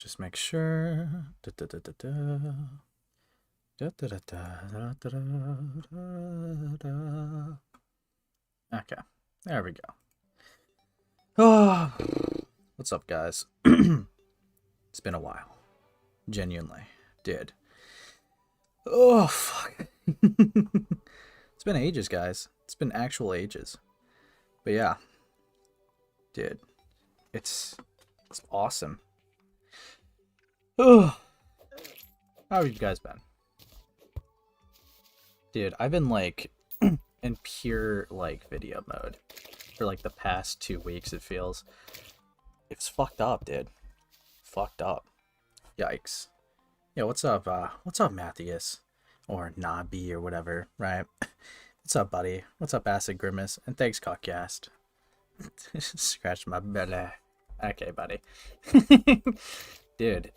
Just make sure. Da, da, da, da, da. Da, da, da, da, da, da, da. Okay, there we go. Oh, what's up, guys? It's been a while. Genuinely, dude. Oh, fuck. It's been ages, guys. It's been actual ages. But yeah, dude, it's awesome. Oh, how have you guys been? Dude, I've been like in pure like video mode for like the past 2 weeks, it feels. It's fucked up, dude. Fucked up. Yikes. Yo, what's up, Matthias? Or Nabi or whatever, right? What's up, buddy? What's up, Acid Grimace? And thanks, Cockcast. Scratch my belly. Okay, buddy. Dude,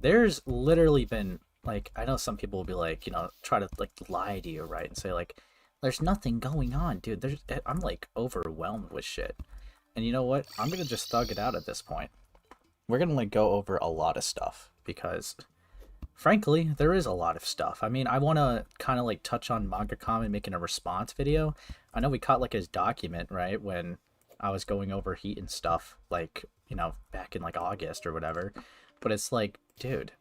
there's literally been, like, I know some people will be like, you know, try to, like, lie to you, right? And say, like, there's nothing going on, dude. I'm, like, overwhelmed with shit. And you know what? I'm gonna just thug it out at this point. We're gonna, like, go over a lot of stuff, because frankly, there is a lot of stuff. I mean, I want to kind of, like, touch on Manga Comment making a response video. I know we caught, like, his document, right, when I was going over Heat and stuff, like, you know, back in, like, August or whatever. But it's like, dude,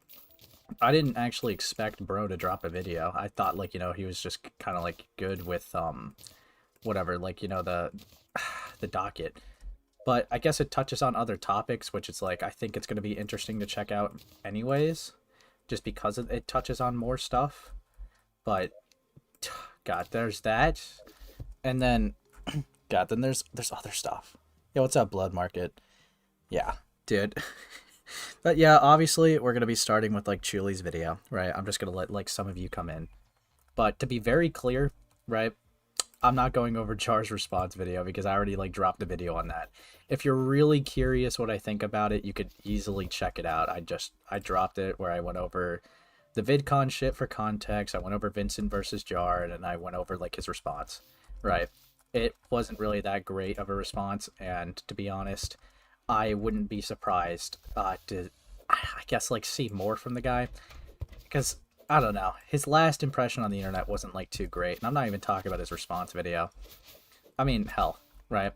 I didn't actually expect bro to drop a video. I thought, like, you know, he was just kind of, like, good with, whatever, like, you know, the docket. But I guess it touches on other topics, which is, like, I think it's going to be interesting to check out anyways, just because it touches on more stuff. But, God, there's that. And then, God, then there's other stuff. Yeah, what's up, Blood Market? Yeah, dude. But yeah, obviously, we're going to be starting with, like, Chuuli's video, right? I'm just going to let, like, some of you come in. But to be very clear, right, I'm not going over Jar's response video because I already, like, dropped a video on that. If you're really curious what I think about it, you could easily check it out. I dropped it where I went over the VidCon shit for context. I went over Vincent versus Jar, and then I went over, like, his response, right? It wasn't really that great of a response, and to be honest, I wouldn't be surprised to, I guess, like, see more from the guy, because, I don't know, his last impression on the internet wasn't, like, too great, and I'm not even talking about his response video. I mean, hell, right?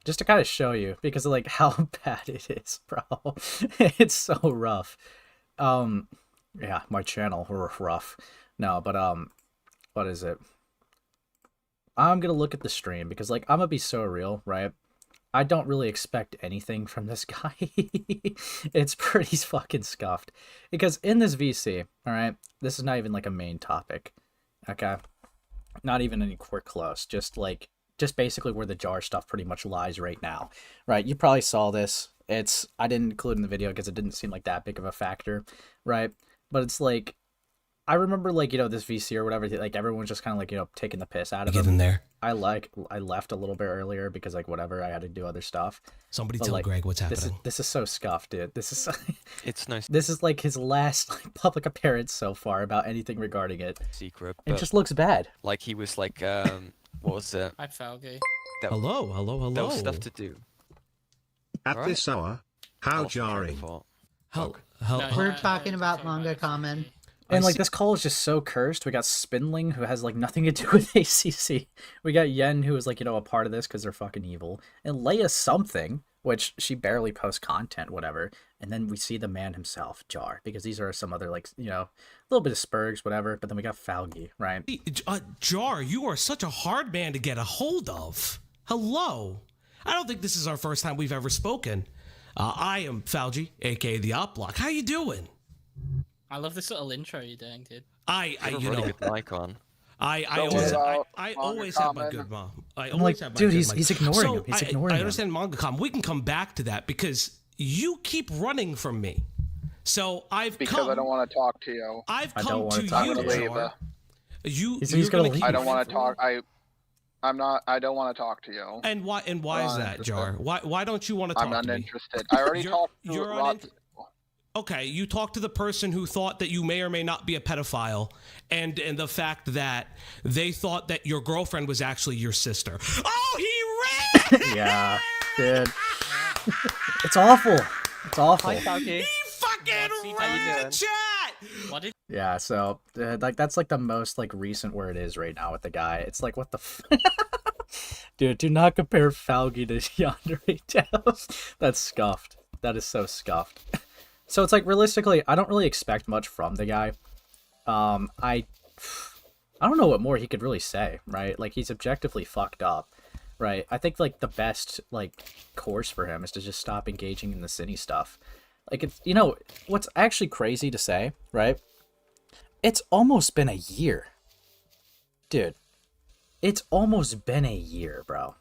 Just to kind of show you, because of, like, how bad it is, bro. It's so rough. Yeah, my channel, rough. No, but, what is it? I'm gonna look at the stream, because, like, I'm gonna be so real, right? I don't really expect anything from this guy. It's pretty fucking scuffed. Because in this VC, alright, this is not even, like, a main topic, okay? Not even anywhere close. Just basically where the Jar stuff pretty much lies right now, right? You probably saw this. I didn't include in the video because it didn't seem like that big of a factor, right? But it's like, I remember, like, you know, this VC or whatever, like, everyone was just kind of, like, you know, taking the piss out of him. Get in there. I left a little bit earlier because, like, whatever, I had to do other stuff. Somebody But, tell like, Greg what's happening. This is so scuffed, dude. This is It's nice this is like his last, like, public appearance so far about anything regarding it. secret, It but just looks bad. like he was like, what was it? I felt gay. Hello. There was stuff to do. At Alright. this hour, how I wasn't trying to jarring. fault. We're talking about manga comment. And, like, this call is just so cursed. We got Spinling, who has, like, nothing to do with ACC. We got Yen, who is, like, you know, a part of this because they're fucking evil. And Leia something, which she barely posts content, whatever. And then we see the man himself, Jar, because these are some other, like, you know, a little bit of Spurgs, whatever. But then we got Falgi, right? Jar, you are such a hard man to get a hold of. Hello. I don't think this is our first time we've ever spoken. I am Falgi, aka the Op Block. How you doing? I love this little intro you're doing, dude. You have a really good mic on. I always have my good mom. I'm like, dude, he's ignoring him. He's ignoring him. I understand MangaCom. We can come back to that because you keep running from me. So because I don't want to talk to you. I've I don't come wanna to talk you, to you. Jar. He's gonna leave. I don't want to talk. I don't want to talk to you. And why is that, Jar? Why don't you want to talk I'm to me? uninterested. I already talked to you're lots of people. Okay, you talked to the person who thought that you may or may not be a pedophile, and the fact that they thought that your girlfriend was actually your sister. Oh, he ran! Yeah, dude. It's awful. It's awful. Hi, Falky. He fucking How you read the doing? chat! What did Yeah, so like that's like the most like recent where it is right now with the guy. It's like what the dude, do not compare Falgi to Yandere Taos. That's scuffed. That is so scuffed. So it's like realistically, I don't really expect much from the guy. I don't know what more he could really say, right? Like he's objectively fucked up, right? I think like the best like course for him is to just stop engaging in the cine stuff. Like it's what's actually crazy to say, right? It's almost been a year. Dude. It's almost been a year, bro.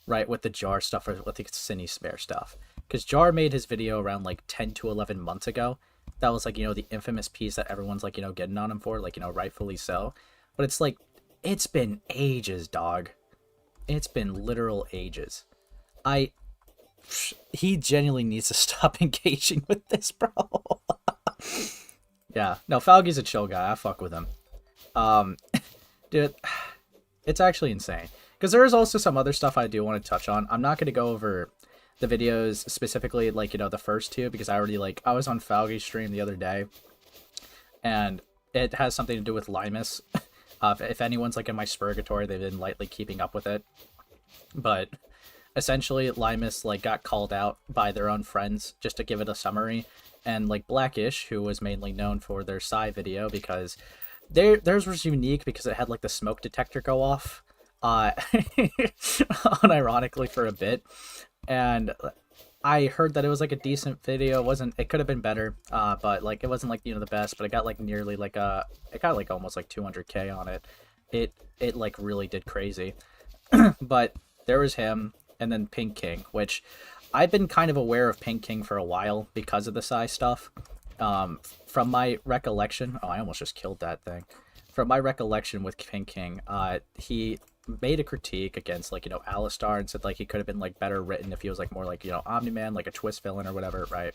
Right, with the Jar stuff or with the Cine Spare stuff. Because Jar made his video around like 10 to 11 months ago. That was like, the infamous piece that everyone's like, getting on him for, like, rightfully so. But it's like, it's been ages, dog. It's been literal ages. He genuinely needs to stop engaging with this, bro. Yeah, no, Falgi's a chill guy. I fuck with him. Dude, it's actually insane. Because there is also some other stuff I do want to touch on. I'm not going to go over the videos specifically, like, the first two, because I was on Falgi's stream the other day, and it has something to do with Limus. If anyone's, like, in my Spurgatory, they've been lightly keeping up with it. But essentially, Limus, like, got called out by their own friends, just to give it a summary. And, like, Blackish, who was mainly known for their Psy video, because theirs was unique because it had, like, the smoke detector go off. Unironically for a bit, and I heard that it was like a decent video. It could have been better, but like it wasn't like the best, but it got like nearly like it got like almost like 200K on it. It like really did crazy. But there was him, and then Pink King, which I've been kind of aware of Pink King for a while because of the Psy stuff. From my recollection, I almost just killed that thing. From my recollection with Pink King, he made a critique against like Alistar and said like he could have been like better written if he was like more like Omni-Man, like a twist villain or whatever, right?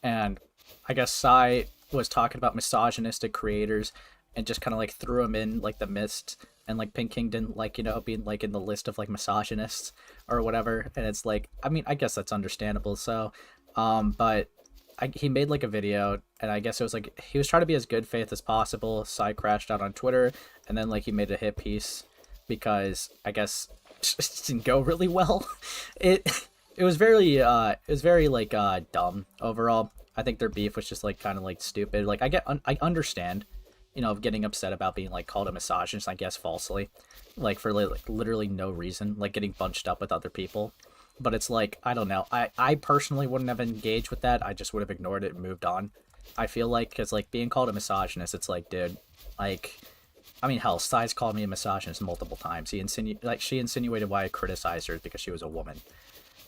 And I guess Psy was talking about misogynistic creators and just kind of like threw him in like the mist, and like Pink King didn't like being like in the list of like misogynists or whatever. And it's like, I mean, I guess that's understandable. So but he made like a video, and I guess it was like he was trying to be as good faith as possible. Psy crashed out on Twitter, and then like he made a hit piece because I guess it didn't go really well. It was very like dumb overall. I think their beef was just like kind of like stupid. Like I understand, getting upset about being like called a misogynist, I guess falsely, like for like literally no reason, like getting bunched up with other people. But it's like, I don't know. I personally wouldn't have engaged with that. I just would have ignored it and moved on. I feel like, because, like, being called a misogynist, it's like, dude, like, I mean, hell, Psy's called me a misogynist multiple times. She insinuated why I criticized her because she was a woman.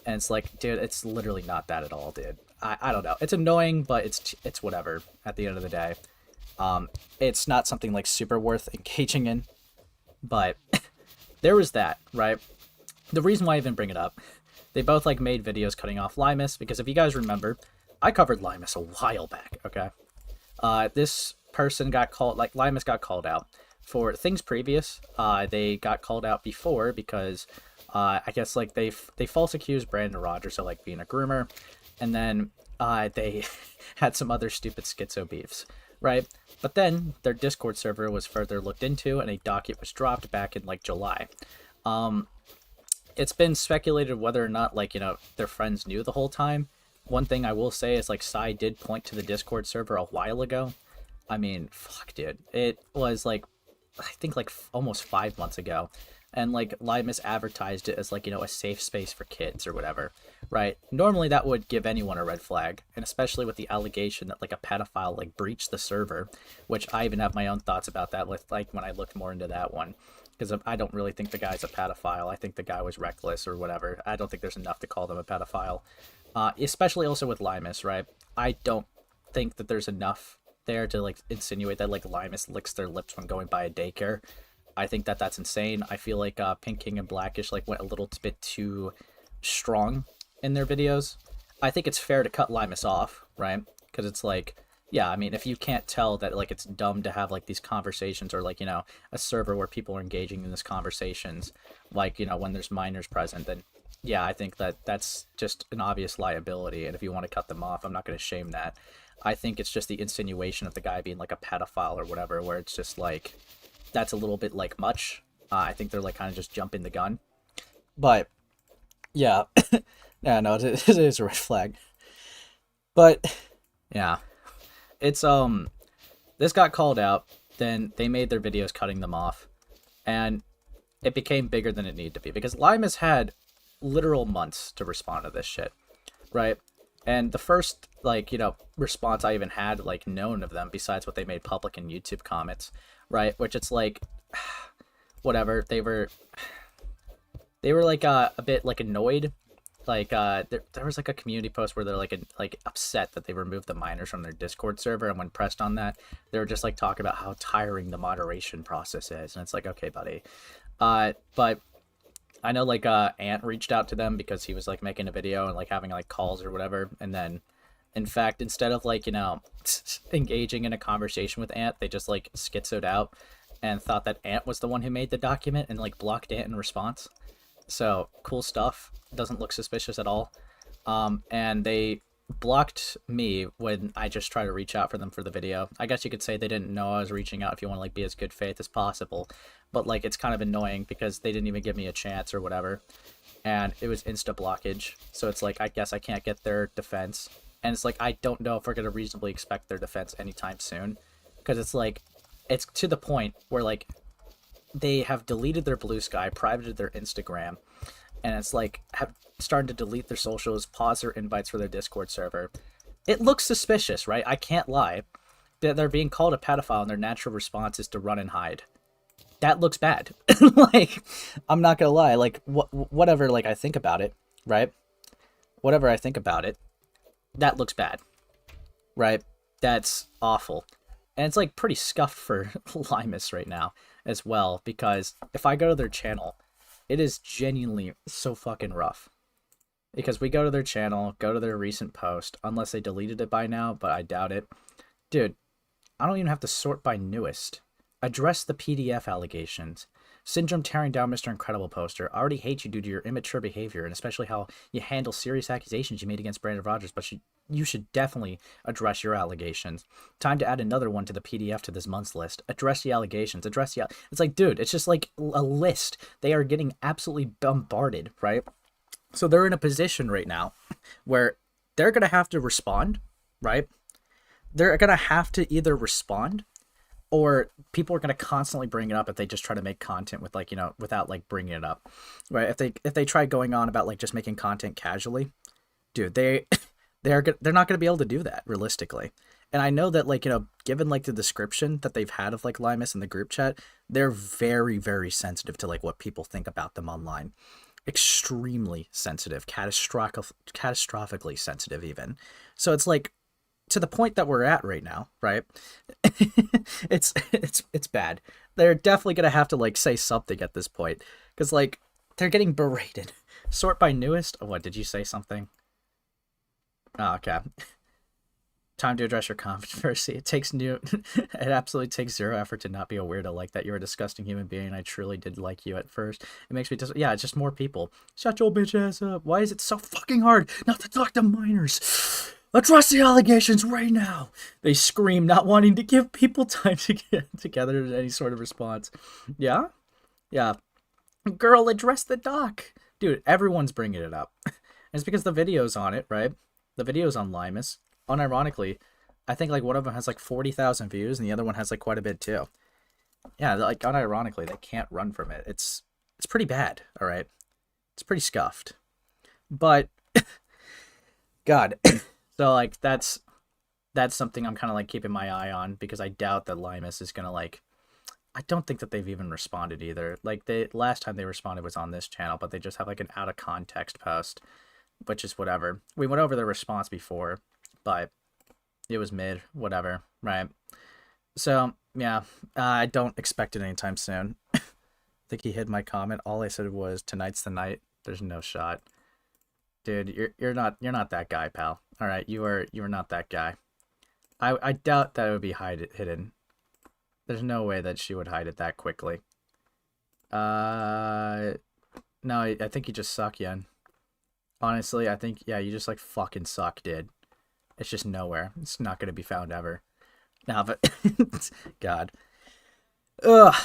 And it's like, dude, it's literally not that at all, dude. I don't know. It's annoying, but it's whatever at the end of the day. It's not something, like, super worth engaging in. But there was that, right? The reason why I even bring it up, they both like made videos cutting off Limus, because if you guys remember, I covered Limus a while back, okay? This person got called, like Limus got called out for things previous. They got called out before because I guess like they false accused Brandon Rogers of like being a groomer, and then they had some other stupid schizo beefs, right? But then their Discord server was further looked into, and a docket was dropped back in like July. It's been speculated whether or not, like, their friends knew the whole time. One thing I will say is, like, Psy did point to the Discord server a while ago. I mean, fuck, dude. It was, like, I think, like, almost 5 months ago. And, like, Limus advertised it as, like, a safe space for kids or whatever, right? Normally that would give anyone a red flag, and especially with the allegation that, like, a pedophile, like, breached the server, which I even have my own thoughts about that, like, when I looked more into that one. Because I don't really think the guy's a pedophile. I think the guy was reckless or whatever. I don't think there's enough to call them a pedophile. Especially also with Limus, right? I don't think that there's enough there to, like, insinuate that, like, Limus licks their lips when going by a daycare. I think that that's insane. I feel like Pink King and Blackish, like, went a little bit too strong in their videos. I think it's fair to cut Limus off, right? Because it's like, yeah, I mean, if you can't tell that, like, it's dumb to have, like, these conversations or, like, a server where people are engaging in these conversations, like, when there's minors present, then yeah, I think that that's just an obvious liability, and if you want to cut them off, I'm not going to shame that. I think it's just the insinuation of the guy being like a pedophile or whatever, where it's just like that's a little bit like much. I think they're like kind of just jumping the gun. But yeah, yeah, no, it is a red flag. But yeah, it's this got called out. Then they made their videos cutting them off, and it became bigger than it needed to be because Limas had literal months to respond to this shit, right? And the first, like, you know, response I even had, like, known of them, besides what they made public in YouTube comments, right? Which it's like, whatever. They were like a bit like annoyed. Like there was like a community post where they're like upset that they removed the minors from their Discord server, and when pressed on that, they were just like talking about how tiring the moderation process is, and it's like, okay, buddy. But I know like Ant reached out to them because he was like making a video and like having like calls or whatever, and then in fact, instead of like, you know, engaging in a conversation with Ant, they just like schizoed out and thought that Ant was the one who made the document and like blocked Ant in response. So cool stuff. Doesn't look suspicious at all. And they blocked me when I just tried to reach out for them for the video. I guess you could say they didn't know I was reaching out if you want to like be as good faith as possible. But like it's kind of annoying because they didn't even give me a chance or whatever. And it was insta blockage. So it's like I guess I can't get their defense. And it's like I don't know if we're gonna reasonably expect their defense anytime soon. Because it's like it's to the point where like they have deleted their Blue Sky, privated their Instagram, and it's like have started to delete their socials, pause their invites for their Discord server. It looks suspicious, right? I can't lie. They're being called a pedophile, and their natural response is to run and hide. That looks bad. Like, I'm not gonna lie. Like, whatever. Like, I think about it, right? Whatever I think about it, that looks bad, right? That's awful, and it's like pretty scuffed for Limas right now as well, because if I go to their channel, it is genuinely so fucking rough. Because we go to their channel, go to their recent post, unless they deleted it by now, but I doubt it. Dude, I don't even have to sort by newest. Address the PDF allegations. Syndrome tearing down Mr. Incredible poster. I already hate you due to your immature behavior, and especially how you handle serious accusations you made against Brandon Rogers, but you should definitely address your allegations. Time to add another one to the PDF to this month's list. Address the allegations. It's like, dude, it's just like a list. They are getting absolutely bombarded, right? So they're in a position right now where they're going to have to respond, right? They're going to have to either respond, or people are going to constantly bring it up if they just try to make content with, like, you know, without like bringing it up, right? If they try going on about like just making content casually, dude, they're not going to be able to do that realistically. And I know that, like, you know, given like the description that they've had of like Limas in the group chat, they're very, very sensitive to like what people think about them online. Extremely sensitive, catastrophically sensitive even. So it's like, to the point that we're at right now, right? it's bad. They're definitely gonna have to like say something at this point, because like they're getting berated. Sort by newest. Oh, what did you say something? Oh, okay. Time to address your controversy. It absolutely takes zero effort to not be a weirdo like that. You're a disgusting human being. I truly did like you at first. It makes me just, yeah, it's just more people. Shut your bitch ass up. Why is it so fucking hard not to talk to minors? Address the allegations right now. They scream, not wanting to give people time to get together to any sort of response. Yeah? Yeah. Girl, address the doc. Dude, everyone's bringing it up. And it's because the video's on it, right? The video's on Limas. Unironically, I think like one of them has like 40,000 views and the other one has like quite a bit too. Yeah, like unironically, they can't run from it. It's pretty bad, all right? It's pretty scuffed. But, God... So, like, that's something I'm kind of, like, keeping my eye on, because I doubt that Limas is going to, like... I don't think that they've even responded either. Like, last time they responded was on this channel, but they just have, like, an out-of-context post, which is whatever. We went over their response before, but it was mid, whatever, right? So, yeah, I don't expect it anytime soon. I think he hid my comment. All I said was, tonight's the night. There's no shot. Dude, you're not that guy, pal. All right, you are not that guy. I doubt that it would be hidden. There's no way that she would hide it that quickly. No, I think you just suck, Yen. Honestly, I think, yeah, you just like fucking suck, dude. It's just nowhere. It's not gonna be found ever. Now, but God. Ugh.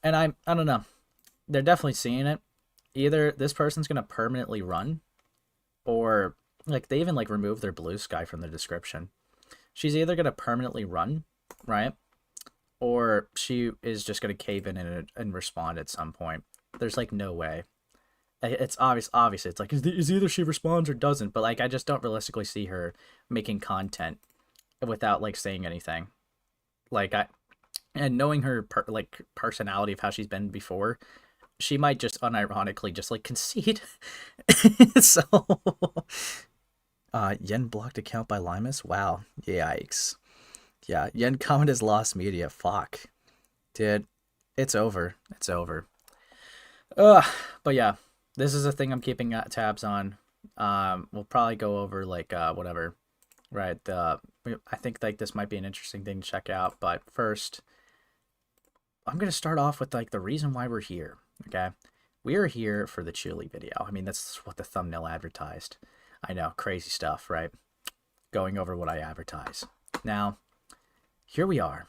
And I don't know. They're definitely seeing it. Either this person's gonna permanently run, or like they even like remove their blue sky from the description. She's either gonna permanently run, right? Or she is just gonna cave in and respond at some point. There's like no way. It's obviously it's like is either she responds or doesn't, but like I just don't realistically see her making content without like saying anything. Like and knowing her personality of how she's been before, she might just unironically just like concede. So Yen blocked account by Limus. Wow, yikes. Yeah, Yen comment has lost media. Fuck, dude, it's over. It's over. But yeah. This is a thing I'm keeping tabs on. We'll probably go over like whatever, right? I think like this might be an interesting thing to check out. But first, I'm gonna start off with like the reason why we're here. Okay, we are here for the Chuuli video. I mean, that's what the thumbnail advertised. I know, crazy stuff, right? Going over what I advertise. Now, here we are.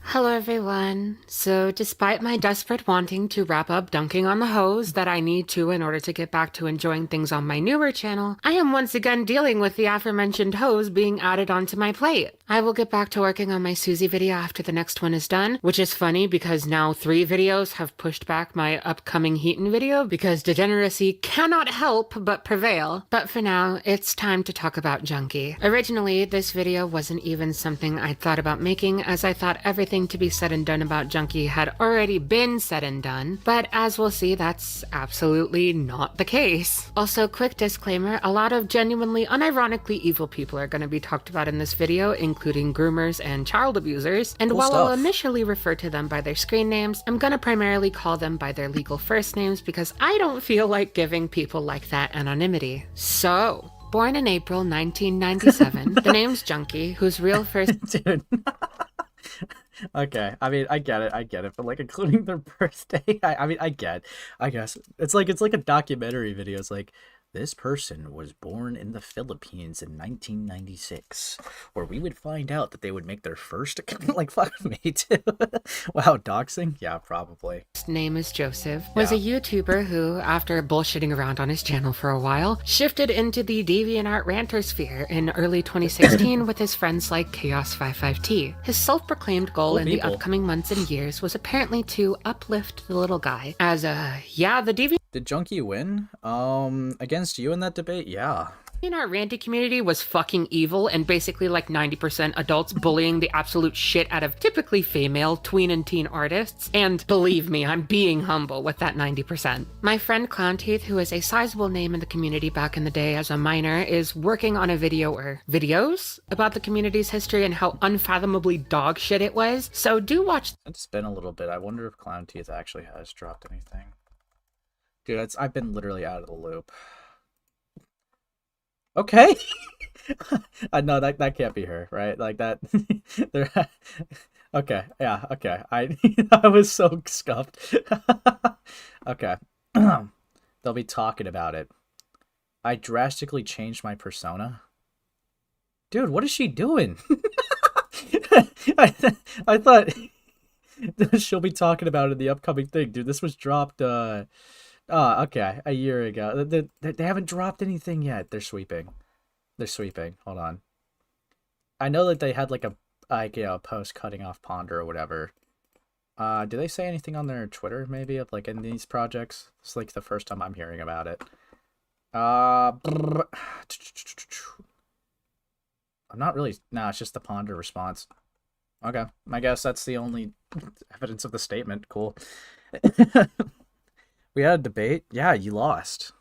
Hello everyone. So despite my desperate wanting to wrap up dunking on the hose that I need to in order to get back to enjoying things on my newer channel, I am once again dealing with the aforementioned hose being added onto my plate. I will get back to working on my Susie video after the next one is done, which is funny because now 3 videos have pushed back my upcoming Heaton video because degeneracy cannot help but prevail. But for now, it's time to talk about Junkie. Originally, this video wasn't even something I'd thought about making, as I thought everything to be said and done about Junkie had already been said and done, but as we'll see, that's absolutely not the case. Also, quick disclaimer, a lot of genuinely unironically evil people are going to be talked about in this video, including groomers and child abusers, and while I'll initially refer to them by their screen names, I'm going to primarily call them by their legal first names because I don't feel like giving people like that anonymity. So, born in April 1997, TheNamesJunkie, whose real first... Dude. Okay, I mean, I get it, but like including their birthday, I guess it's like a documentary video. It's like this person was born in the Philippines in 1996, where we would find out that they would make their first like fuck me too. Wow, doxing? Yeah, probably. His name is Joseph, was a YouTuber who, after bullshitting around on his channel for a while, shifted into the DeviantArt ranter sphere in early 2016 with his friends like Chaos55T. His self-proclaimed goal in the upcoming months and years was apparently to uplift the little guy, as the Deviant... Did Junkie win? Against you in that debate? Yeah. In our ranty community was fucking evil and basically like 90% adults bullying the absolute shit out of typically female tween and teen artists, and believe me, I'm being humble with that 90%. My friend Clownteeth, who is a sizable name in the community back in the day as a minor, is working on a video or videos about the community's history and how unfathomably dog shit it was, so do watch. It's been a little bit. I wonder if Clownteeth actually has dropped anything. Dude, I've been literally out of the loop. Okay. I know that can't be her, right? Like that. Okay, yeah, okay. I was so scuffed. Okay. They'll be talking about it. I drastically changed my persona. Dude, what is she doing? I thought she'll be talking about it in the upcoming thing. Dude, this was dropped oh, okay, a year ago. They haven't dropped anything yet. They're sweeping. Hold on. I know that they had like a post cutting off Ponder or whatever. Do they say anything on their Twitter maybe of like in these projects? It's like the first time I'm hearing about it. I'm not really. No, it's just the Ponder response. Okay, I guess that's the only evidence of the statement. Cool. We had a debate. Yeah, you lost.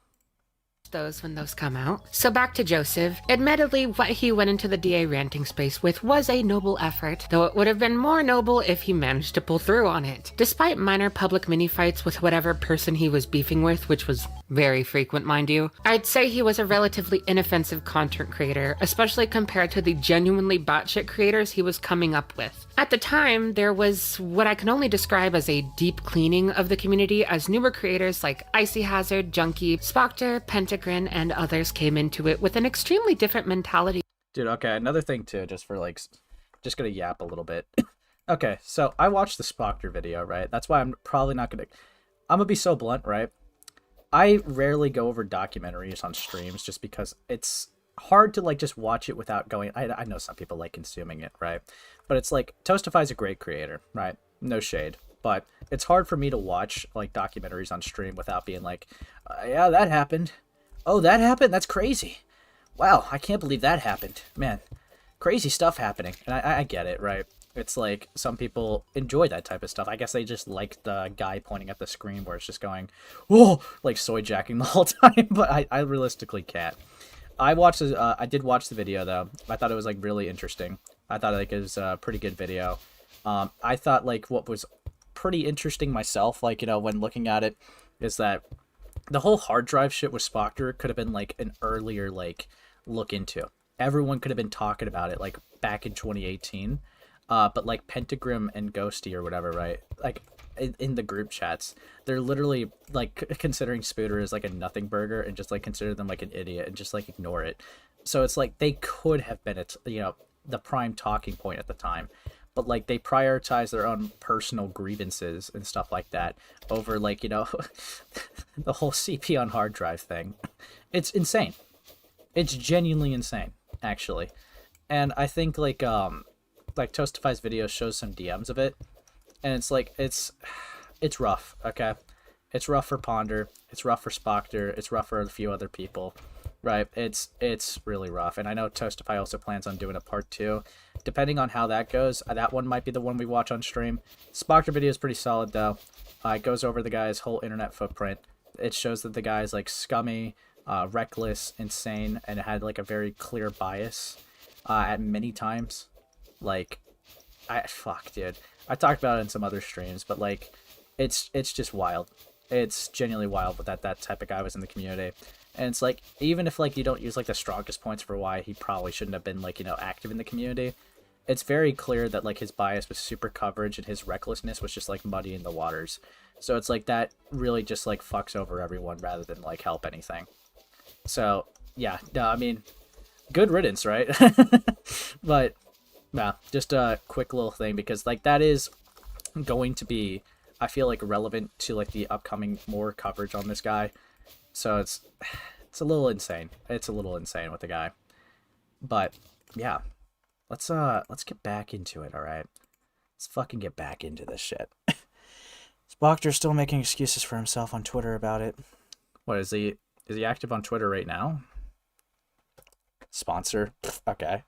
those when those come out. So back to Joseph. Admittedly, what he went into the DA ranting space with was a noble effort, though it would have been more noble if he managed to pull through on it. Despite minor public mini-fights with whatever person he was beefing with, which was very frequent, mind you, I'd say he was a relatively inoffensive content creator, especially compared to the genuinely batshit creators he was coming up with. At the time, there was what I can only describe as a deep cleaning of the community as newer creators like Icy Hazard, Junkie, Spoctor, Pentagrin, and others came into it with an extremely different mentality. Dude, okay, another thing too, just for like, just gonna yap a little bit. Okay, so I watched the Spoctor video, right? That's why I'm probably not gonna, I'm gonna be so blunt, right? I rarely go over documentaries on streams just because it's hard to like just watch it without going, I know some people like consuming it, right? But it's like, Toastify's a great creator, right? No shade. But it's hard for me to watch like documentaries on stream without being like, yeah, that happened. Oh, that happened? That's crazy. Wow, I can't believe that happened. Man, crazy stuff happening. And I get it, right? It's like some people enjoy that type of stuff. I guess they just like the guy pointing at the screen where it's just going, whoa, like soy jacking the whole time. But I realistically can't. I did watch the video though. I thought it was like really interesting. I thought like it was a pretty good video. I thought like what was pretty interesting myself, like, you know, when looking at it, is that the whole hard drive shit with Spoctor could have been like an earlier like look into. Everyone could have been talking about it like back in 2018. But like Pentagram and Ghosty or whatever, right? Like in the group chats, they're literally like considering Spooter as like a nothing burger and just like consider them like an idiot and just like ignore it. So it's like they could have been the prime talking point at the time, but like they prioritize their own personal grievances and stuff like that over like, you know, the whole CP on hard drive thing. It's insane. It's genuinely insane, actually. And I think like Toastify's video shows some DMs of it, and it's like it's rough, okay? It's rough for Ponder, it's rough for Spoctor, it's rough for a few other people, right? It's really rough, and I know Toastify also plans on doing a part 2. Depending on how that goes, that one might be the one we watch on stream. Spoctor video is pretty solid though. It goes over the guy's whole internet footprint. It shows that the guy is like scummy, reckless, insane, and it had like a very clear bias at many times. Like, fuck, dude. I talked about it in some other streams, but like, it's just wild. It's genuinely wild that type of guy was in the community. And it's like, even if like you don't use like the strongest points for why he probably shouldn't have been like, you know, active in the community, it's very clear that like his bias was super coverage and his recklessness was just like muddying the waters. So it's like that really just like fucks over everyone rather than like help anything. So yeah, no, I mean, good riddance, right? But yeah, just a quick little thing, because like that is going to be, I feel like, relevant to like the upcoming more coverage on this guy. So it's a little insane. It's a little insane with the guy. But yeah, let's get back into it, all right? Let's fucking get back into this shit. Spoctor's still making excuses for himself on Twitter about it. What is he active on Twitter right now? Sponsor. Okay.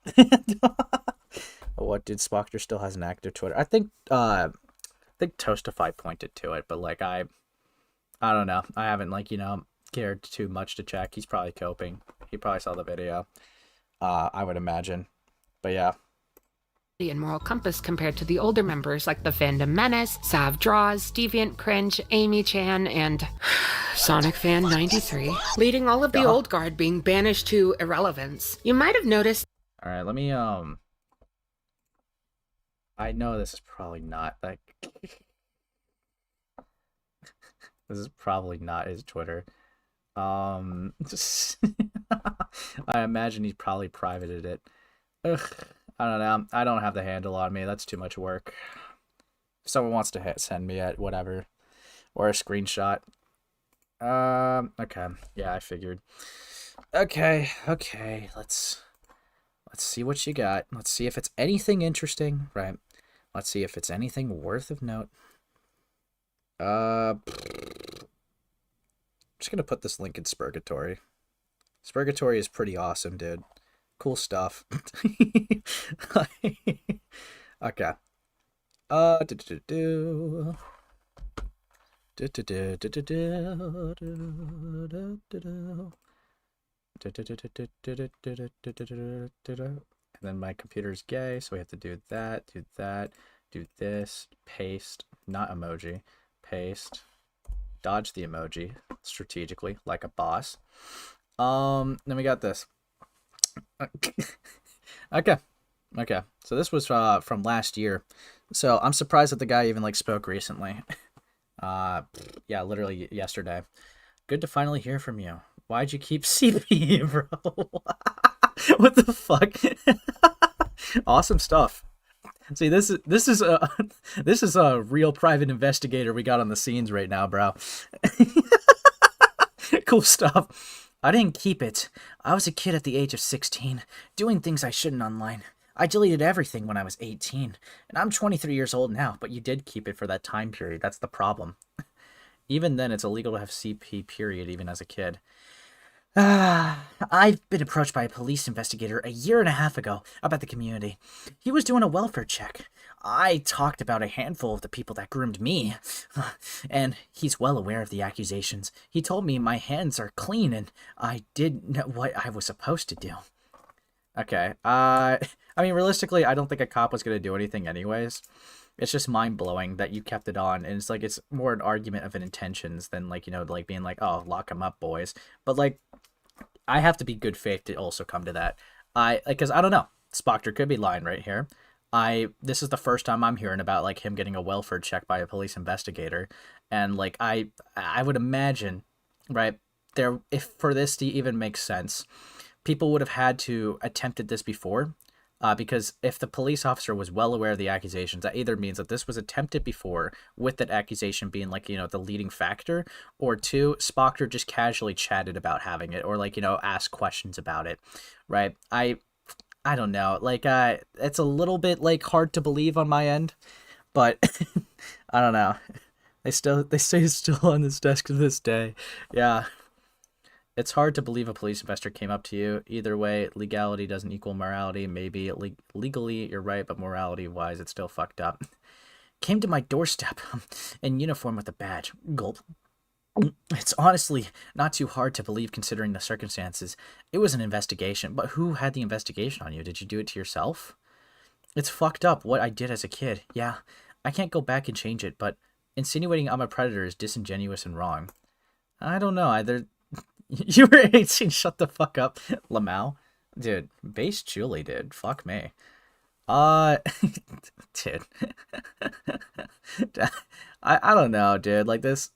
What, dude? Spoctor still has an active Twitter. I think Toastify pointed to it, but like I don't know. I haven't like, you know, cared too much to check. He's probably coping. He probably saw the video. I would imagine. But yeah. And moral compass compared to the older members like the Fandom Menace, Sav Draws, Deviant Cringe, Amy Chan, and Sonic Fan 93, leading all of the old guard being banished to irrelevance. You might have noticed. All right, let me I know this is probably not like this is probably not his Twitter. I imagine he probably privated it. Ugh. I don't know. I don't have the handle on me. That's too much work. If someone wants to send me at whatever, or a screenshot. Okay. Yeah, I figured. Okay. Let's see what you got. Let's see if it's anything interesting. Right. Let's see if it's anything worth of note. I'm just gonna put this link in Spurgatory. Spurgatory is pretty awesome, dude. Cool stuff. Okay. And then my computer's gay, so we have to do that, do this, paste, not emoji, paste, dodge the emoji strategically, like a boss. Then we got this. Okay. So this was from last year. So I'm surprised that the guy even like spoke recently. Yeah, literally yesterday. Good to finally hear from you. Why'd you keep CP, bro? What the fuck? Awesome stuff. See, this is a real private investigator we got on the scenes right now, bro. Cool stuff. I didn't keep it. I was a kid at the age of 16, doing things I shouldn't online. I deleted everything when I was 18, and I'm 23 years old now, but you did keep it for that time period. That's the problem. Even then, it's illegal to have CP, period, even as a kid. I've been approached by a police investigator a year and a half ago about the community. He was doing a welfare check. I talked about a handful of the people that groomed me, and he's well aware of the accusations. He told me my hands are clean and I did what I was supposed to do. Okay, I mean, realistically, I don't think a cop was going to do anything anyways. It's just mind-blowing that you kept it on, and it's like, it's more an argument of intentions than, like, you know, like being like, oh, lock them up, boys. But, like, I have to be good faith to also come to that. Because I don't know, Spoctor could be lying right here. This is the first time I'm hearing about, like, him getting a welfare check by a police investigator, and, like, I would imagine, right, if for this to even make sense, people would have had to attempted this before. Because if the police officer was well aware of the accusations, that either means that this was attempted before, with that accusation being, like, you know, the leading factor, or two, Spoctor just casually chatted about having it, or, like, you know, asked questions about it, right? I don't know, like, it's a little bit, like, hard to believe on my end, but I don't know. They say it's still on this desk to this day. Yeah. It's hard to believe a police investigator came up to you. Either way, legality doesn't equal morality. Maybe legally you're right, but morality-wise, it's still fucked up. Came to my doorstep in uniform with a badge. Gulp. It's honestly not too hard to believe considering the circumstances. It was an investigation, but who had the investigation on you? Did you do it to yourself? It's fucked up what I did as a kid. Yeah, I can't go back and change it, but insinuating I'm a predator is disingenuous and wrong. I don't know either. You were 18, shut the fuck up, Lamau. Dude, base Chuuli, dude. Fuck me. Dude. I don't know, dude. Like, this,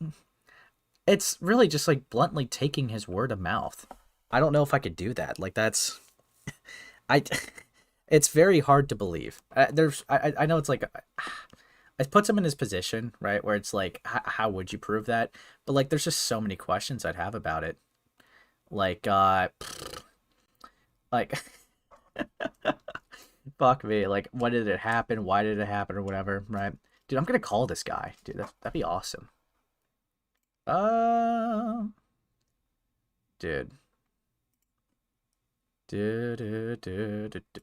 it's really just, like, bluntly taking his word of mouth. I don't know if I could do that. Like, that's, it's very hard to believe. I know it's like, it puts him in his position, right, where it's like, how would you prove that? But, like, there's just so many questions I'd have about it. Like, fuck me. Like, when did it happen? Why did it happen? Or whatever, right? Dude, I'm gonna call this guy. Dude, that'd be awesome. Dude.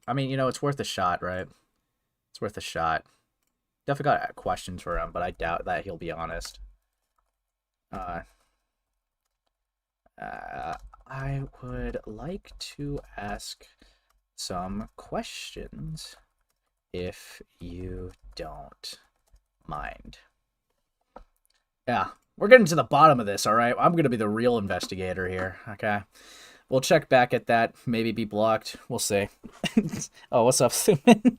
I mean, you know, it's worth a shot, right? It's worth a shot. Definitely got questions for him, but I doubt that he'll be honest. I would like to ask some questions, if you don't mind. Yeah, we're getting to the bottom of this, all right? I'm going to be the real investigator here, okay? We'll check back at that, maybe be blocked. We'll see. Oh, what's up, Suman?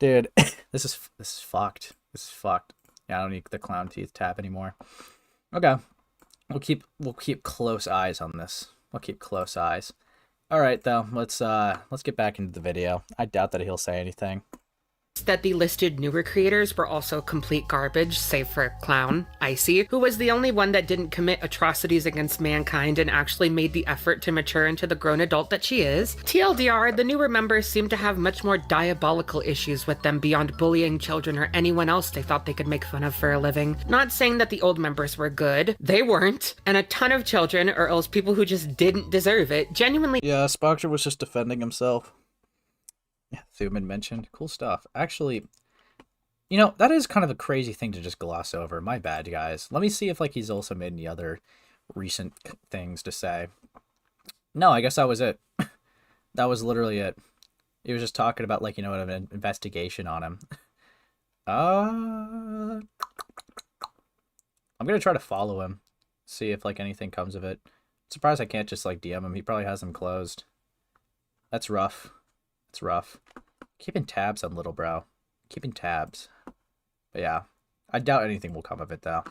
Dude, this is fucked. This is fucked. Yeah, I don't need the clown teeth tap anymore. Okay. We'll keep close eyes on this. We'll keep close eyes. All right, though. Let's get back into the video. I doubt that he'll say anything. That the listed newer creators were also complete garbage, save for Clown, Icy, who was the only one that didn't commit atrocities against mankind and actually made the effort to mature into the grown adult that she is. TLDR, the newer members seem to have much more diabolical issues with them beyond bullying children or anyone else they thought they could make fun of for a living. Not saying that the old members were good, they weren't, and a ton of children, or else people who just didn't deserve it, genuinely— Yeah, Spoctor was just defending himself. Yeah, Thuman mentioned. Cool stuff. Actually, you know, that is kind of a crazy thing to just gloss over. My bad, guys. Let me see if, like, he's also made any other recent things to say. No, I guess that was it. That was literally it. He was just talking about, like, an investigation on him. I'm gonna try to follow him, see if, like, anything comes of it. Surprised I can't just, like, DM him. He probably has them closed. That's rough. It's rough. Keeping tabs on Little Bro. Keeping tabs. But yeah, I doubt anything will come of it, though.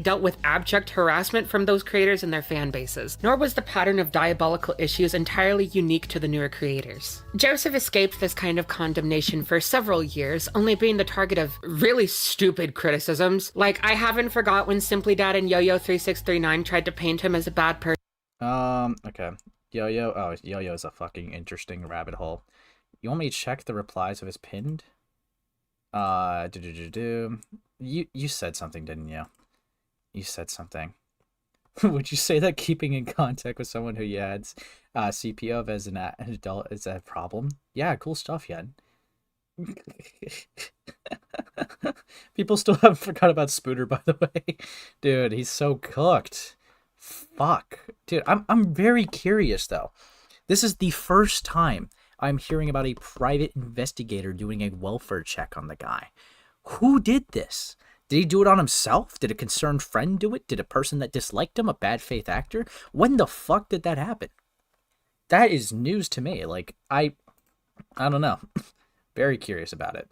Dealt with abject harassment from those creators and their fan bases, nor was the pattern of diabolical issues entirely unique to the newer creators. Joseph escaped this kind of condemnation for several years, only being the target of really stupid criticisms, like I haven't forgot when Simply Dad and Yo-Yo3639 tried to paint him as a bad person. Okay. Yo-Yo is a fucking interesting rabbit hole. You want me to check the replies of his pinned? You said something, didn't you? You said something. Would you say that keeping in contact with someone who you had CPO of as an adult is a problem? Yeah, cool stuff, Yen. People still haven't forgot about Spooter, by the way. Dude, he's so cooked. Fuck. Dude, I'm very curious, though. This is the first time I'm hearing about a private investigator doing a welfare check on the guy. Who did this? Did he do it on himself? Did a concerned friend do it? Did a person that disliked him, a bad faith actor? When the fuck did that happen? That is news to me. Like, I don't know. Very curious about it.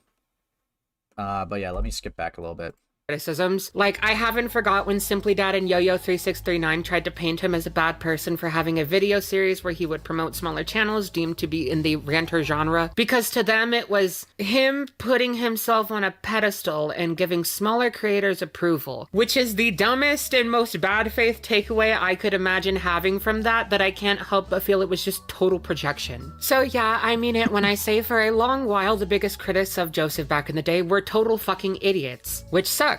But yeah, let me skip back a little bit. Criticisms, like I haven't forgot when Simply Dad and Yo-Yo3639 tried to paint him as a bad person for having a video series where he would promote smaller channels deemed to be in the ranter genre, because to them it was him putting himself on a pedestal and giving smaller creators approval, which is the dumbest and most bad faith takeaway I could imagine having from that I can't help but feel it was just total projection. So yeah, I mean it when I say for a long while the biggest critics of Joseph back in the day were total fucking idiots, which sucks.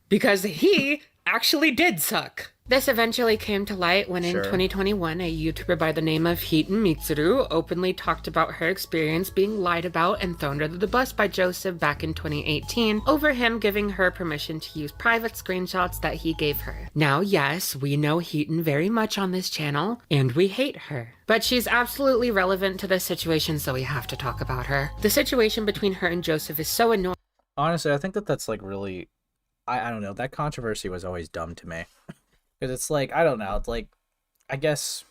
Because he actually did suck. This eventually came to light when in 2021, a YouTuber by the name of Heaton Mitsuru openly talked about her experience being lied about and thrown under the bus by Joseph back in 2018 over him giving her permission to use private screenshots that he gave her. Now, yes, we know Heaton very much on this channel, and we hate her. But she's absolutely relevant to this situation, so we have to talk about her. The situation between her and Joseph is so annoying. Honestly, I think that's like really... I don't know, that controversy was always dumb to me. Because it's like, I don't know, it's like, I guess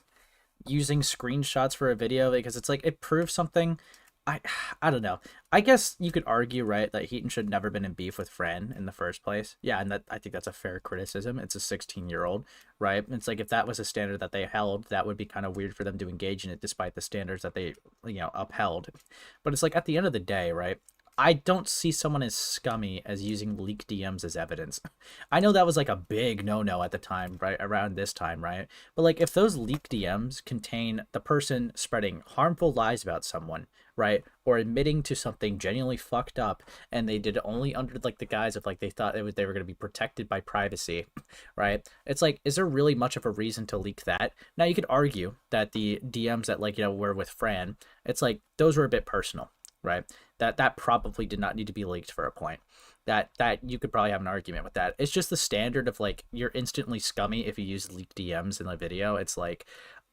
using screenshots for a video, because it's like, it proves something. I don't know. I guess you could argue, right, that Heaton should never been in beef with Fran in the first place. Yeah, and that I think that's a fair criticism. It's a 16-year-old, right? It's like, if that was a standard that they held, that would be kind of weird for them to engage in it despite the standards that they, upheld. But it's like, at the end of the day, right, I don't see someone as scummy as using leaked DMs as evidence. I know that was like a big no-no at the time, right? Around this time, right? But like, if those leaked DMs contain the person spreading harmful lies about someone, right? Or admitting to something genuinely fucked up, and they did it only under like the guise of like they thought they were going to be protected by privacy, right? It's like, is there really much of a reason to leak that? Now you could argue that the DMs that were with Fran, it's like those were a bit personal, right? That probably did not need to be leaked for a point. That you could probably have an argument with that. It's just the standard of like, you're instantly scummy if you use leaked DMs in the video. It's like,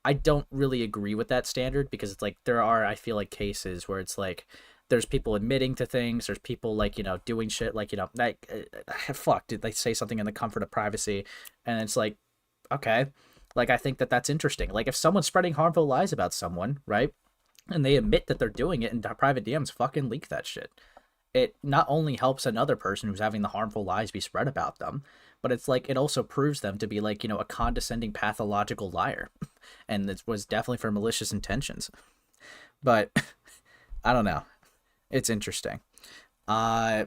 I don't really agree with that standard, because it's like, there are, I feel like, cases where it's like, there's people admitting to things, there's people like, doing shit like, fuck, did they say something in the comfort of privacy? And it's like, okay, like, I think that's interesting. Like, if someone's spreading harmful lies about someone, right, and they admit that they're doing it in private DMs, fucking leak that shit. It not only helps another person who's having the harmful lies be spread about them, but it's like, it also proves them to be like, a condescending pathological liar. And it was definitely for malicious intentions. But I don't know. It's interesting. I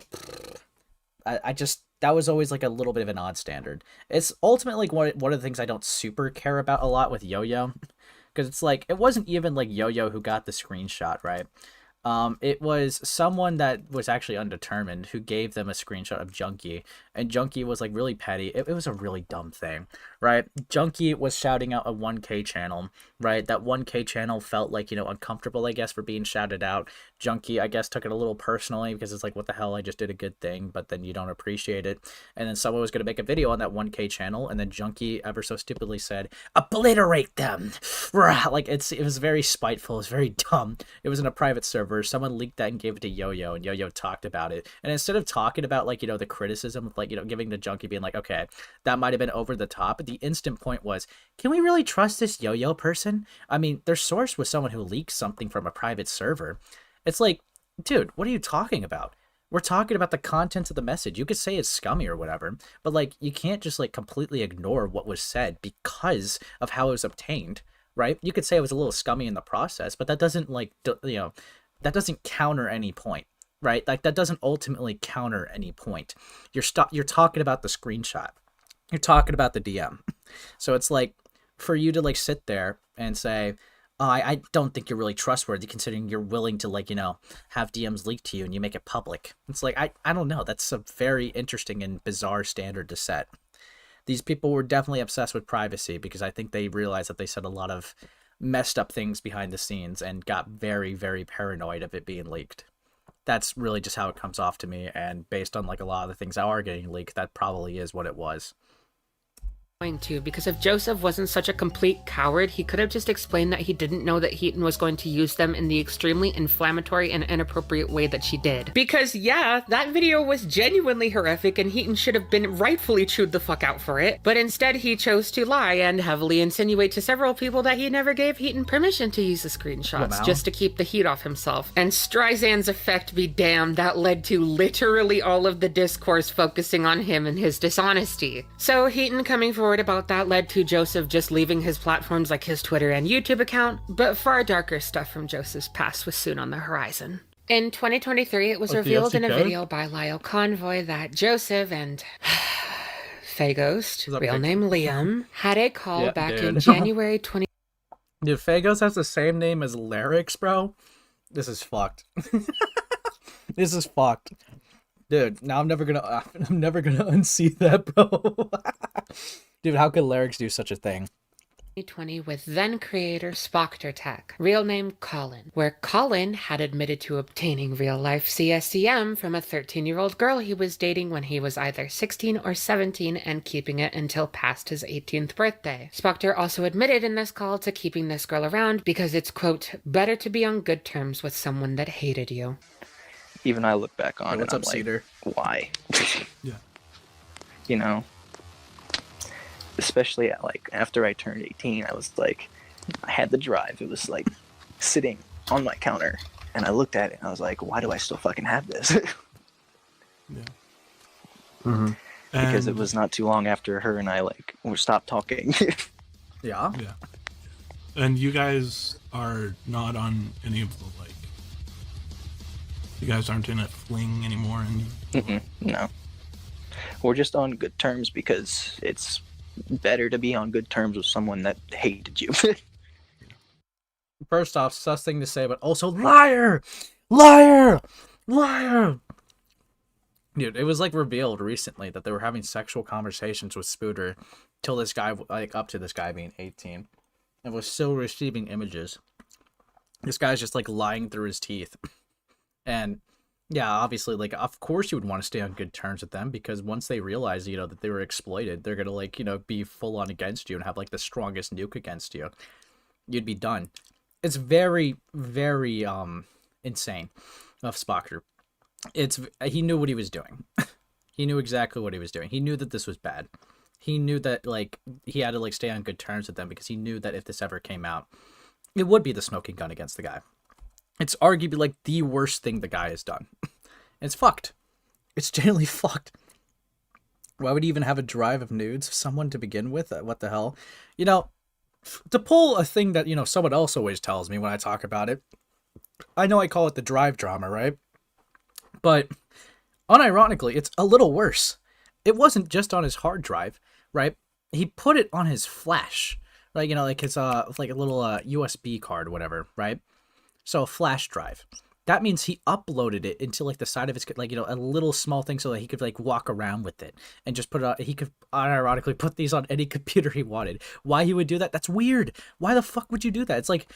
just, that was always like a little bit of an odd standard. It's ultimately like one of the things I don't super care about a lot with Yo-Yo. Because it's like, it wasn't even like Yo-Yo who got the screenshot, right? It was someone that was actually undetermined who gave them a screenshot of Junkie, and Junkie was like really petty. It was a really dumb thing, right? Junkie was shouting out a 1K channel, right? That 1K channel felt like, uncomfortable, I guess, for being shouted out. Junkie, I guess, took it a little personally because it's like, what the hell, I just did a good thing, but then you don't appreciate it. And then someone was going to make a video on that 1K channel, and then Junkie ever so stupidly said, obliterate them! Like, it was very spiteful, it was very dumb. It was in a private server. Someone leaked that and gave it to Yo-Yo, and Yo-Yo talked about it. And instead of talking about, like, the criticism of, like, giving the Junkie, being like, okay, that might have been over the top, the instant point was, can we really trust this Yo-Yo person? I mean, their source was someone who leaked something from a private server. It's like, dude, what are you talking about? We're talking about the contents of the message. You could say it's scummy or whatever, but, like, you can't just, like, completely ignore what was said because of how it was obtained, right? You could say it was a little scummy in the process, but that doesn't, like, that doesn't counter any point, right? Like, that doesn't ultimately counter any point. You're talking about the screenshot. You're talking about the DM. So it's like, for you to, like, sit there and say, oh, I don't think you're really trustworthy considering you're willing to, like, have DMs leaked to you and you make it public. It's like, I don't know. That's a very interesting and bizarre standard to set. These people were definitely obsessed with privacy because I think they realized that they said a lot of messed up things behind the scenes and got very, very paranoid of it being leaked. That's really just how it comes off to me, and based on, like, a lot of the things that are getting leaked, that probably is what it was. To, because if Joseph wasn't such a complete coward, he could have just explained that he didn't know that Heaton was going to use them in the extremely inflammatory and inappropriate way that she did. Because yeah, that video was genuinely horrific and Heaton should have been rightfully chewed the fuck out for it, but instead he chose to lie and heavily insinuate to several people that he never gave Heaton permission to use the screenshots just to keep the heat off himself. And Streisand's effect be damned, that led to literally all of the discourse focusing on him and his dishonesty. So Heaton coming forward about that led to Joseph just leaving his platforms like his Twitter and YouTube account, but far darker stuff from Joseph's past was soon on the horizon. In 2023, it was revealed in a video by Lyle Convoy that Joseph and Faghost, real name Liam, had a call back in January 20... Dude, Fagos has the same name as Lyrics, bro? This is fucked. This is fucked. Dude, now I'm never gonna unsee that, bro. Dude, how could Lyrics do such a thing? 2020 with then creator Spoctor Tech, real name Colin, where Colin had admitted to obtaining real life CSCM from a 13-year-old girl he was dating when he was either 16 or 17 and keeping it until past his 18th birthday. Spoctor also admitted in this call to keeping this girl around because it's, quote, better to be on good terms with someone that hated you. Even I look back on what's it, up, I'm Cedar? like, why? Yeah. Especially after I turned 18, I was like, I had the drive. It was like sitting on my counter, and I looked at it and I was like, why do I still fucking have this? Yeah. Mm-hmm. Because it was not too long after her and I we stopped talking. Yeah. Yeah. And you guys are not on any of the you guys aren't in a fling anymore, and no. We're just on good terms because it's better to be on good terms with someone that hated you. First off, sus thing to say, but also liar! Liar! Liar! Dude, it was like revealed recently that they were having sexual conversations with Spooter till this guy, up to this guy being 18, and was still receiving images. This guy's just lying through his teeth. And yeah, obviously, of course you would want to stay on good terms with them, because once they realize, that they were exploited, they're gonna, be full on against you and have, the strongest nuke against you. You'd be done. It's very, very, insane of Spoctor. He knew what he was doing. He knew exactly what he was doing. He knew that this was bad. He knew that, he had to, stay on good terms with them, because he knew that if this ever came out, it would be the smoking gun against the guy. It's arguably, the worst thing the guy has done. It's fucked. It's genuinely fucked. Why would he even have a drive of nudes of someone to begin with? What the hell? To pull a thing that, someone else always tells me when I talk about it, I know I call it the drive drama, right? But, unironically, it's a little worse. It wasn't just on his hard drive, right? He put it on his flash. His, a little USB card, whatever, right? So a flash drive. that means he uploaded it into like the side of his, like, you know, a little small thing so that he could like walk around with it and just put it on. He could unironically put these on any computer he wanted. Why he would do that? That's weird. Why the fuck would you do that? It's like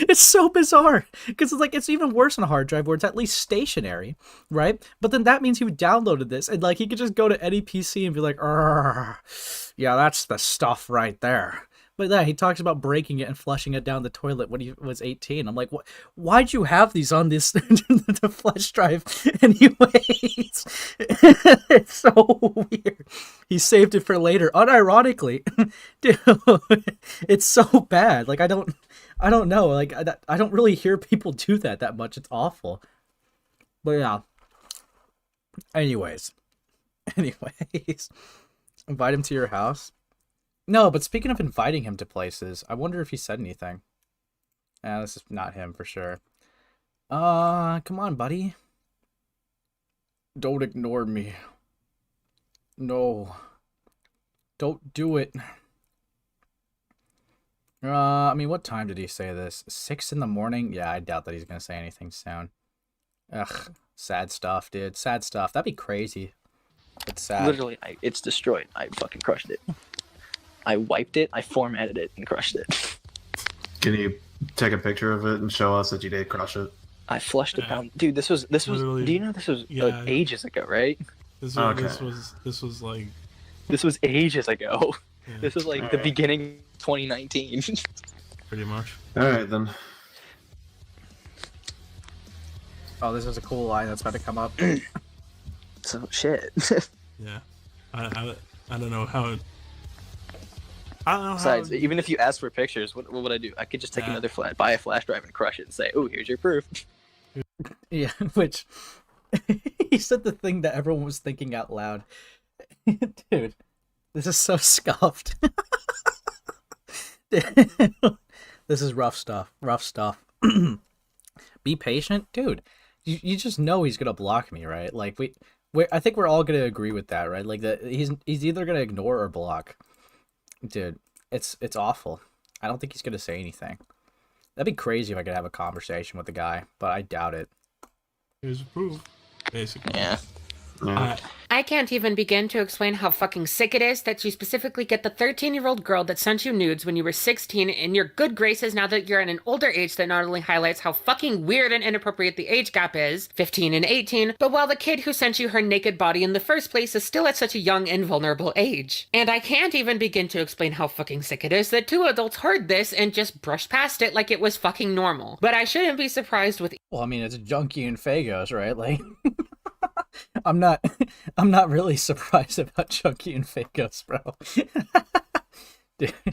it's so bizarre because it's like, it's even worse on a hard drive where it's at least stationary, right? But then that means he would downloaded this and like he could just go to any PC and be like, yeah, that's the stuff right there. But yeah, he talks about breaking it and flushing it down the toilet when he was 18. I'm like, what? Why'd you have these on this the flash drive anyways? It's so weird. He saved it for later, unironically. Dude, it's so bad. Like, I don't know. Like, I don't really hear people do that much. It's awful. But yeah. Anyways, invite him to your house. No, but speaking of inviting him to places, I wonder if he said anything. This is not him for sure. Come on, buddy. Don't ignore me. No. Don't do it. I mean, what time did he say this? 6 in the morning? Yeah, I doubt that he's gonna say anything soon. Ugh, sad stuff, dude. Sad stuff. That'd be crazy. It's sad. Literally, it's destroyed. I fucking crushed it. I wiped it, I formatted it, and crushed it. Can you take a picture of it and show us that you did crush it? I flushed it down. Dude, this was. Literally, do you know this was like ages ago, right? This was like. This was ages ago. Yeah. This was like the beginning of 2019. Pretty much. All right then. Oh, this is a cool line that's about to come up. So shit. Yeah, I don't know how it. Besides, even if you ask for pictures, what would I do? I could just take another buy a flash drive and crush it and say, "Oh, here's your proof." Yeah, which he said the thing that everyone was thinking out loud. Dude, this is so scuffed. This is rough stuff. Rough stuff. Be patient, dude. You just know he's gonna block me, right? Like I think we're all gonna agree with that, right? Like that he's either gonna ignore or block. Dude, it's awful. I don't think he's gonna say anything. That'd be crazy if I could have a conversation with the guy, but I doubt it. Here's proof, basically. Yeah. I can't even begin to explain how fucking sick it is that you specifically get the 13-year-old girl that sent you nudes when you were 16 in your good graces now that you're at an older age that not only highlights how fucking weird and inappropriate the age gap is, 15 and 18, but while the kid who sent you her naked body in the first place is still at such a young and vulnerable age. And I can't even begin to explain how fucking sick it is that 2 adults heard this and just brushed past it like it was fucking normal. But I shouldn't be surprised with... Well, I mean, it's Junkie and Fagos, right? Like... I'm not really surprised about Junkie and Fagos, bro.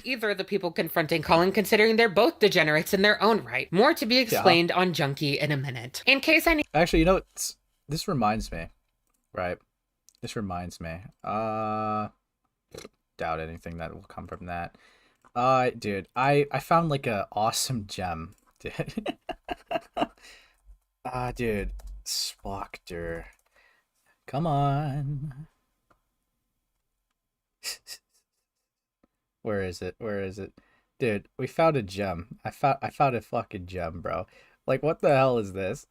either of the people confronting Colin, considering they're both degenerates in their own right. More to be explained on Junkie in a minute. In case I need... Actually, you know, this reminds me, right? This reminds me. Doubt anything that will come from that. Dude, I found like a awesome gem, dude. Dude, Spoctor. Come on. Where is it? Where is it? Dude, we found a gem. I found a fucking gem, bro. Like, what the hell is this?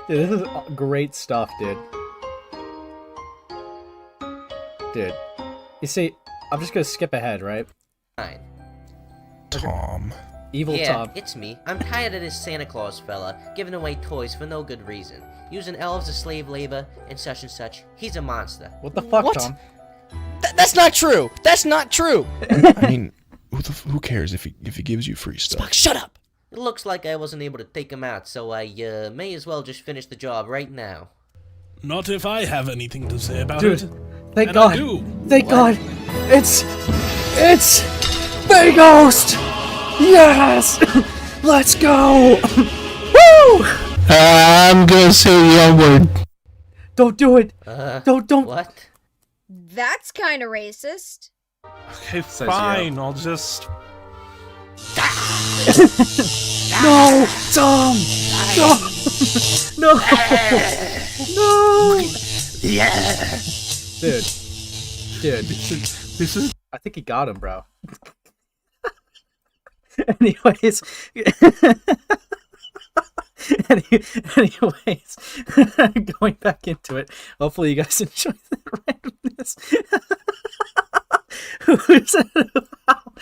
Dude, this is great stuff, dude. Dude. You see, I'm just gonna skip ahead, right? Fine. Tom. Evil Tom. It's me. I'm tired of this Santa Claus fella giving away toys for no good reason. Using elves as slave labor and such. He's a monster. What the fuck, What? Tom? That's not true! That's not true! I mean, who cares if he gives you free stuff? Spock, shut up! It looks like I wasn't able to take him out, so I may as well just finish the job right now. Not if I have anything to say about Dude, it. thank And God. I do. Thank God. It's the ghost. Yes. Let's go. Woo! I'm gonna say the N-word. Don't do it. Don't. What? That's kind of racist. Okay, fine. I'll just... No, Tom. No. No. Dude. This is... I think he got him, bro. Anyways, anyways, going back into it. Hopefully, you guys enjoy the randomness.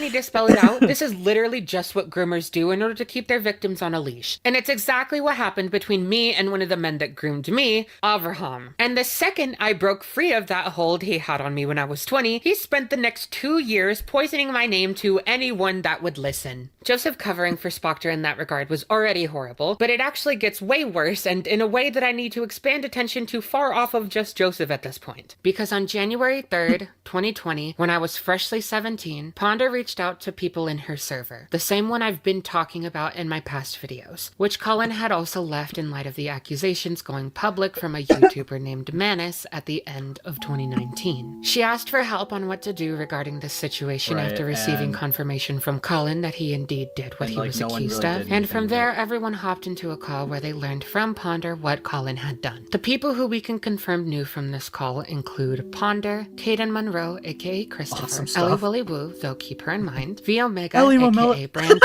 Need to spell it out. This is literally just what groomers do in order to keep their victims on a leash. And it's exactly what happened between me and one of the men that groomed me, Avraham. And the second I broke free of that hold he had on me when I was 20, he spent the next 2 years poisoning my name to anyone that would listen. Joseph covering for Spoctor in that regard was already horrible, but it actually gets way worse, and in a way that I need to expand attention to far off of just Joseph at this point. Because on January 3rd, 2020, when I was freshly 17, Ponder reached out to people in her server, the same one I've been talking about in my past videos, which Colin had also left in light of the accusations going public from a YouTuber named Manus at the end of 2019. She asked for help on what to do regarding this situation after receiving confirmation from Colin that he indeed did what he was accused of, and from there everyone hopped into a call where they learned from Ponder what Colin had done. The people who we can confirm knew from this call include Ponder, Caden Monroe, aka Christopher, Ellie Willy Woo, though keep her in mind, V Omega, aka Brand.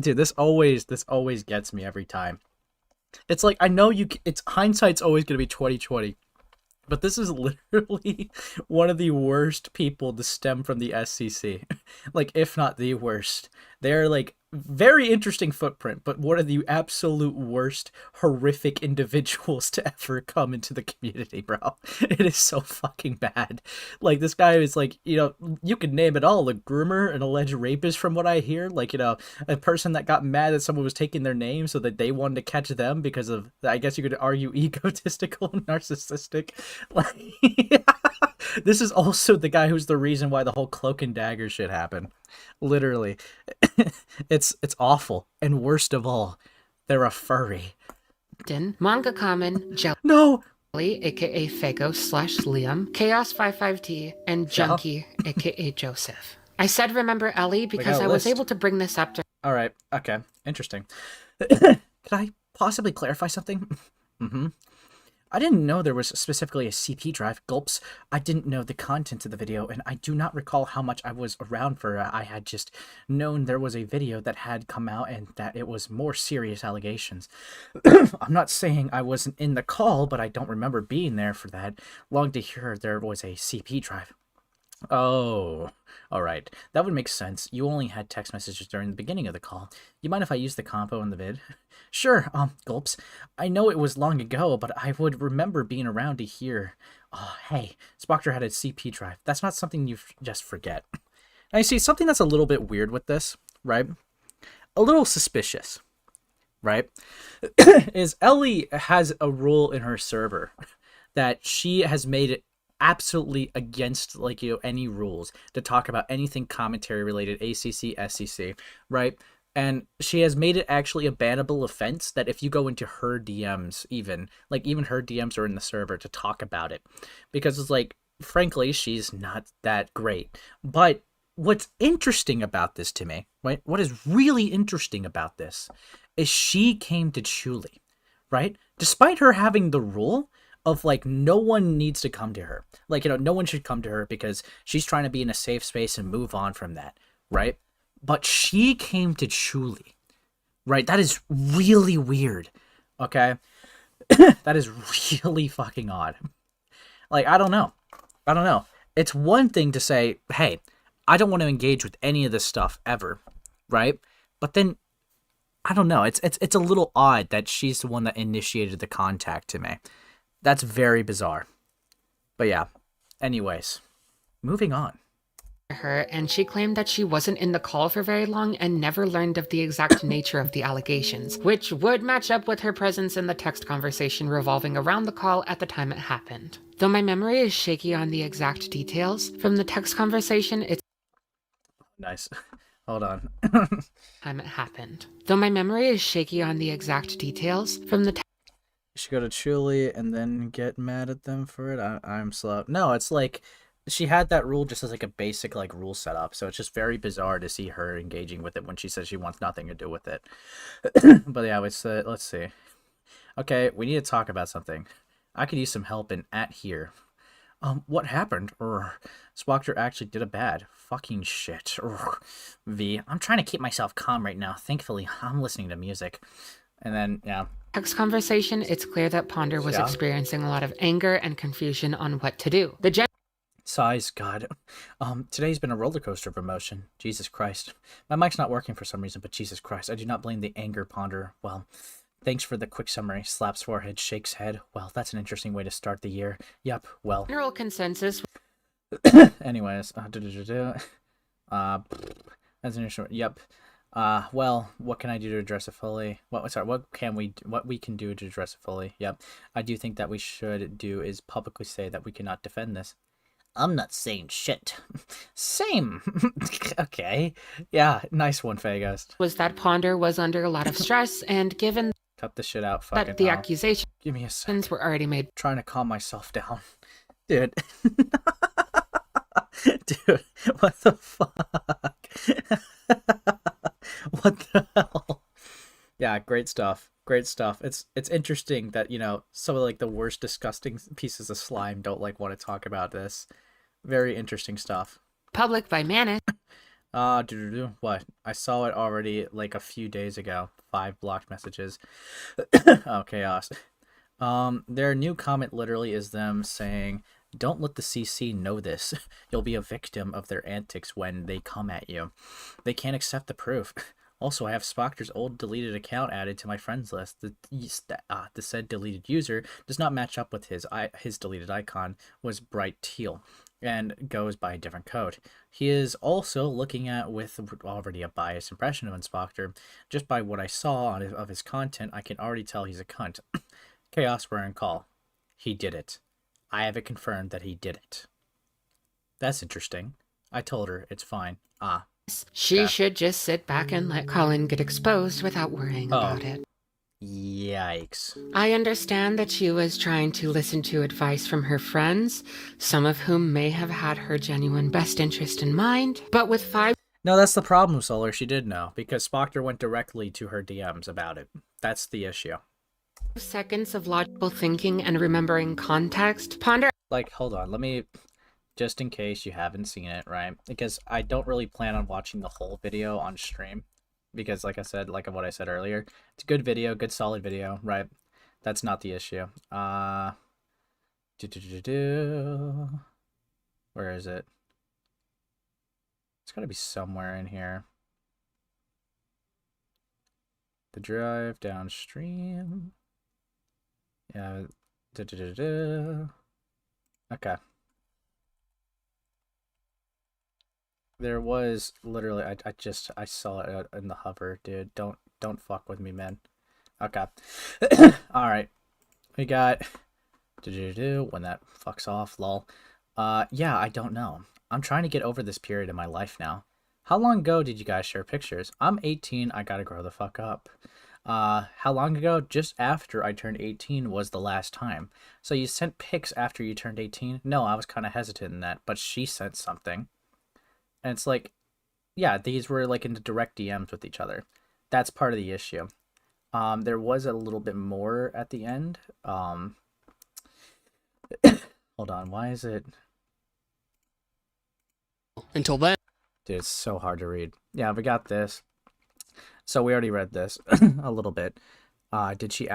Dude, this always gets me every time. It's like, I know it's hindsight's always gonna be 2020, but this is literally one of the worst people to stem from the SCC, like if not the worst. They're like very interesting footprint, but one of the absolute worst, horrific individuals to ever come into the community, bro. It is so fucking bad. Like, this guy is like, you know, you could name it all, a groomer, an alleged rapist from what I hear, like, you know, a person that got mad that someone was taking their name so that they wanted to catch them because of, I guess you could argue, egotistical and narcissistic. Like, this is also the guy who's the reason why the whole cloak and dagger shit happened. Literally. It's awful. And worst of all, they're a furry. Manga Common, Jelly, no, aka Fago / Liam, Chaos55T, and Junkie, aka Joseph. I said remember Ellie because I was able to bring this up to. Alright, okay. Interesting. Could I possibly clarify something? I didn't know there was specifically a CP drive. Gulps. I didn't know the contents of the video, and I do not recall how much I was around for. I had just known there was a video that had come out and that it was more serious allegations. I'm not saying I wasn't in the call, but I don't remember being there for that. Long to hear there was a CP drive. Oh, alright. That would make sense. You only had text messages during the beginning of the call. You mind if I use the compo in the vid? Sure, Gulps. I know it was long ago, but I would remember being around to hear. Oh, hey, Spoctor had a CP drive. That's not something you just forget. Now, you see, something that's a little bit weird with this, right? A little suspicious, right? Is Ellie has a rule in her server that she has made it absolutely against, like, you know, any rules to talk about anything commentary related, ACC, SCC, right? And she has made it actually a bannable offense that if you go into her DMs, even her DMs are in the server to talk about it, because it's like, frankly, she's not that great. But what's interesting about this to me, right? What is really interesting about this is she came to Chuuli, right? Despite her having the rule of, like, no one needs to come to her. Like, you know, no one should come to her because she's trying to be in a safe space and move on from that, right? But she came to Chuuli, right? That is really weird, okay? That is really fucking odd. Like, I don't know. It's one thing to say, hey, I don't want to engage with any of this stuff ever, right? But then, I don't know. It's a little odd that she's the one that initiated the contact to me. That's very bizarre. But yeah, anyways, moving on. Her, and she claimed that she wasn't in the call for very long and never learned of the exact nature of the allegations, which would match up with her presence in the text conversation revolving around the call at the time it happened. Though my memory is shaky on the exact details, from the text conversation, it's nice. Hold on. time it happened. Though my memory is shaky on the exact details, from the You should go to Chuuli and then get mad at them for it. I'm slow. No, it's like she had that rule just as like a basic like rule setup, so it's just very bizarre to see her engaging with it when she says she wants nothing to do with it. But yeah, let's see. Okay, we need to talk about something. I could use some help in @here. What happened? Spoctor actually did a bad fucking shit. V, I'm trying to keep myself calm right now. Thankfully, I'm listening to music. And then, yeah. Text conversation, it's clear that Ponder was experiencing a lot of anger and confusion on what to do. Sighs, God. Today's been a roller coaster of emotion. Jesus Christ. My mic's not working for some reason, but Jesus Christ, I do not blame the anger, Ponder. Well, thanks for the quick summary. Slaps forehead, shakes head. Well, that's an interesting way to start the year. Yep, well. General consensus. Anyways, that's an interesting. Yep. Well, what can I do to address it fully? What we can do to address it fully? Yep. I do think that we should do is publicly say that we cannot defend this. I'm not saying shit. Same. Okay. Yeah, nice one, Fagos. Was that Ponder was under a lot of stress, and given cut the shit out, fucking that the accusations give me a second. were already made. Trying to calm myself down. Dude. Dude, what the fuck? What the hell? Yeah, great stuff. Great stuff. It's interesting that, you know, some of like the worst disgusting pieces of slime don't like want to talk about this. Very interesting stuff. Public by Manus. What? I saw it already like a few days ago. 5 blocked messages. Oh, chaos. Their new comment literally is them saying, "Don't let the CC know this. You'll be a victim of their antics when they come at you. They can't accept the proof. Also, I have Spoctor's old deleted account added to my friends list. The said deleted user does not match up with his deleted icon was bright teal and goes by a different code. He is also looking at with already a biased impression of Spoctor. Just by what I saw of his content, I can already tell he's a cunt. Chaos, we're in call. He did it. I have it confirmed that he did it." That's interesting. I told her it's fine. She should just sit back and let Colin get exposed without worrying about it. Yikes. I understand that she was trying to listen to advice from her friends, some of whom may have had her genuine best interest in mind, but with 5 No, that's the problem, Solar. She did know, because Spoctor went directly to her DMs about it. That's the issue. seconds of logical thinking and remembering context, Ponder... Like, hold on, let me... Just in case you haven't seen it, right? Because I don't really plan on watching the whole video on stream. Because, like I said, like what I said earlier, it's a good video, good solid video, right? That's not the issue. Where is it? It's gotta be somewhere in here. The drive downstream. Yeah. Okay. There was literally I saw it in the hover, dude. Don't fuck with me, man. Okay. All right. We got when that fucks off, lol. Yeah, I don't know. I'm trying to get over this period in my life now. How long ago did you guys share pictures? I'm 18. I gotta grow the fuck up. How long ago? Just after I turned 18 was the last time. So you sent pics after you turned 18? No, I was kind of hesitant in that, but she sent something. And it's like, yeah, these were like into direct DMs with each other. That's part of the issue. There was a little bit more at the end. Hold on, why is it... Until then. Dude, it's so hard to read. Yeah, we got this. So we already read this a little bit. Did you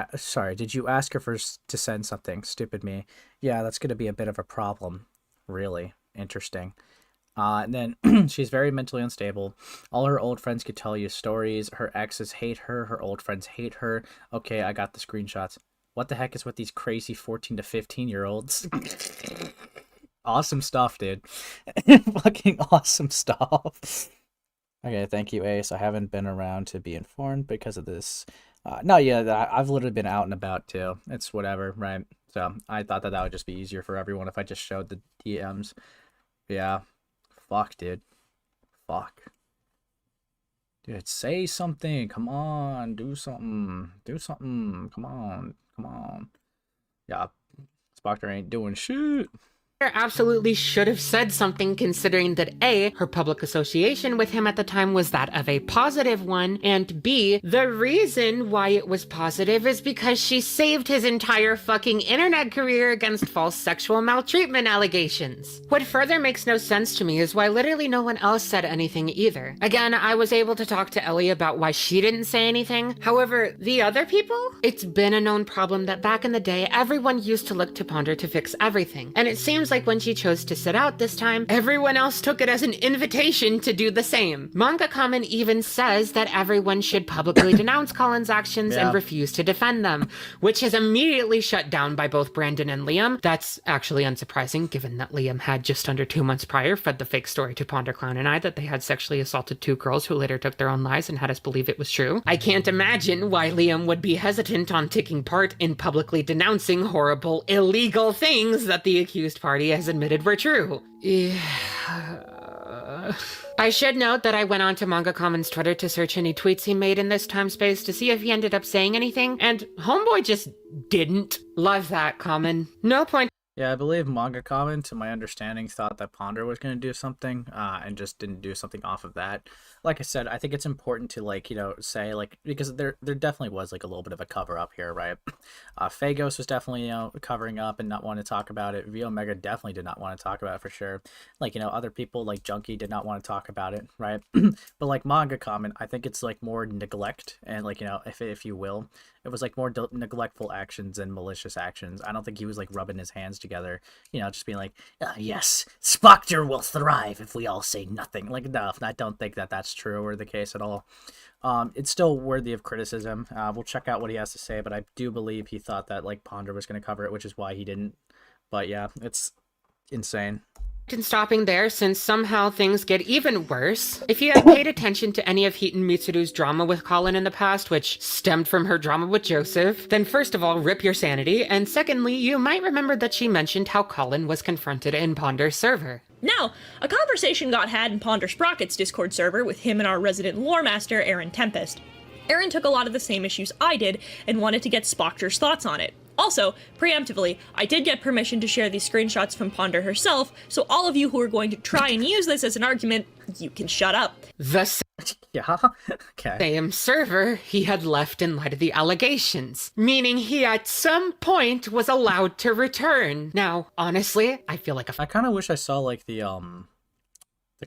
ask her to send something? Stupid me. Yeah, that's going to be a bit of a problem. Really interesting. And then she's very mentally unstable. All her old friends could tell you stories. Her exes hate her. Her old friends hate her. Okay, I got the screenshots. What the heck is with these crazy 14 to 15-year-olds? Awesome stuff, dude. Fucking awesome stuff. Okay, thank you, Ace. I haven't been around to be informed because of this. No, yeah, I've literally been out and about too. It's whatever, right? So I thought that would just be easier for everyone if I just showed the DMs. Yeah. Fuck, dude. Fuck. Dude, say something. Come on. Do something. Do something. Come on. Come on. Yeah. Spoctor ain't doing shit. absolutely should have said something, considering that A, her public association with him at the time was that of a positive one, and B, the reason why it was positive is because she saved his entire fucking internet career against false sexual maltreatment allegations. What further makes no sense to me is why literally no one else said anything either. Again, I was able to talk to Ellie about why she didn't say anything. However, the other people? It's been a known problem that back in the day, everyone used to look to Ponder to fix everything, and it seems like when she chose to sit out this time, everyone else took it as an invitation to do the same. Manga Kamen even says that everyone should publicly denounce Colin's actions and refuse to defend them, which is immediately shut down by both Brandon and Liam. That's actually unsurprising, given that Liam had just under 2 months prior fed the fake story to Ponder Clown and I that they had sexually assaulted 2 girls who later took their own lives and had us believe it was true. I can't imagine why Liam would be hesitant on taking part in publicly denouncing horrible, illegal things that the accused party has admitted were true. I should note that I went on to Manga Kamen's Twitter to search any tweets he made in this time space to see if he ended up saying anything, and homeboy just didn't. Love that, Kamen. No point. Yeah, I believe Manga Kamen, to my understanding, thought that Ponder was going to do something, and just didn't do something off of that. Like I said, I think it's important to, like, you know, say, like, because there definitely was, like, a little bit of a cover-up here, right? Phagos was definitely, you know, covering up and not wanting to talk about it. V Omega definitely did not want to talk about it for sure. Like, you know, other people, like Junkie, did not want to talk about it, right? But, like, Manga Kamen, I think it's, like, more neglect, and, like, you know, if you will, it was, like, more neglectful actions and malicious actions. I don't think he was, like, rubbing his hands together, you know, just being like, yes, Spoctor will thrive if we all say nothing. Like, no, I don't think that that's true or the case at all. It's still worthy of criticism. We'll check out what he has to say, but I do believe he thought that, like, Ponder was going to cover it, which is why he didn't. But yeah, it's insane. And stopping there, since somehow things get even worse. If you had paid attention to any of Heaton Mitsuru's drama with Colin in the past, which stemmed from her drama with Joseph, then first of all, rip your sanity, and secondly, you might remember that she mentioned how Colin was confronted in Ponder's server. Now, a conversation got had in Ponder Sprocket's Discord server with him and our resident lore master, Aaron Tempest. Aaron took a lot of the same issues I did and wanted to get Spoctor's thoughts on it. Also, preemptively, I did get permission to share these screenshots from Ponder herself, so all of you who are going to try and use this as an argument, you can shut up. Yeah, okay. Same server he had left in light of the allegations, meaning he at some point was allowed to return. Now, honestly, I feel like I kind of wish I saw, like, the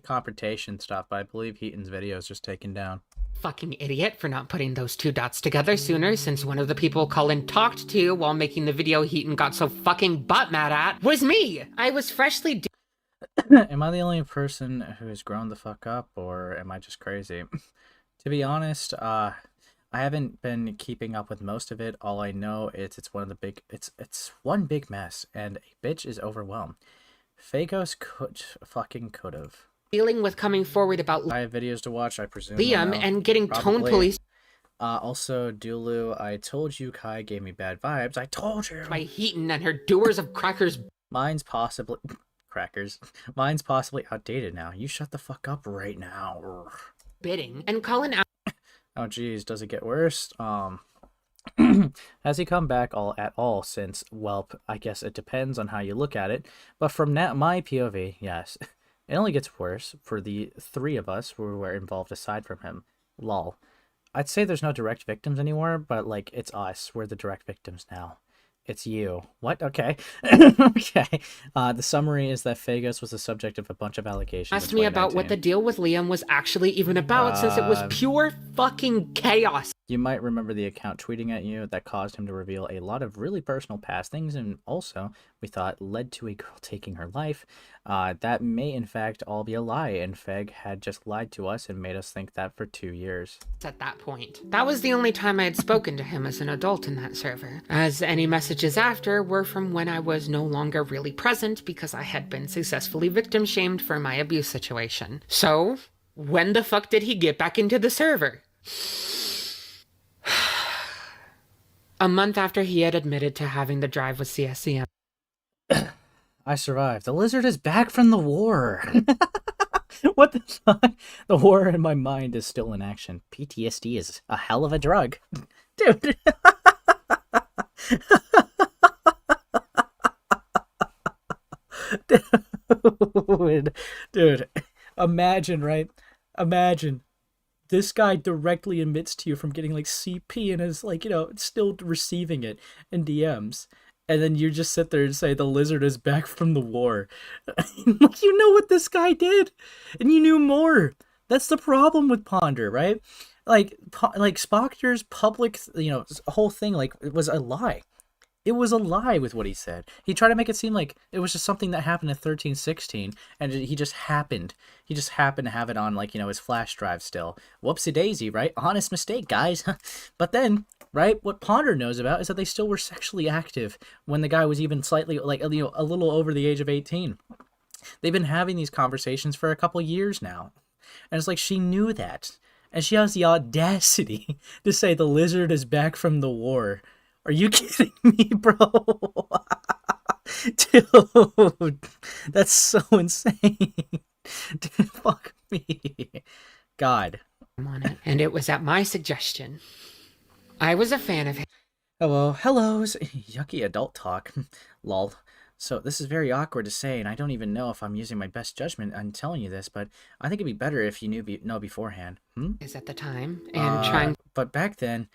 confrontation stuff, but I believe Heaton's video is just taken down. Fucking idiot for not putting those 2 dots together sooner, since one of the people Colin talked to while making the video Heaton got so fucking butt mad at was me. I was freshly Am I the only person who's grown the fuck up, or am I just crazy? To be honest, I haven't been keeping up with most of it. All I know is it's one big mess, and a bitch is overwhelmed. Phagos could have. Dealing with coming forward about I have videos to watch, I presume. Liam and getting tone police. Also, Dulu, I told you Kai gave me bad vibes. I told you. By Heaton and her doers of crackers. Mine's possibly outdated now. You shut the fuck up right now. Bidding and Colin out. Oh geez, does it get worse? Has he come back at all since? Well, I guess it depends on how you look at it. But from my POV, yes. It only gets worse for the 3 of us who were involved aside from him. Lol. I'd say there's no direct victims anymore, but, like, it's us. We're the direct victims now. It's you. What? Okay. Okay. The summary is that Phagos was the subject of a bunch of allegations. Asked me about what the deal with Liam was actually even about, since it was pure fucking chaos. You might remember the account tweeting at you that caused him to reveal a lot of really personal past things, and also, we thought, led to a girl taking her life. That may, in fact, all be a lie, and Feg had just lied to us and made us think that for 2 years. At that point. That was the only time I had spoken to him as an adult in that server, as any messages after were from when I was no longer really present because I had been successfully victim-shamed for my abuse situation. So, when the fuck did he get back into the server? A month after he had admitted to having the drive with CSCM. I survived. The lizard is back from the war. What the fuck? The war in my mind is still in action. PTSD is a hell of a drug. Dude. Dude, imagine, right? Imagine this guy directly admits to you from getting like CP and is like, still receiving it in DMs. And then you just sit there and say the lizard is back from the war. You know what this guy did, and you knew more. That's the problem with Ponder, right? Like Spoctor's public, whole thing, like, it was a lie. It was a lie with what he said. He tried to make it seem like it was just something that happened in 1316, and he just happened to have it on, like, his flash drive still. Whoopsie daisy, right? Honest mistake, guys. But then, right, what Ponder knows about is that they still were sexually active when the guy was even slightly, like, a little over the age of 18. They've been having these conversations for a couple years now. And it's like she knew that. And she has the audacity to say the lizard is back from the war. Are you kidding me, bro? Dude, that's so insane. Dude, fuck me. God. On it, and it was at my suggestion. I was a fan of him. Hello, yucky adult talk. Lol. So this is very awkward to say, and I don't even know if I'm using my best judgment on telling you this, but I think it'd be better if you know beforehand. Is at the time, and trying. But back then,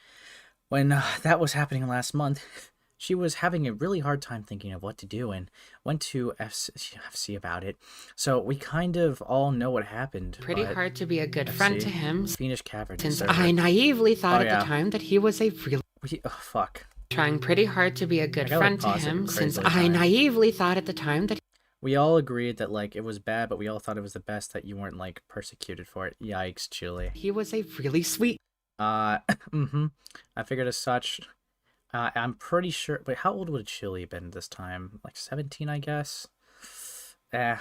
when that was happening last month, she was having a really hard time thinking of what to do and went to FC about it. So we kind of all know what happened. Pretty hard to be a good friend to him. Fiendish Cavern. Since I naively thought at the time that he was a real. Fuck. Trying pretty hard to be a good friend to him, since I naively thought at the time that. We all agreed that, like, it was bad, but we all thought it was the best that you weren't, like, persecuted for it. Yikes, Chuuli. He was a really sweet. I figured as such. I'm pretty sure. Wait, how old would Chuuli been this time? Like 17, I guess. It's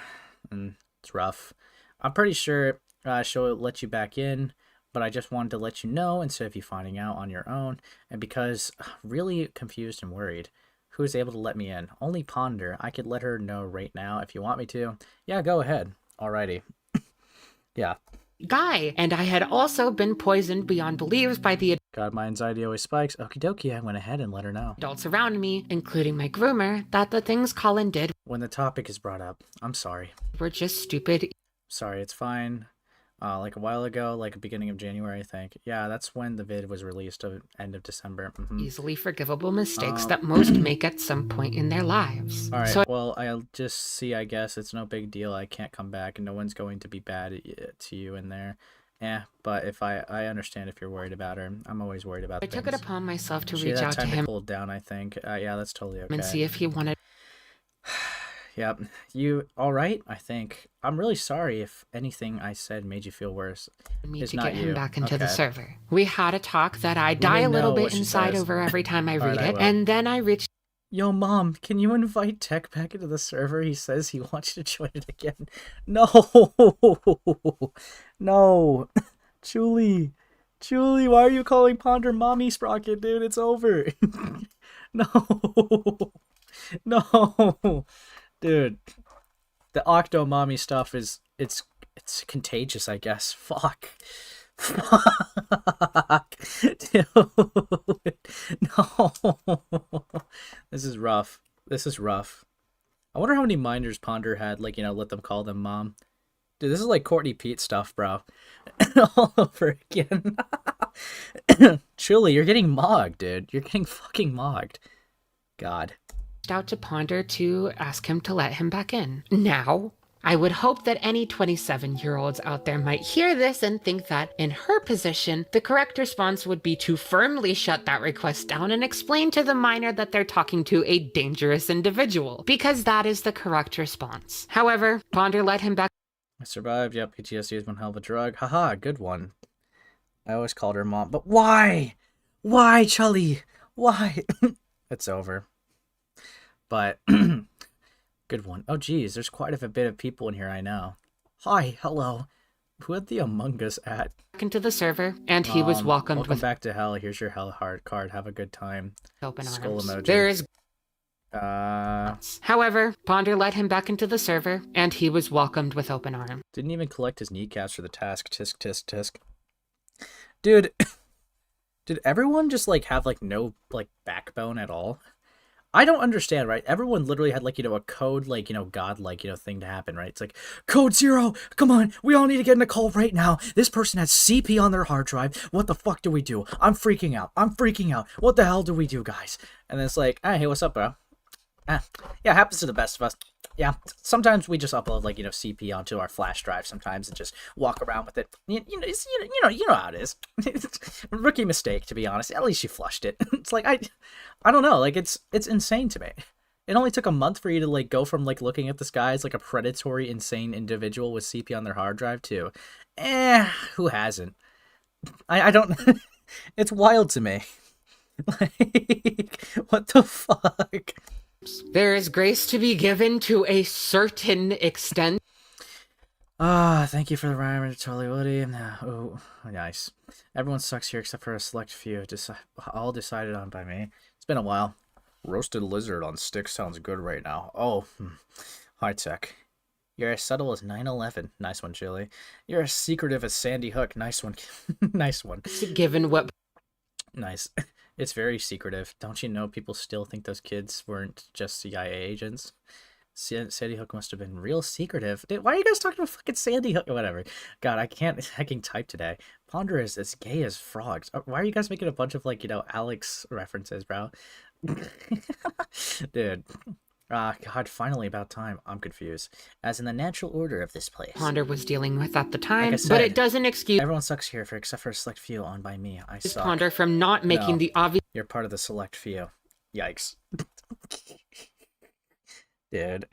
rough. I'm pretty sure she'll let you back in, but I just wanted to let you know instead of you finding out on your own. And because really confused and worried, who's able to let me in? Only Ponder. I could let her know right now if you want me to. Yeah, go ahead. Alrighty. Yeah. Guy, and I had also been poisoned beyond beliefs by the God, my anxiety always spikes. Okie dokie, I went ahead and let her know. Adults around me, including my groomer, that the things Colin did when the topic is brought up, I'm sorry. Were just stupid. Sorry, it's fine. Like a while ago, like beginning of January, I think. Yeah, that's when the vid was released, end of December. Easily forgivable mistakes that most make at some point in their lives. Alright, so, well, I'll just see, I guess. It's no big deal. I can't come back, and no one's going to be bad to you in there. Yeah, but if I understand if you're worried about her. I'm always worried about things. I took it upon myself to reach out to him. To cool down, I think. Yeah, that's totally okay. And see if he wanted... Yep. You all right? I think. I'm really sorry if anything I said made you feel worse. Me to get him back into the server. We had a talk that I die a little bit inside over every time I read it, and then I reached. Yo, Mom, can you invite Tech back into the server? He says he wants you to join it again. No, no, Chuuli, why are you calling Ponder Mommy Sprocket, dude? It's over. No, no. Dude, the Octo Mommy stuff is, it's contagious, I guess. Fuck. Dude. No. This is rough. I wonder how many minders Ponder had, like, let them call them Mom. Dude, this is like Courtney Pete stuff, bro. All over again. Chuuli, you're getting mogged, dude. You're getting fucking mogged. God. Out to Ponder to ask him to let him back in. Now, I would hope that any 27-year-olds out there might hear this and think that, in her position, the correct response would be to firmly shut that request down and explain to the minor that they're talking to a dangerous individual, because that is the correct response. However, Ponder let him back. I survived. Yep, PTSD is one hell of a drug. Haha, good one. I always called her Mom, but why? Why, Chuuli? Why? It's over. But, good one. Oh, geez, there's quite a bit of people in here, I know. Hi, hello. Who had the Among Us at? Into the server, and he was welcomed welcome back to hell. Here's your hell hard card. Have a good time. Open skull arms. emoji. There is... However, Ponder let him back into the server, and he was welcomed with open arms. Didn't even collect his kneecaps for the task. Tisk, tisk, tisk. Dude, did everyone just, like, have, like, no, like, backbone at all? I don't understand, right? Everyone literally had like, you know, a code, like, you know, godlike, you know, thing to happen, right? It's like, code 0, come on, we all need to get in a call right now. This person has CP on their hard drive. What the fuck do we do? I'm freaking out. What the hell do we do, guys? And then it's like, hey, what's up, bro? Yeah, happens to the best of us. Yeah, sometimes we just upload, like, you know, CP onto our flash drive sometimes and just walk around with it. You know how it is. Rookie mistake, to be honest. At least you flushed it. It's like, I don't know, like, it's insane to me. It only took a month for you to, like, go from, like, looking at this guy as, like, a predatory, insane individual with CP on their hard drive to, who hasn't? I don't, it's wild to me. Like, what the fuck? There is grace to be given to a certain extent. Thank you for the rhyme, Charlie Woody. Oh, nice. Everyone sucks here except for a select few. All decided on by me. It's been a while. Roasted lizard on sticks sounds good right now. Oh, high tech. You're as subtle as 9/11. Nice one, Chili. You're as secretive as Sandy Hook. Nice one. Nice one. Given what... Nice. It's very secretive. Don't you know people still think those kids weren't just CIA agents? Sandy Hook must have been real secretive. Dude, why are you guys talking about fucking Sandy Hook? Whatever. God, I can't hacking type today. Ponder is as gay as frogs. Why are you guys making a bunch of, like, you know, Alex references, bro? Dude. God, finally about time. I'm confused. As in the natural order of this place. Ponder was dealing with at the time, Like I said, but it doesn't excuse everyone sucks here except for a select few on by me. I suck. Ponder from not making No, the obvious... You're part of the select few. Yikes. Dude.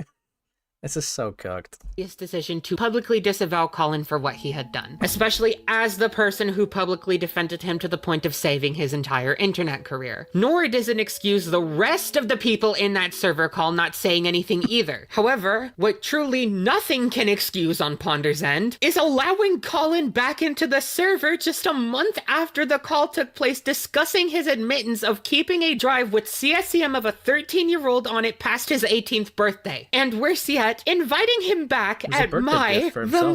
This is so cooked. decision to publicly disavow Colin for what he had done, especially as the person who publicly defended him to the point of saving his entire internet career. Nor does it excuse the rest of the people in that server call not saying anything either. However, what truly nothing can excuse on Ponder's end is allowing Colin back into the server just a month after the call took place, discussing his admittance of keeping a drive with CSCM of a 13-year-old on it past his 18th birthday. And worse yet, inviting him back at the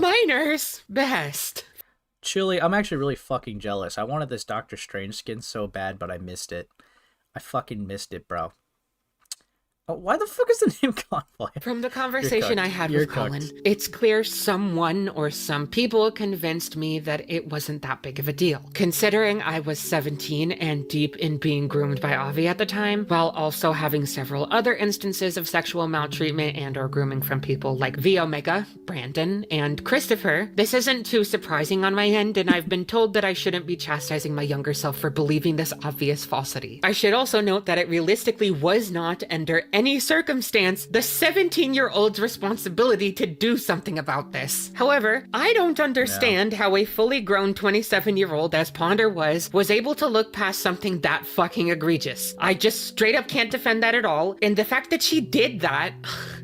miner's best. Chuuli, I'm actually really fucking jealous. I wanted this Doctor Strange skin so bad, but I missed it. I fucking missed it, bro. Oh, why the fuck is the name Convoy? From the conversation I had with Colin, it's clear someone or some people convinced me that it wasn't that big of a deal. Considering I was 17 and deep in being groomed by Avi at the time, while also having several other instances of sexual maltreatment and or grooming from people like V Omega, Brandon, and Christopher, this isn't too surprising on my end, and I've been told that I shouldn't be chastising my younger self for believing this obvious falsity. I should also note that it realistically was not under any circumstance the 17-year-old's responsibility to do something about this. However, I don't understand how a fully grown 27-year-old, as Ponder was able to look past something that fucking egregious. I just straight up can't defend that at all, and the fact that she did that,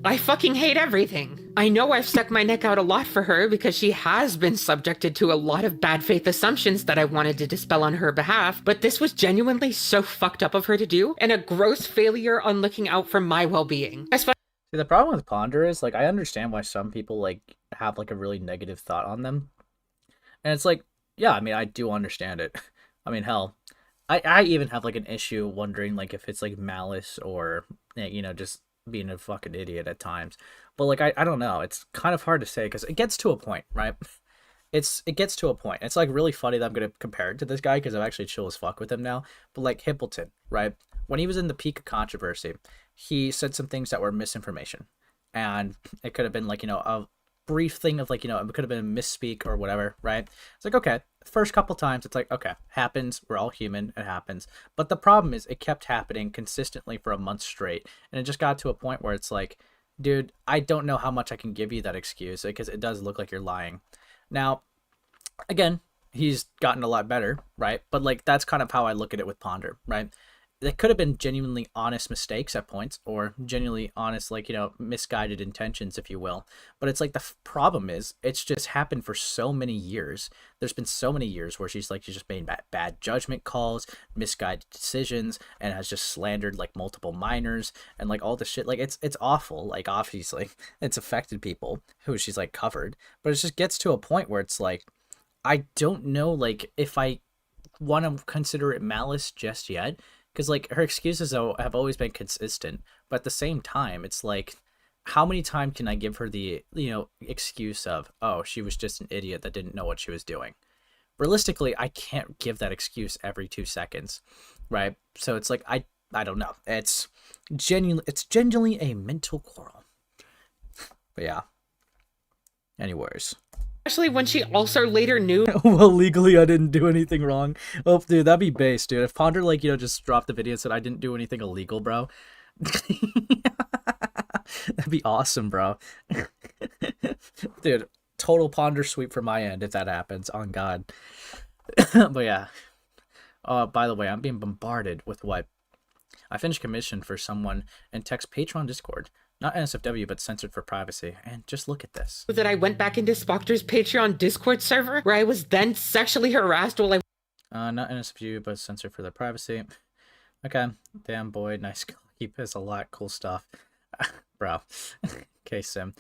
I fucking hate everything. I know I've stuck my neck out a lot for her because she has been subjected to a lot of bad faith assumptions that I wanted to dispel on her behalf, but this was genuinely so fucked up of her to do, and a gross failure on looking out for my well-being. See, the problem with Ponder is, like, I understand why some people, like, have, like, a really negative thought on them. And it's like, yeah, I mean, I do understand it. I mean, hell, I even have, like, an issue wondering, like, if it's, like, malice or, you know, just being a fucking idiot at times. But, like, I don't know. It's kind of hard to say because it gets to a point, right? It gets to a point. It's, like, really funny that I'm going to compare it to this guy because I'm actually chill as fuck with him now. But, like, Hippleton, right? When he was in the peak of controversy, he said some things that were misinformation. And it could have been, like, you know, a brief thing of, like, you know, it could have been a misspeak or whatever, right? It's like, okay, first couple times, it's like, okay, happens. We're all human. It happens. But the problem is it kept happening consistently for a month straight. And it just got to a point where it's like, dude, I don't know how much I can give you that excuse because it does look like you're lying. Now, again, he's gotten a lot better, right? But, like, that's kind of how I look at it with Ponder, right? It could have been genuinely honest mistakes at points or genuinely honest, like, you know, misguided intentions, if you will. But it's like the problem is it's just happened for so many years. There's been so many years where she's just made bad judgment calls, misguided decisions, and has just slandered, like, multiple minors and, like, all this shit. Like, it's awful. Like, obviously it's affected people who she's, like, covered. But it just gets to a point where it's like, I don't know, like, if I want to consider it malice just yet. because like her excuses though have always been consistent, but at the same time, it's like, how many times can I give her the excuse of, oh, she was just an idiot that didn't know what she was doing? Realistically, I can't give that excuse every 2 seconds, right? So it's like I don't know. It's genuinely a mental quarrel. But yeah. Anyways. Especially when she also later knew. Well, legally, I didn't do anything wrong. Oh, dude, that'd be base, dude. If Ponder, like, just dropped the video and said I didn't do anything illegal, bro. That'd be awesome, bro. Dude, total Ponder sweep from my end if that happens. On God. But yeah. By the way, I'm being bombarded with what? I finished commission for someone in text Patreon Discord. Not NSFW, but censored for privacy. And just look at this. That I went back into Spoctor's Patreon Discord server, where I was then sexually harassed while I... Not NSFW, but censored for their privacy. Okay. Damn, boy. Nice. Keep this a lot. Cool stuff. Bro. Okay, Sim.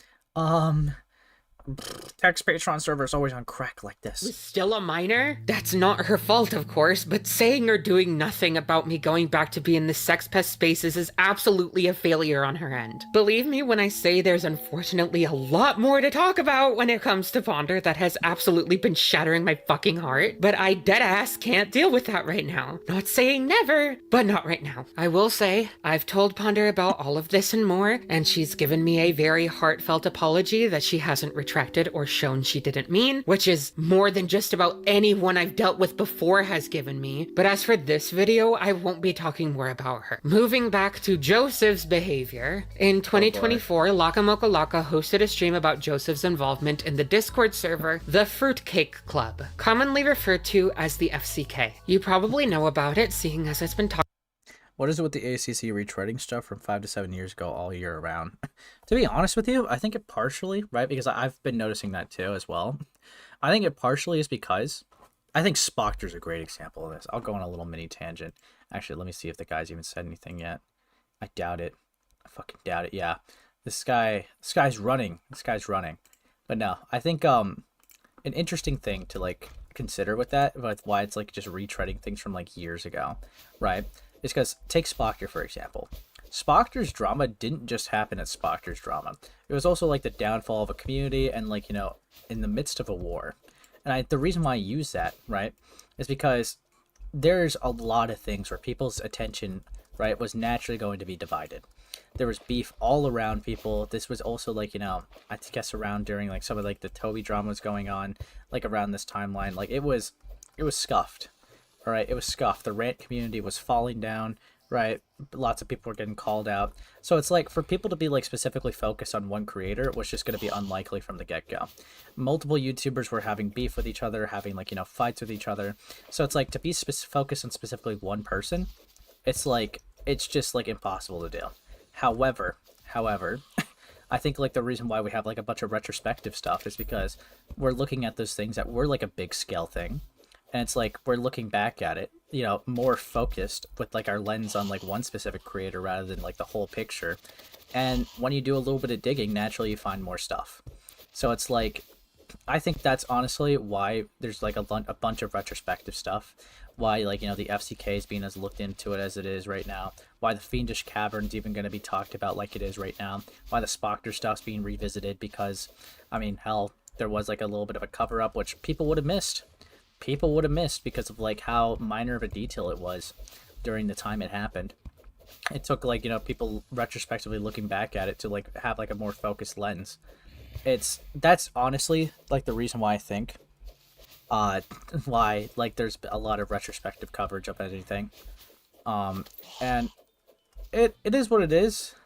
Text Patreon server is always on crack like this. Was still a minor? That's not her fault, of course, but saying or doing nothing about me going back to be in the sex pest spaces is absolutely a failure on her end. Believe me when I say there's unfortunately a lot more to talk about when it comes to Ponder that has absolutely been shattering my fucking heart, but I deadass can't deal with that right now. Not saying never, but not right now. I will say, I've told Ponder about all of this and more, and she's given me a very heartfelt apology that she hasn't retracted or shown she didn't mean, which is more than just about anyone I've dealt with before has given me. But as for this video, I won't be talking more about her. Moving back to Joseph's behavior. In 2024, Laka Mocha Laka hosted a stream about Joseph's involvement in the Discord server, The Fruitcake Club, commonly referred to as the FCK. You probably know about it, seeing as it's been talked. What is it with the ACC retreading stuff from 5 to 7 years ago all year around? To be honest with you, I think it partially, right? Because I've been noticing that too as well. I think it partially is because I think Spoctor's a great example of this. I'll go on a little mini tangent. Actually, let me see if the guy's even said anything yet. I doubt it. I fucking doubt it. Yeah. This guy's running. This guy's running. But no, I think an interesting thing to like consider with that, with why it's like just retreading things from like years ago, right? Is because, take Spoctor for example. Spoctor's drama didn't just happen at Spoctor's drama. It was also like the downfall of a community and like, in the midst of a war. And the reason why I use that, right, is because there's a lot of things where people's attention, right, was naturally going to be divided. There was beef all around people. This was also like, I guess around during like some of like the Toby dramas going on, like around this timeline. Like it was scuffed. All right, it was scuffed. The rant community was falling down, right? Lots of people were getting called out. So it's like for people to be like specifically focused on one creator was just going to be unlikely from the get-go. Multiple YouTubers were having beef with each other, having like, fights with each other. So it's like to be focused on specifically one person, it's just like impossible to do. However, I think like the reason why we have like a bunch of retrospective stuff is because we're looking at those things that were like a big scale thing. And it's like we're looking back at it, more focused with like our lens on like one specific creator rather than like the whole picture. And when you do a little bit of digging, naturally you find more stuff. So it's like, I think that's honestly why there's like a bunch of retrospective stuff. Why like, the FCK is being as looked into it as it is right now. Why the Fiendish Cavern's even going to be talked about like it is right now. Why the Spoctor stuff's being revisited because, I mean, hell, there was like a little bit of a cover up, which people would have missed. People would have missed because of like how minor of a detail it was during the time it happened. It took like, people retrospectively looking back at it to like have like a more focused lens. That's honestly like the reason why I think why like there's a lot of retrospective coverage of anything. And it is what it is.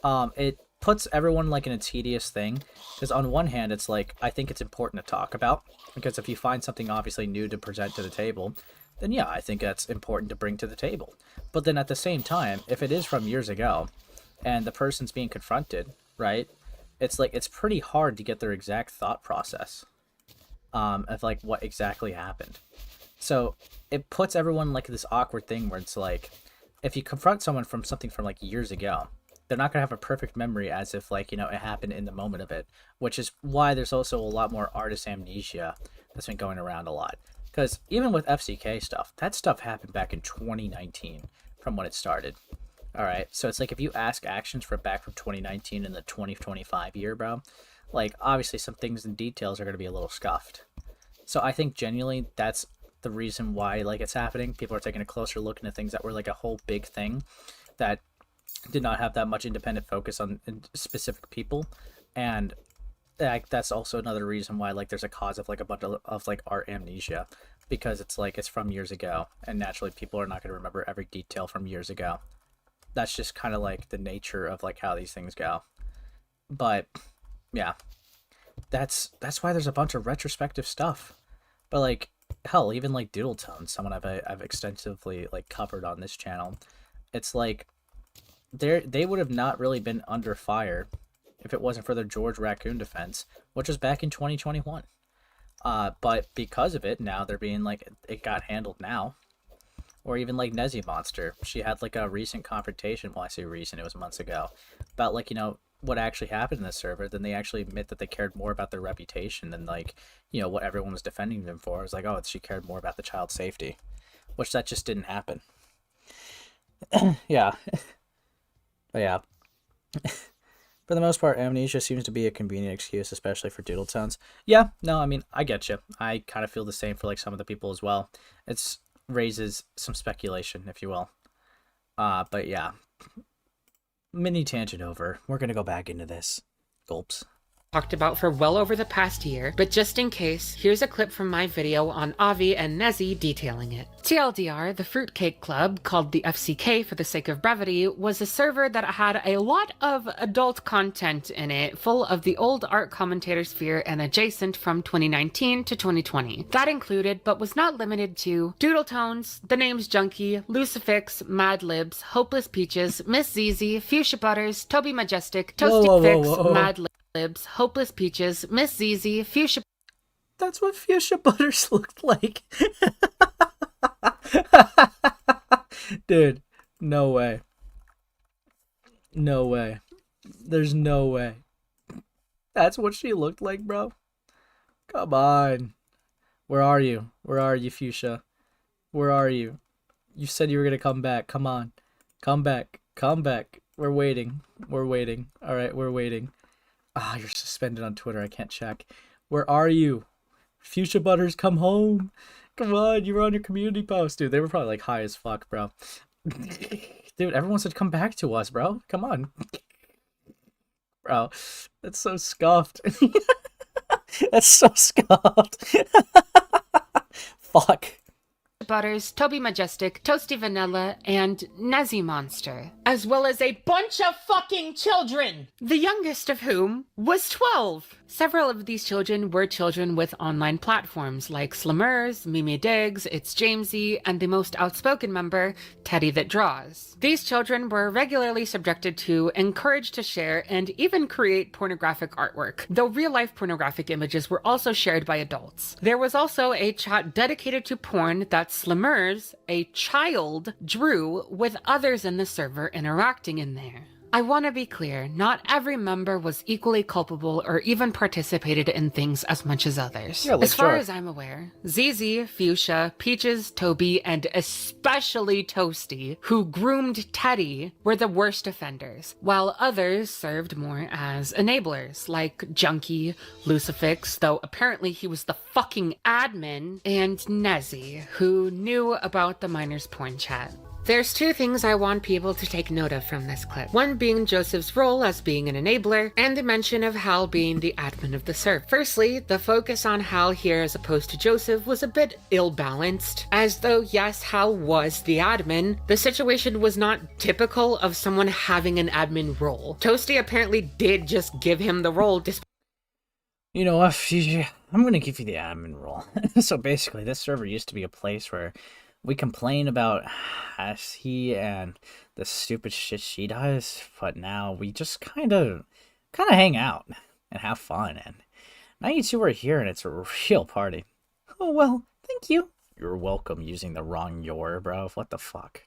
It puts everyone like in a tedious thing because on one hand it's like I think it's important to talk about because if you find something obviously new to present to the table, then yeah, I think that's important to bring to the table. But then at the same time, if it is from years ago and the person's being confronted, right, it's like it's pretty hard to get their exact thought process of like what exactly happened. So it puts everyone like this awkward thing where it's like if you confront someone from something from like years ago, they're not going to have a perfect memory as if like, it happened in the moment of it, which is why there's also a lot more artist amnesia that's been going around a lot. Because even with FCK stuff, that stuff happened back in 2019. from when it started. All right, so it's like if you ask actions for back from 2019 and the 2025 year, bro, like obviously some things and details are going to be a little scuffed. So I think genuinely that's the reason why like it's happening. People are taking a closer look into things that were like a whole big thing that did not have that much independent focus on specific people, and like that's also another reason why like there's a cause of like a bunch of like art amnesia, because it's like it's from years ago, and naturally people are not going to remember every detail from years ago. That's just kind of like the nature of like how these things go. But yeah, that's why there's a bunch of retrospective stuff. But like hell, even like Doodle Tones, someone I've extensively like covered on this channel, it's like they would have not really been under fire if it wasn't for their George Raccoon defense, which was back in 2021. But because of it, now they're being like, it got handled now. Or even like Nezzy Monster, she had like a recent confrontation, well I say recent, it was months ago, about like, you know, what actually happened in the server. Then they actually admit that they cared more about their reputation than like, you know, what everyone was defending them for. It was like, oh, she cared more about the child's safety, which that just didn't happen. Yeah. But yeah. For the most part, amnesia seems to be a convenient excuse, especially for Doodle Tones. Yeah, no, I mean, I get you. I kind of feel the same for like some of the people as well. It's raises some speculation, if you will. But yeah. Mini tangent over. We're gonna go back into this. Gulps. Talked about for well over the past year, but just in case, here's a clip from my video on Avi and Nezzy detailing it. TLDR, the Fruitcake Club, called the FCK for the sake of brevity, was a server that had a lot of adult content in it, full of the old art commentator sphere and adjacent from 2019 to 2020. That included, but was not limited to, Doodle Tones, TheNamesJunkie, Lucifix, Mad Libs, Hopeless Peaches, Miss ZZ, Fuchsia Butters, Toby Majestic, Toasty Fix, Mad Libs, Hopeless Peaches, Miss ZZ, Fuchsia... That's what Fuchsia Butters looked like. Dude, no way. No way. There's no way. That's what she looked like, bro. Come on. Where are you? Where are you, Fuchsia? Where are you? You said you were gonna come back. Come on. Come back. Come back. We're waiting. We're waiting. Alright, we're waiting. Ah, you're suspended on Twitter. I can't check. Where are you? Fuchsia Butters, come home. Come on, you were on your community post. Dude, they were probably like high as fuck, bro. Dude, everyone said come back to us, bro. Come on. Bro, that's so scuffed. That's so scuffed. Fuck. Butters, Toby Majestic, Toasty Vanilla, and Nezzy Monster, as well as a bunch of fucking children, the youngest of whom was 12. Several of these children were children with online platforms like Slimmers, Mimi Diggs, It's Jamesy, and the most outspoken member, Teddy That Draws. These children were regularly subjected to, encouraged to share, and even create pornographic artwork, though real-life pornographic images were also shared by adults. There was also a chat dedicated to porn that Slimmers, a child, drew with others in the server interacting in there. I want to be clear, not every member was equally culpable or even participated in things as much as others. Yeah, like as far sure. as I'm aware, ZZ, Fuchsia, Peaches, Toby, and especially Toasty, who groomed Teddy, were the worst offenders, while others served more as enablers, like Junkie, Lucifix, though apparently he was the fucking admin, and Nezzy, who knew about the minors' porn chat. There's two things I want people to take note of from this clip. One being Joseph's role as being an enabler, and the mention of Hal being the admin of the server. Firstly, the focus on Hal here as opposed to Joseph was a bit ill-balanced, as though yes, Hal was the admin, the situation was not typical of someone having an admin role. Toasty apparently did just give him the role despite... You know what, Fuchsia? I'm gonna give you the admin role. So basically, this server used to be a place where we complain about he and the stupid shit she does, but now we just kind of hang out and have fun. And now you two are here, and it's a real party. Oh well, thank you. You're welcome. Using the wrong "your," bro. What the fuck?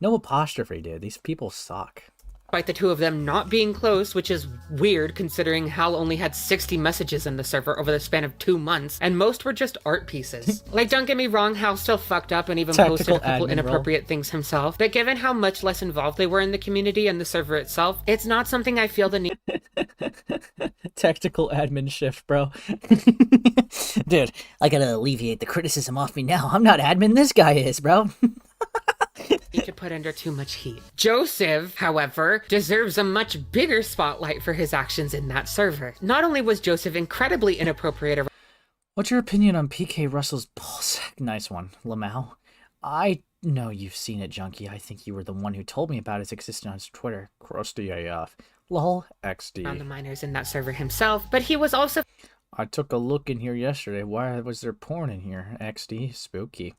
No apostrophe, dude. These people suck. despite the two of them not being close, which is weird considering Hal only had 60 messages in the server over the span of 2 months, and most were just art pieces. Like, don't get me wrong, Hal still fucked up and even posted a couple inappropriate things himself, but given how much less involved they were in the community and the server itself, it's not something I feel the need. Tactical admin shift, bro. Dude, I gotta alleviate the criticism off me now. I'm not admin, this guy is, bro. You could put under too much heat. Joseph, however, deserves a much bigger spotlight for his actions in that server. Not only was Joseph incredibly inappropriate. What's your opinion on PK Russell's ballsack? Nice one, Lamau. I know you've seen it, Junkie. I think you were the one who told me about its existence on Twitter. Crusty AF. Lol, XD. On the minors in that server himself, but he was also. I took a look in here yesterday. Why was there porn in here? XD, spooky.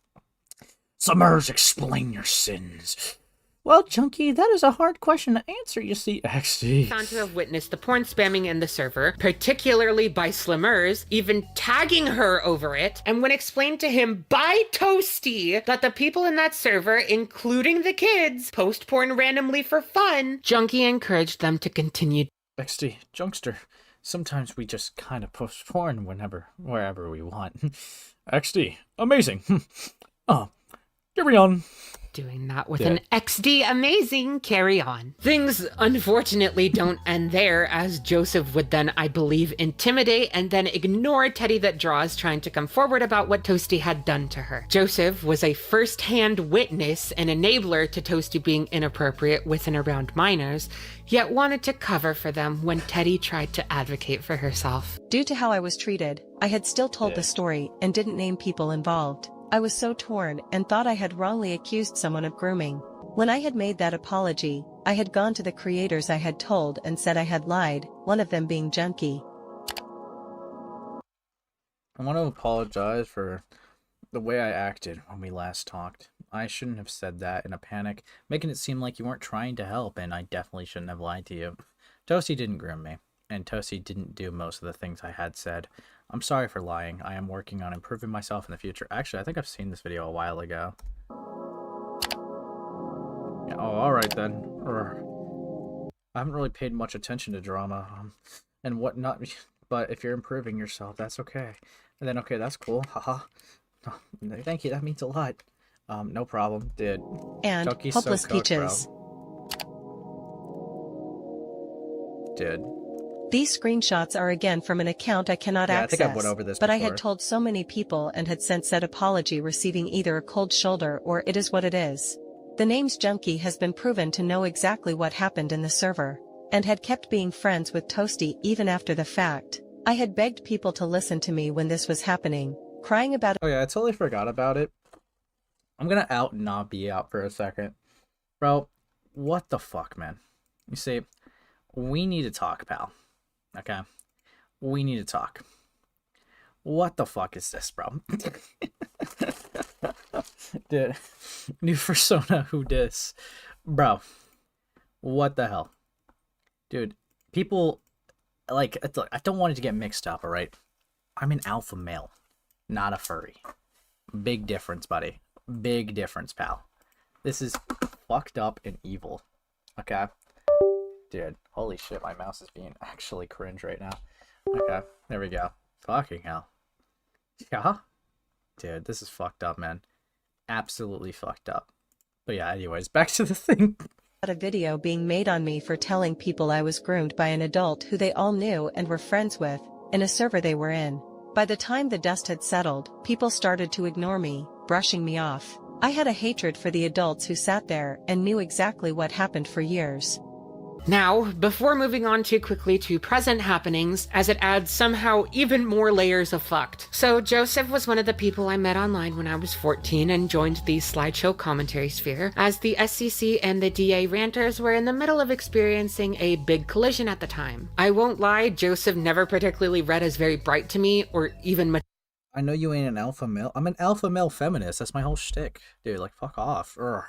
Summers, explain your sins. Well, Junkie, that is a hard question to answer, you see, XD. Found to have witnessed the porn spamming in the server, particularly by Slimmers, even tagging her over it, and when explained to him by Toasty that the people in that server, including the kids, post porn randomly for fun, Junkie encouraged them to continue. XD, Junkster, sometimes we just kind of post porn wherever we want. XD, amazing. Carry on. Doing that with an XD amazing carry on. Things unfortunately don't end there, as Joseph would then, I believe, intimidate and then ignore Teddy that draws trying to come forward about what Toasty had done to her. Joseph was a first-hand witness and enabler to Toasty being inappropriate with and around minors, yet wanted to cover for them when Teddy tried to advocate for herself. Due to how I was treated, I had still told the story and didn't name people involved. I was so torn and thought I had wrongly accused someone of grooming. When I had made that apology, I had gone to the creators I had told and said I had lied, one of them being Junkie. I want to apologize for the way I acted when we last talked. I shouldn't have said that in a panic, making it seem like you weren't trying to help, and I definitely shouldn't have lied to you. Toasty didn't groom me, and Toasty didn't do most of the things I had said. I'm sorry for lying. I am working on improving myself in the future. Actually, I think I've seen this video a while ago. Yeah, oh, alright then. I haven't really paid much attention to drama and whatnot, but if you're improving yourself, that's okay. And then, okay, that's cool. Haha. Thank you, that means a lot. No problem, dude. And Chucky's Hopeless so cooked, Peaches. Bro. Dude. These screenshots are again from an account I cannot access, I think I went over this but I before. had told so many people and had sent said apology receiving either a cold shoulder or it is what it is. TheNamesJunkie has been proven to know exactly what happened in the server, and had kept being friends with Toasty even after the fact. I had begged people to listen to me when this was happening, crying about it. Oh yeah, I totally forgot about it. I'm gonna out and not be out for a second. Bro, what the fuck, man? You see, we need to talk, pal. Okay? We need to talk. What the fuck is this, bro? Dude, new persona, who dis? Bro, what the hell? Dude, people, like, I don't want it to get mixed up, alright? I'm an alpha male, not a furry. Big difference, buddy. Big difference, pal. This is fucked up and evil. Okay? Dude, holy shit, my mouse is being actually cringe right now. Okay, there we go. Fucking hell. Yeah? Dude, this is fucked up, man. Absolutely fucked up. But yeah, anyways, back to the thing. A video being made on me for telling people I was groomed by an adult who they all knew and were friends with, in a server they were in. By the time the dust had settled, people started to ignore me, brushing me off. I had a hatred for the adults who sat there and knew exactly what happened for years. Now, before moving on too quickly to present happenings, as it adds somehow even more layers of fucked. So Joseph was one of the people I met online when I was 14 and joined the slideshow commentary sphere, as the SCC and the DA ranters were in the middle of experiencing a big collision at the time. I won't lie, Joseph never particularly read as very bright to me, or even I know you ain't an alpha male. I'm an alpha male feminist. That's my whole shtick. Dude, like, fuck off. Urgh.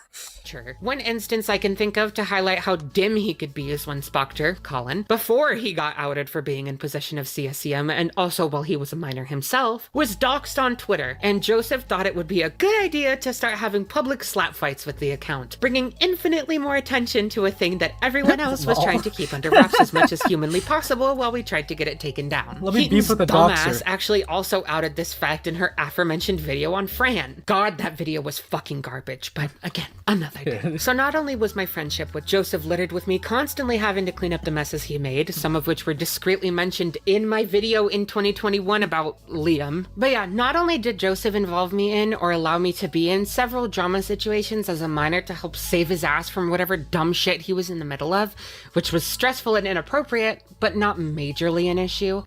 Sure. One instance I can think of to highlight how dim he could be is when Spoctor, Colin, before he got outed for being in possession of CSCM, and also while he was a minor himself, was doxxed on Twitter, and Joseph thought it would be a good idea to start having public slap fights with the account, bringing infinitely more attention to a thing that everyone else was trying to keep under wraps as much as humanly possible while we tried to get it taken down. Let me Keaton's beef with the dumbass doxer. actually also outed this fact in her aforementioned video on Fran. God, that video was fucking garbage, but again, another day. So not only was my friendship with Joseph littered with me constantly having to clean up the messes he made, some of which were discreetly mentioned in my video in 2021 about Liam, but yeah, not only did Joseph involve me in or allow me to be in several drama situations as a minor to help save his ass from whatever dumb shit he was in the middle of, which was stressful and inappropriate, but not majorly an issue.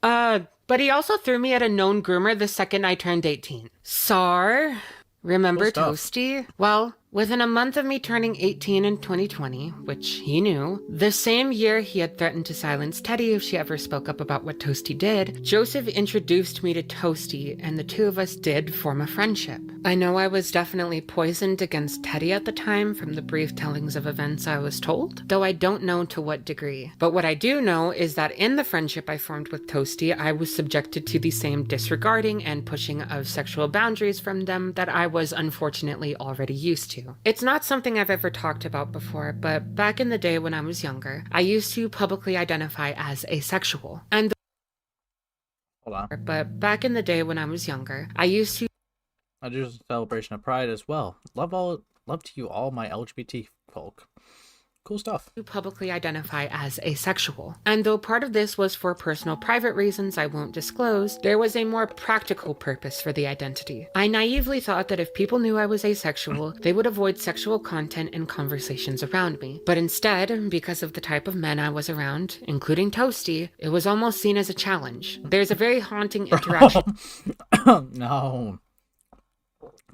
But he also threw me at a known groomer the second I turned 18. Sar, remember Cool stuff. Toasty? Well, within a month of me turning 18 in 2020, which he knew, the same year he had threatened to silence Teddy if she ever spoke up about what Toasty did, Joseph introduced me to Toasty, and the two of us did form a friendship. I know I was definitely poisoned against Teddy at the time from the brief tellings of events I was told, though I don't know to what degree. But what I do know is that in the friendship I formed with Toasty, I was subjected to the same disregarding and pushing of sexual boundaries from them that I was unfortunately already used to. It's not something I've ever talked about before, but back in the day when I was younger, I used to publicly identify as asexual. And Hold on. but back in the day when I was younger, I used to I do a celebration of Pride as well. Love to you all, my LGBT folk. Cool stuff. publicly identify as asexual. And though part of this was for personal private reasons I won't disclose, there was a more practical purpose for the identity. I naively thought that if people knew I was asexual, they would avoid sexual content and conversations around me. But instead, because of the type of men I was around, including Toasty, it was almost seen as a challenge. There's a very haunting interaction. No.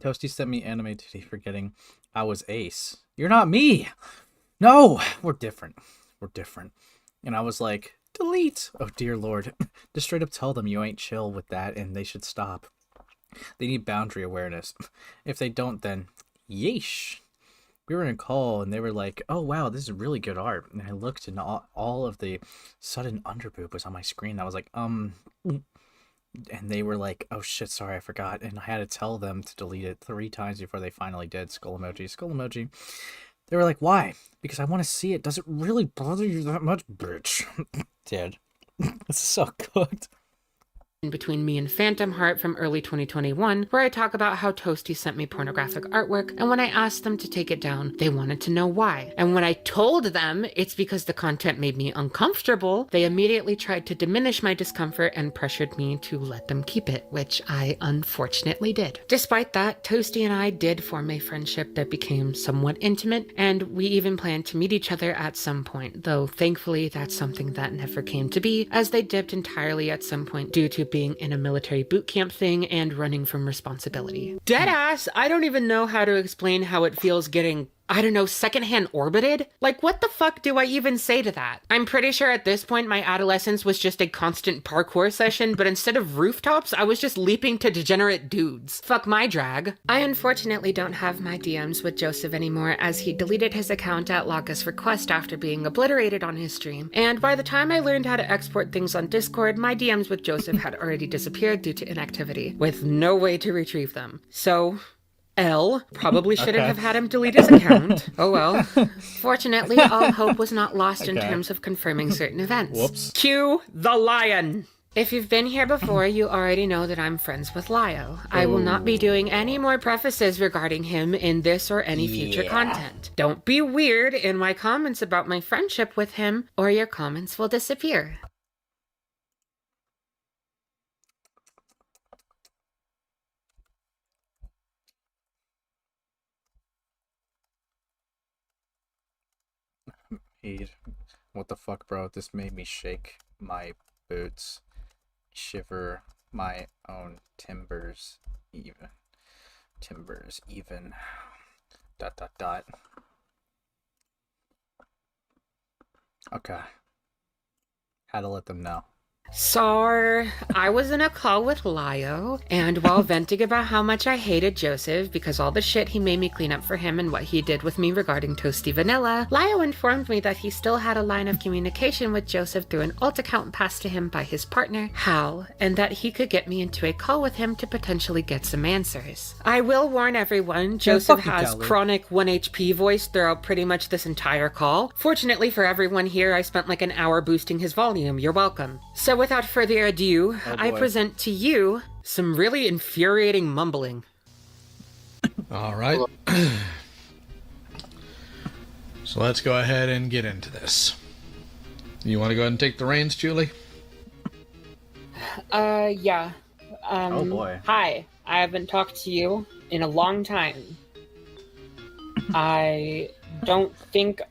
Toasty sent me anime today forgetting I was ace. You're not me! No! We're different. We're different. And I was like, delete! Oh dear lord. Just straight up tell them you ain't chill with that and they should stop. They need boundary awareness. If they don't, then yeesh. We were in a call and they were like, oh wow, this is really good art. And I looked and all of the sudden underboob was on my screen. I was like, and they were like, oh shit, sorry, I forgot. And I had to tell them to delete it 3 times before they finally did. Skull emoji, skull emoji. They were like, why? Because I want to see it. Does it really bother you that much, bitch? Dude, it's so cooked. Between me and Phantom Heart from early 2021, where I talk about how Toasty sent me pornographic artwork, and when I asked them to take it down, they wanted to know why. And when I told them it's because the content made me uncomfortable, they immediately tried to diminish my discomfort and pressured me to let them keep it, which I unfortunately did. Despite that, Toasty and I did form a friendship that became somewhat intimate, and we even planned to meet each other at some point, though thankfully that's something that never came to be, as they dipped entirely at some point due to being in a military boot camp thing and running from responsibility. Deadass, I don't even know how to explain how it feels getting, I don't know, secondhand orbited? Like, what the fuck do I even say to that? I'm pretty sure at this point my adolescence was just a constant parkour session, but instead of rooftops, I was just leaping to degenerate dudes. Fuck my drag. I unfortunately don't have my DMs with Joseph anymore, as he deleted his account at Locus request after being obliterated on his stream, and by the time I learned how to export things on Discord, my DMs with Joseph had already disappeared due to inactivity, with no way to retrieve them. So L probably shouldn't have had him delete his account. Oh well. Fortunately, all hope was not lost in terms of confirming certain events. Whoops. Cue the lion! If you've been here before, you already know that I'm friends with Lio. I will not be doing any more prefaces regarding him in this or any future content. Don't be weird in my comments about my friendship with him, or your comments will disappear. What the fuck, bro? This made me shake my boots, shiver my own timbers even. Dot dot dot. Okay. Had to let them know. So, I was in a call with Lio, and while venting about how much I hated Joseph because all the shit he made me clean up for him and what he did with me regarding Toasty Vanilla, Lio informed me that he still had a line of communication with Joseph through an alt account passed to him by his partner, Hal, and that he could get me into a call with him to potentially get some answers. I will warn everyone, Joseph has chronic 1 HP voice throughout pretty much this entire call. Fortunately for everyone here, I spent like an hour boosting his volume. You're welcome. So without further ado, I present to you some really infuriating mumbling. All right. So let's go ahead and get into this. You want to go ahead and take the reins, Chuuli? Yeah. Oh boy. Hi. I haven't talked to you in a long time. I don't think...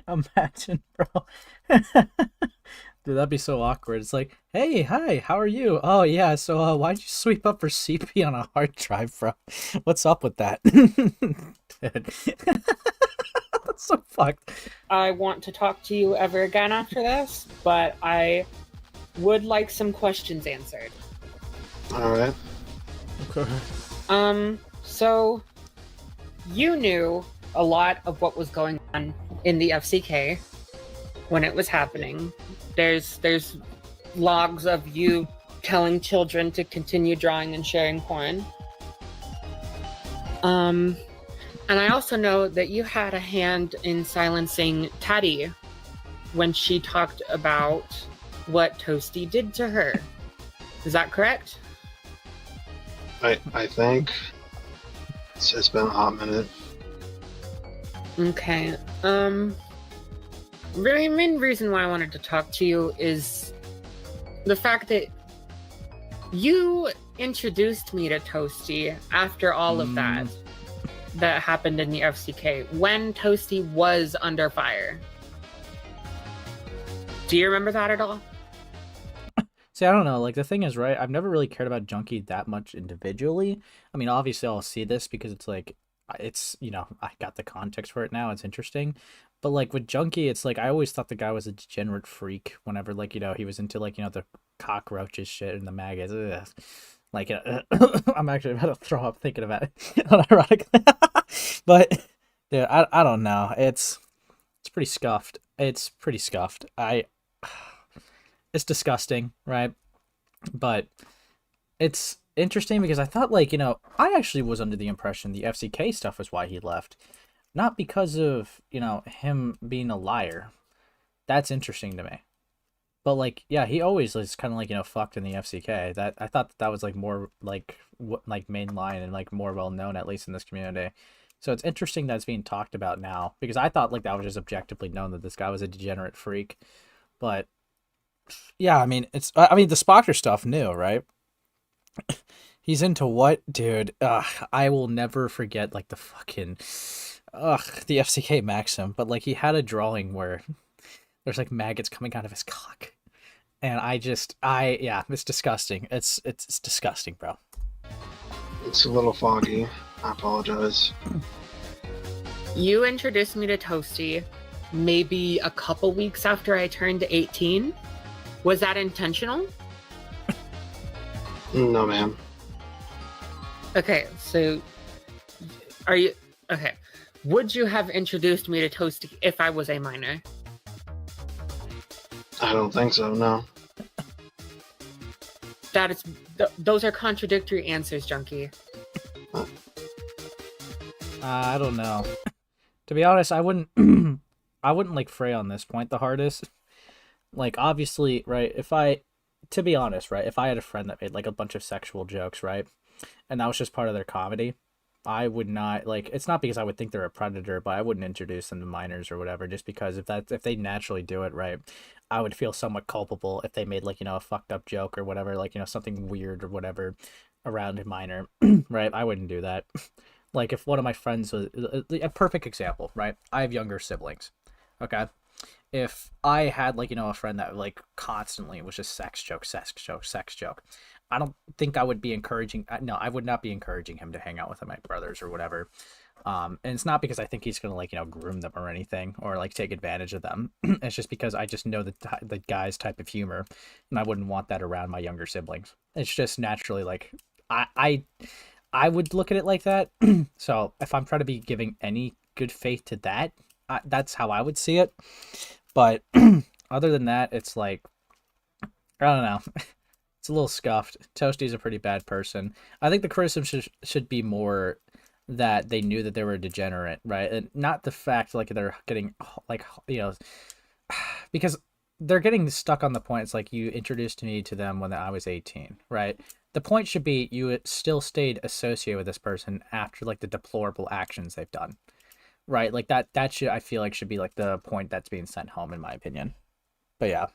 Imagine, bro. Dude, that'd be so awkward. It's like, hey, hi, how are you? Oh, yeah, so why'd you sweep up for CP on a hard drive, bro? What's up with that? Dude. That's so fucked. I want to talk to you ever again after this, but I would like some questions answered. Alright. Okay. So, you knew a lot of what was going on in the FCK when it was happening. There's logs of you telling children to continue drawing and sharing porn. And I also know that you had a hand in silencing Taddy when she talked about what Toasty did to her. Is that correct? I think. It's been a hot minute. Okay. The main reason why I wanted to talk to you is the fact that you introduced me to Toasty after all of that happened in the FCK, when Toasty was under fire. Do you remember that at all? See, I don't know. Like, the thing is, right, I've never really cared about Junkie that much individually. I mean, obviously I'll see this because it's like, it's, you know, I got the context for it now. It's interesting. But, like, with Junkie, it's like, I always thought the guy was a degenerate freak whenever, like, you know, he was into, like, you know, the cockroaches shit and the maggots. Ugh. Like, I'm actually about to throw up thinking about it, unironically. But, dude, I don't know. It's pretty scuffed. It's pretty scuffed. It's disgusting, right? But it's interesting because I thought, like, you know, I actually was under the impression the FCK stuff was why he left. Not because of, you know, him being a liar. That's interesting to me. But, like, yeah, he always was kind of, like, you know, fucked in the FCK. That I thought that was, like, more, like mainline and, like, more well-known, at least in this community. So it's interesting that it's being talked about now. Because I thought, like, that was just objectively known that this guy was a degenerate freak. But, yeah, I mean, the Spoctor stuff new, right? He's into what? Dude, I will never forget, like, the fucking... the FCK Maxim, but like he had a drawing where there's like maggots coming out of his cock, and yeah, it's disgusting. It's disgusting, bro. It's a little foggy. I apologize. You introduced me to Toasty maybe a couple weeks after I turned 18. Was that intentional? No, ma'am. Okay, so are you okay? Would you have introduced me to Toasty if I was a minor? I don't think so, no. Those are contradictory answers, Junkie. I don't know. To be honest, I wouldn't like Frey on this point the hardest. Like, obviously, right, to be honest, right, if I had a friend that made like a bunch of sexual jokes, right, and that was just part of their comedy, I would not, like, it's not because I would think they're a predator, but I wouldn't introduce them to minors or whatever, just because if they naturally do it, right, I would feel somewhat culpable if they made, like, you know, a fucked up joke or whatever, like, you know, something weird or whatever around a minor, right? I wouldn't do that. Like, if one of my friends was, a perfect example, right? I have younger siblings, okay? If I had, like, you know, a friend that, like, constantly was just sex joke, I don't think I would be encouraging. No, I would not be encouraging him to hang out with my brothers or whatever. And it's not because I think he's gonna like groom them or anything or like take advantage of them. It's just because I just know the guy's type of humor, and I wouldn't want that around my younger siblings. It's just naturally like I would look at it like that. So if I'm trying to be giving any good faith to that, that's how I would see it. But other than that, it's like I don't know. It's a little scuffed. Toasty's a pretty bad person. I think the criticism should be more that they knew that they were a degenerate, right? And not the fact like they're getting like because they're getting stuck on the point. It's like you introduced me to them when I was 18, right? The point should be you still stayed associated with this person after like the deplorable actions they've done, right? Like that should, I feel like, should be like the point that's being sent home, in my opinion. But yeah,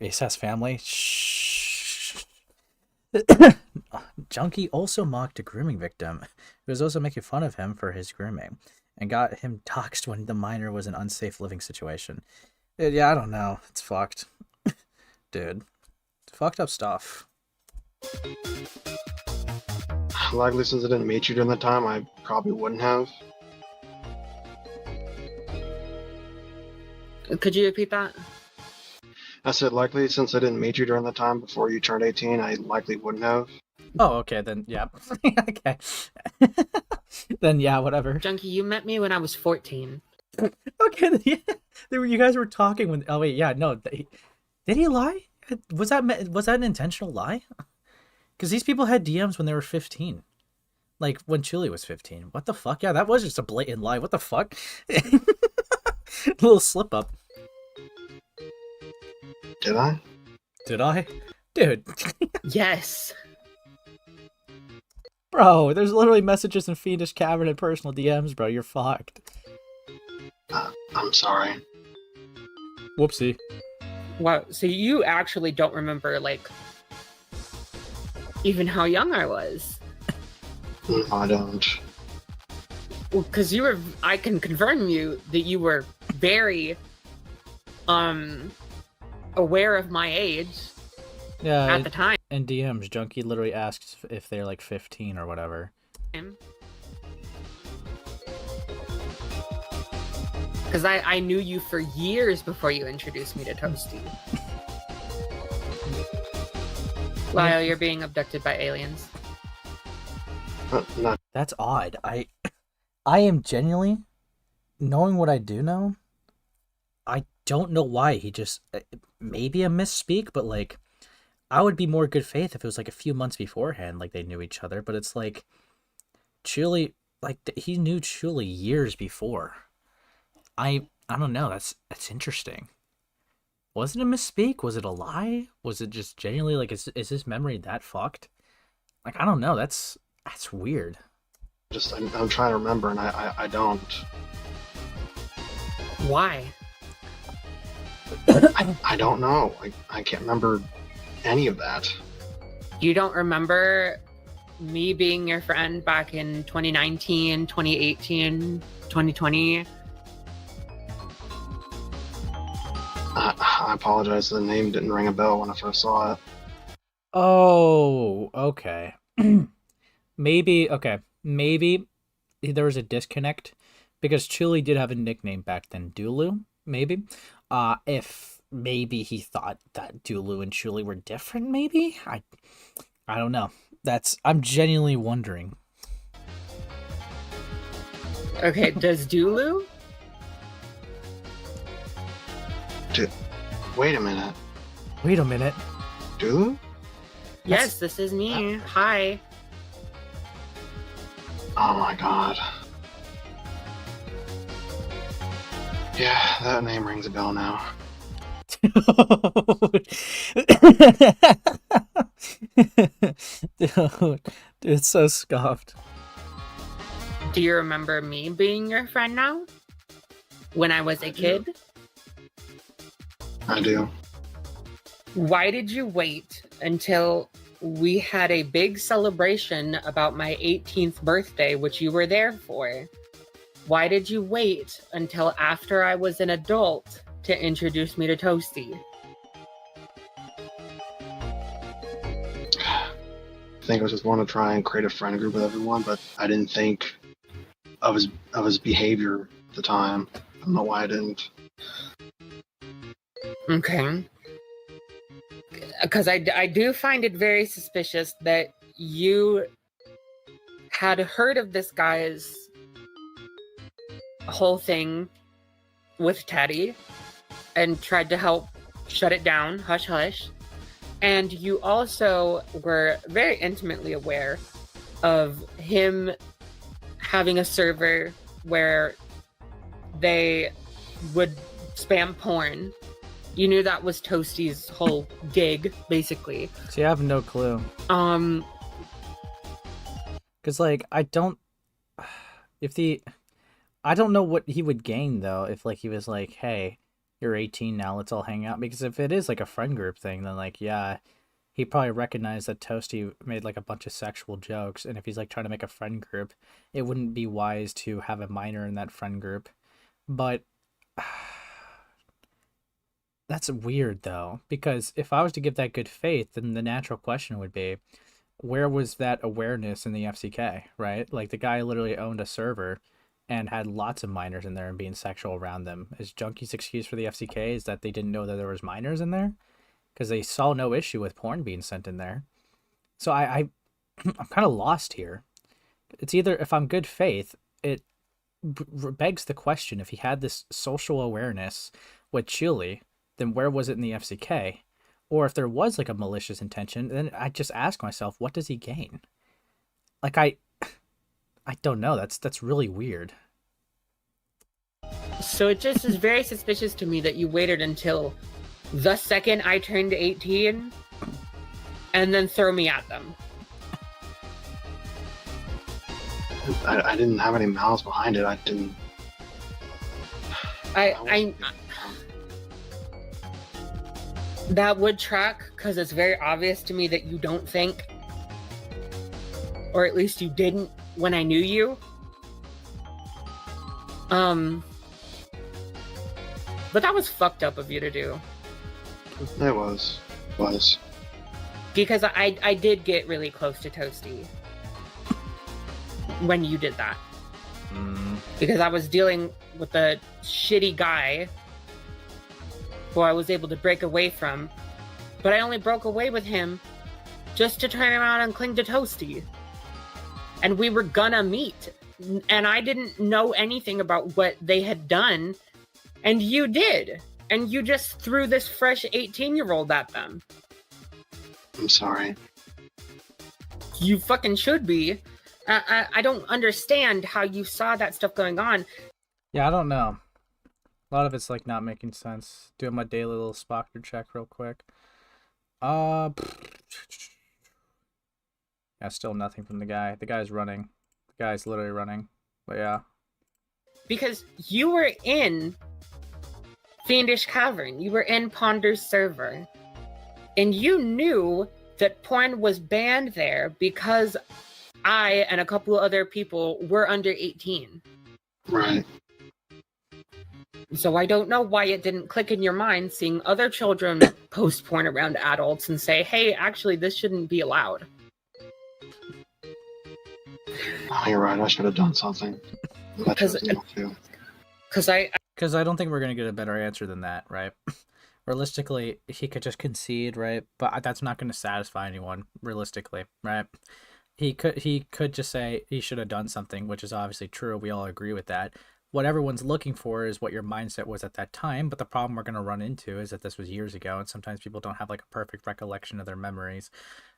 Ace family. Shh. Junkie also mocked a grooming victim who was also making fun of him for his grooming and got him doxxed when the minor was in an unsafe living situation. Yeah, I don't know. It's fucked. Dude. It's fucked up stuff. Likely, since I didn't meet you during the time, I probably wouldn't have. Could you repeat that? I said likely, since I didn't meet you during the time before you turned 18, I likely wouldn't have. Oh, okay, then, yeah. Okay. Then, yeah, whatever. Junkie, you met me when I was 14. Okay, then, yeah. You guys were talking when... Oh, wait, yeah, no. Did he lie? Was that an intentional lie? Because these people had DMs when they were 15. Like, when Chuuli was 15. What the fuck? Yeah, that was just a blatant lie. What the fuck? A little slip-up. Did I? Did I? Dude. Yes. Bro, there's literally messages in Fiendish Cavern and personal DMs, bro. You're fucked. I'm sorry. Whoopsie. Wow, so you actually don't remember, like, even how young I was? No, I don't. Well, because I can confirm that you were very, aware of my age. Yeah, at the time. In DMs, Junkie literally asks if they're like 15 or whatever. Because I knew you for years before you introduced me to Toasty. Lyle, you're being abducted by aliens. No. That's odd. I am genuinely, knowing what I do know, I don't know why he just, maybe a misspeak, but like, I would be more good faith if it was like a few months beforehand, like they knew each other, but it's like, Chuuli, like, he knew Chuuli years before. I don't know, that's interesting. Was it a misspeak? Was it a lie? Was it just genuinely, like, is his memory that fucked? Like, I don't know, that's weird. I'm trying to remember, and I don't. Why? I don't know. I can't remember any of that. You don't remember me being your friend back in 2019, 2018, 2020? I apologize. The name didn't ring a bell when I first saw it. Oh, okay. Maybe there was a disconnect because Chuuli did have a nickname back then, Dulu, maybe. If maybe he thought that Dulu and Chuuli were different, maybe? I don't know. I'm genuinely wondering. Okay, does Dulu? Wait a minute. Dulu? Yes, this is me. Hi. Oh my god. Yeah, that name rings a bell now. Dude, it's so scoffed. Do you remember me being your friend now? When I was a kid? I do. Why did you wait until we had a big celebration about my 18th birthday, which you were there for? Why did you wait until after I was an adult to introduce me to Toasty? think it was just want to try and create a friend group with everyone, but I didn't think of his behavior at the time. I don't know why I didn't. Okay. Because I do find it very suspicious that you had heard of this guy's whole thing with Teddy and tried to help shut it down, hush hush. And you also were very intimately aware of him having a server where they would spam porn. You knew that was Toasty's whole gig, basically. See, I have no clue. Because, like, I don't know what he would gain, though, if, like, he was like, hey, you're 18 now, let's all hang out. Because if it is, like, a friend group thing, then, like, yeah, he probably recognized that Toasty made, like, a bunch of sexual jokes, and if he's, like, trying to make a friend group, it wouldn't be wise to have a minor in that friend group. But that's weird, though, because if I was to give that good faith, then the natural question would be, where was that awareness in the FCK, right? Like, the guy literally owned a server and had lots of minors in there and being sexual around them. Is Junkie's excuse for the FCK is that they didn't know that there was minors in there? Because they saw no issue with porn being sent in there. So I'm kind of lost here. It's either, if I'm good faith, it begs the question, if he had this social awareness with Chuuli, then where was it in the FCK? Or if there was like a malicious intention, then I just ask myself, what does he gain? Like, I don't know. That's really weird. So it just is very suspicious to me that you waited until the second I turned 18 and then throw me at them. I didn't have any malice behind it. I didn't. That would track, because it's very obvious to me that you don't think, or at least you didn't when I knew you. But that was fucked up of you to do. It was. Because I did get really close to Toasty when you did that. Because I was dealing with a shitty guy who I was able to break away from, but I only broke away with him just to turn around and cling to Toasty. And we were gonna meet, and I didn't know anything about what they had done, and you did, and you just threw this fresh 18-year-old at them. I'm sorry. You fucking should be. I don't understand how you saw that stuff going on. Yeah, I don't know. A lot of it's like not making sense. Doing my daily little Spoctor check real quick. Yeah, still nothing from the guy. The guy's running. The guy's literally running. But yeah. Because you were in Fiendish Cavern. You were in Ponder's server. And you knew that porn was banned there because I and a couple of other people were under 18. Right. So I don't know why it didn't click in your mind seeing other children post porn around adults and say, hey, actually, this shouldn't be allowed. Oh, you're right. I should have done something. Because I don't think we're going to get a better answer than that, right? Realistically, he could just concede, right? But that's not going to satisfy anyone, realistically, right? He could just say he should have done something, which is obviously true. We all agree with that. What everyone's looking for is what your mindset was at that time, but the problem we're going to run into is that this was years ago, and sometimes people don't have like a perfect recollection of their memories.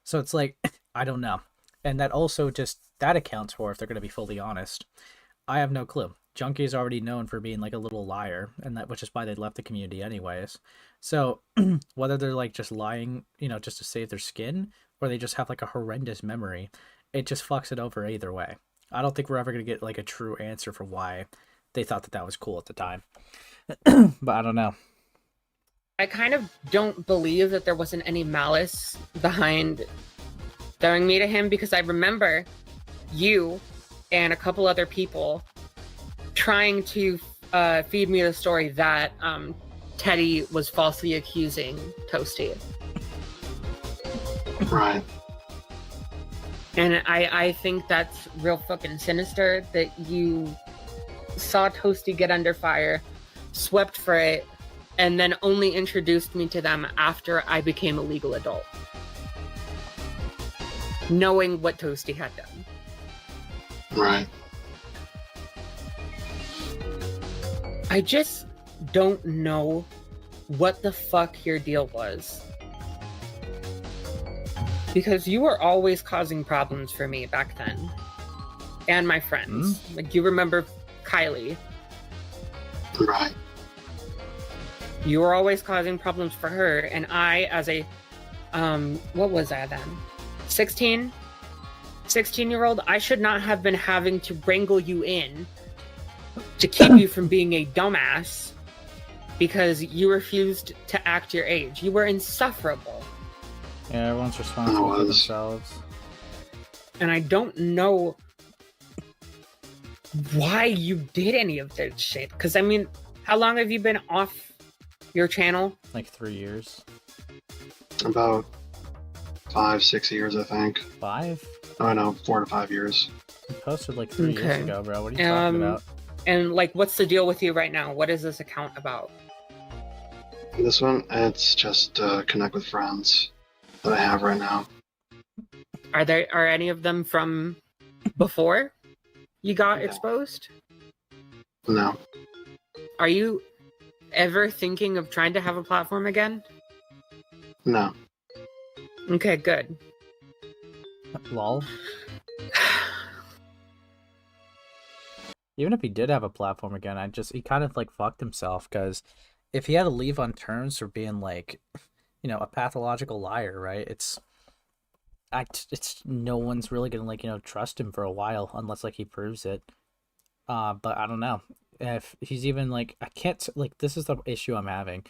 So it's like, I don't know. And that also just, that accounts for, if they're going to be fully honest, I have no clue. Junkie is already known for being like a little liar, and that, which is why they left the community anyways. So whether they're like just lying, you know, just to save their skin, or they just have like a horrendous memory, it just fucks it over either way. I don't think we're ever going to get like a true answer for why they thought that was cool at the time. But I don't know. I kind of don't believe that there wasn't any malice behind throwing me to him, because I remember you and a couple other people trying to feed me the story that Teddy was falsely accusing Toasty. Right. And I think that's real fucking sinister that you saw Toasty get under fire, swept for it, and then only introduced me to them after I became a legal adult. Knowing what Toasty had done. Right. I just don't know what the fuck your deal was. Because you were always causing problems for me back then. And my friends. Like, you remember Kylie. Right. You were always causing problems for her, and I, as a, what was I then? 16-year-old, I should not have been having to wrangle you in to keep you from being a dumbass because you refused to act your age. You were insufferable. Yeah, everyone's responsible for themselves. And I don't know why you did any of this shit. Because, I mean, how long have you been off your channel? Like 3 years. About 5-6 years, I think. 5? Oh, no, 4 to 5 years. I posted like 3 years ago, bro. What are you talking about? And, like, what's the deal with you right now? What is this account about? This one, it's just connect with friends that I have right now. Are any of them from before you got exposed? No. Are you ever thinking of trying to have a platform again? No. Okay, good. Lol. Even if he did have a platform again, he kind of like fucked himself, because if he had to leave on terms for being like, you know, a pathological liar, right? It's no one's really gonna like, you know, trust him for a while unless like he proves it. But I don't know if he's even like, I can't, like, this is the issue I'm having.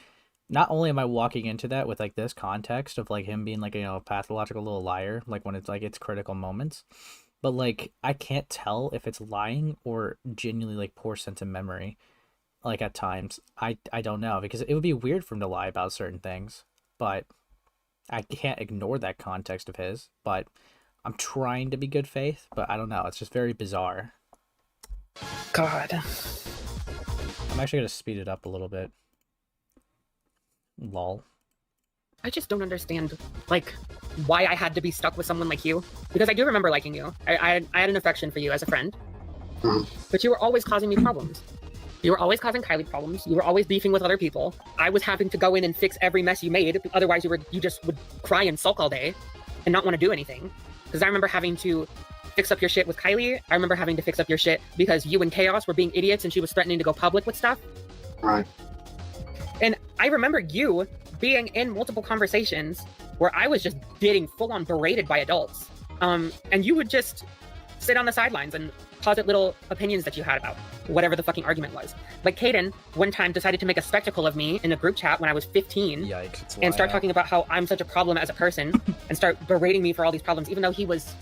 Not only am I walking into that with like this context of like him being like, you know, a pathological little liar, like when it's like it's critical moments, but like I can't tell if it's lying or genuinely like poor sense of memory. Like at times, I don't know, because it would be weird for him to lie about certain things, but I can't ignore that context of his. But I'm trying to be good faith, but I don't know. It's just very bizarre. God. I'm actually gonna speed it up a little bit. Lol. I just don't understand, like, why I had to be stuck with someone like you. Because I do remember liking you. I had an affection for you as a friend. But you were always causing me problems. You were always causing Kylie problems. You were always beefing with other people. I was having to go in and fix every mess you made. Otherwise, you just would cry and sulk all day and not want to do anything. Because I remember having to fix up your shit with Kylie. I remember having to fix up your shit because you and Chaos were being idiots and she was threatening to go public with stuff. Right. And I remember you being in multiple conversations where I was just getting full-on berated by adults. And you would just sit on the sidelines and posit little opinions that you had about whatever the fucking argument was. Like Caden, one time decided to make a spectacle of me in a group chat when I was 15. Yikes, and start talking about how I'm such a problem as a person and start berating me for all these problems, even though he was,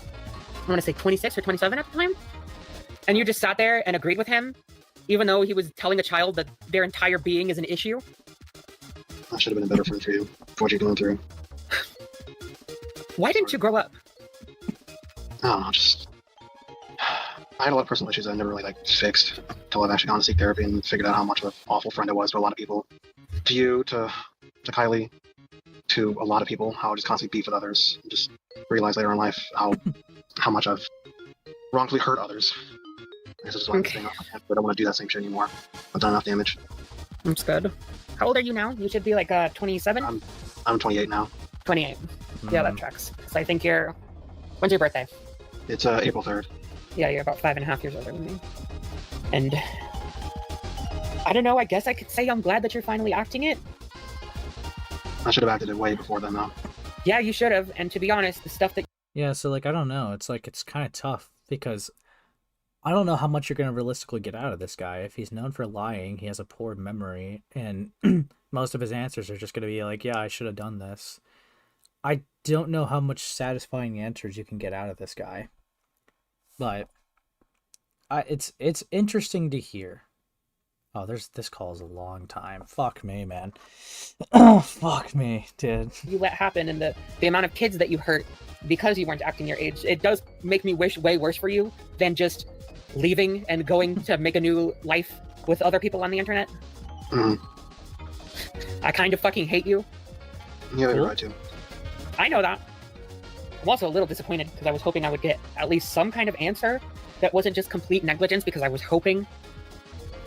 I want to say 26 or 27 at the time. And you just sat there and agreed with him, even though he was telling a child that their entire being is an issue. I should have been a better friend for you, for what you're going through. Why didn't you grow up? I don't know, just... I had a lot of personal issues I never really, like, fixed until I've actually gone to seek therapy and figured out how much of an awful friend I was to a lot of people. To you, to Kylie, to a lot of people, how I just constantly beef with others. And just realize later in life how much I've wrongfully hurt others. I guess that's why I'm staying off my head, but I don't want to do that same shit anymore. I've done enough damage. That's good. How old are you now? You should be like 27? I'm 28 now. 28. Yeah, that tracks. So I think you're... When's your birthday? It's April 3rd. Yeah, you're about 5.5 years older than me. And... I don't know, I guess I could say I'm glad that you're finally acting it. I should have acted it way before then, though. Yeah, you should have. And to be honest, the stuff that... Yeah, so, like, I don't know. It's, like, it's kind of tough, because I don't know how much you're going to realistically get out of this guy. If he's known for lying, he has a poor memory, and most of his answers are just going to be like, yeah, I should have done this. I don't know how much satisfying answers you can get out of this guy. But it's interesting to hear. Oh, this call is a long time. Fuck me, man. Oh, fuck me, dude. You let happen, and the amount of kids that you hurt because you weren't acting your age, it does make me wish way worse for you than just leaving and going to make a new life with other people on the internet. I kind of fucking hate you. Yeah, you're right too. I know that. I'm also a little disappointed because I was hoping I would get at least some kind of answer that wasn't just complete negligence, because I was hoping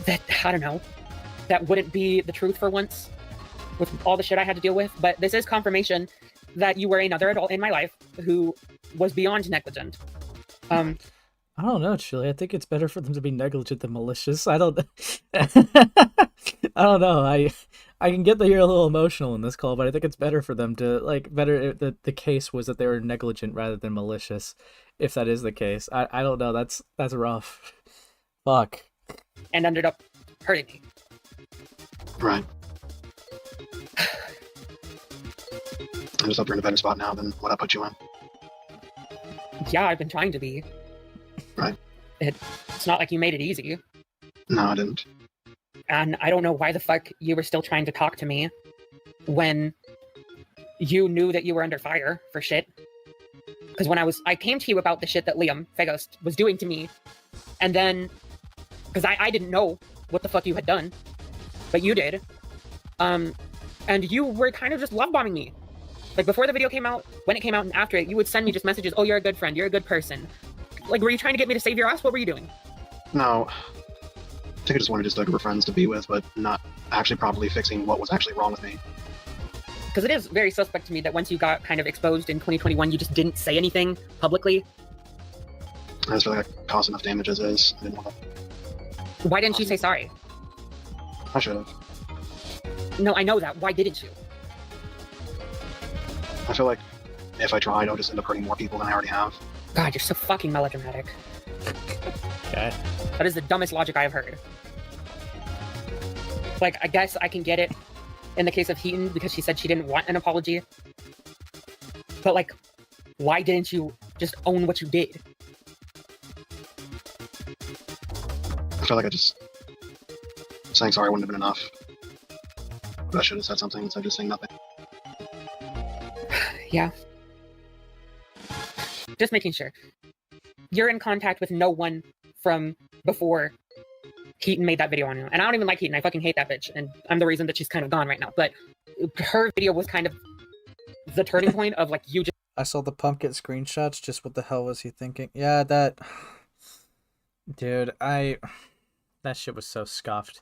that, I don't know, that wouldn't be the truth for once with all the shit I had to deal with. But this is confirmation that you were another adult in my life who was beyond negligent. I don't know, Chuuli. I think it's better for them to be negligent than malicious. I don't know. I can get that you're a little emotional in this call, but I think it's better for them to, like, the case was that they were negligent rather than malicious, if that is the case. I don't know. That's rough. Fuck. And ended up hurting me. Right. I just hope you're in a better spot now than what I put you in. Yeah, I've been trying to be. Right. It's not like you made it easy. No, I didn't. And I don't know why the fuck you were still trying to talk to me when you knew that you were under fire for shit. Because when I came to you about the shit that Liam Fagos was doing to me, and then, because I didn't know what the fuck you had done, but you did, and you were kind of just love bombing me. Like, before the video came out, when it came out, and after it, you would send me just messages, oh, you're a good friend, you're a good person. Like, were you trying to get me to save your ass? What were you doing? No. I think I just wanted just a group of friends to be with, but not actually properly fixing what was actually wrong with me. Because it is very suspect to me that once you got kind of exposed in 2021, you just didn't say anything publicly. I just feel like I caused enough damage as is. I didn't want to... Why didn't you say sorry? I should have. No, I know that. Why didn't you? I feel like if I tried, I'll just end up hurting more people than I already have. God, you're so fucking melodramatic. Okay. That is the dumbest logic I have heard. Like, I guess I can get it in the case of Heaton because she said she didn't want an apology. But, like, why didn't you just own what you did? I feel like saying sorry wouldn't have been enough. But I should have said something instead of just saying nothing. Yeah. Just making sure. You're in contact with no one from before Heaton made that video on you. And I don't even like Heaton. I fucking hate that bitch. And I'm the reason that she's kind of gone right now. But her video was kind of the turning point of, like, you just... I saw the pumpkin screenshots. Just what the hell was he thinking? Yeah, that... Dude, that shit was so scuffed.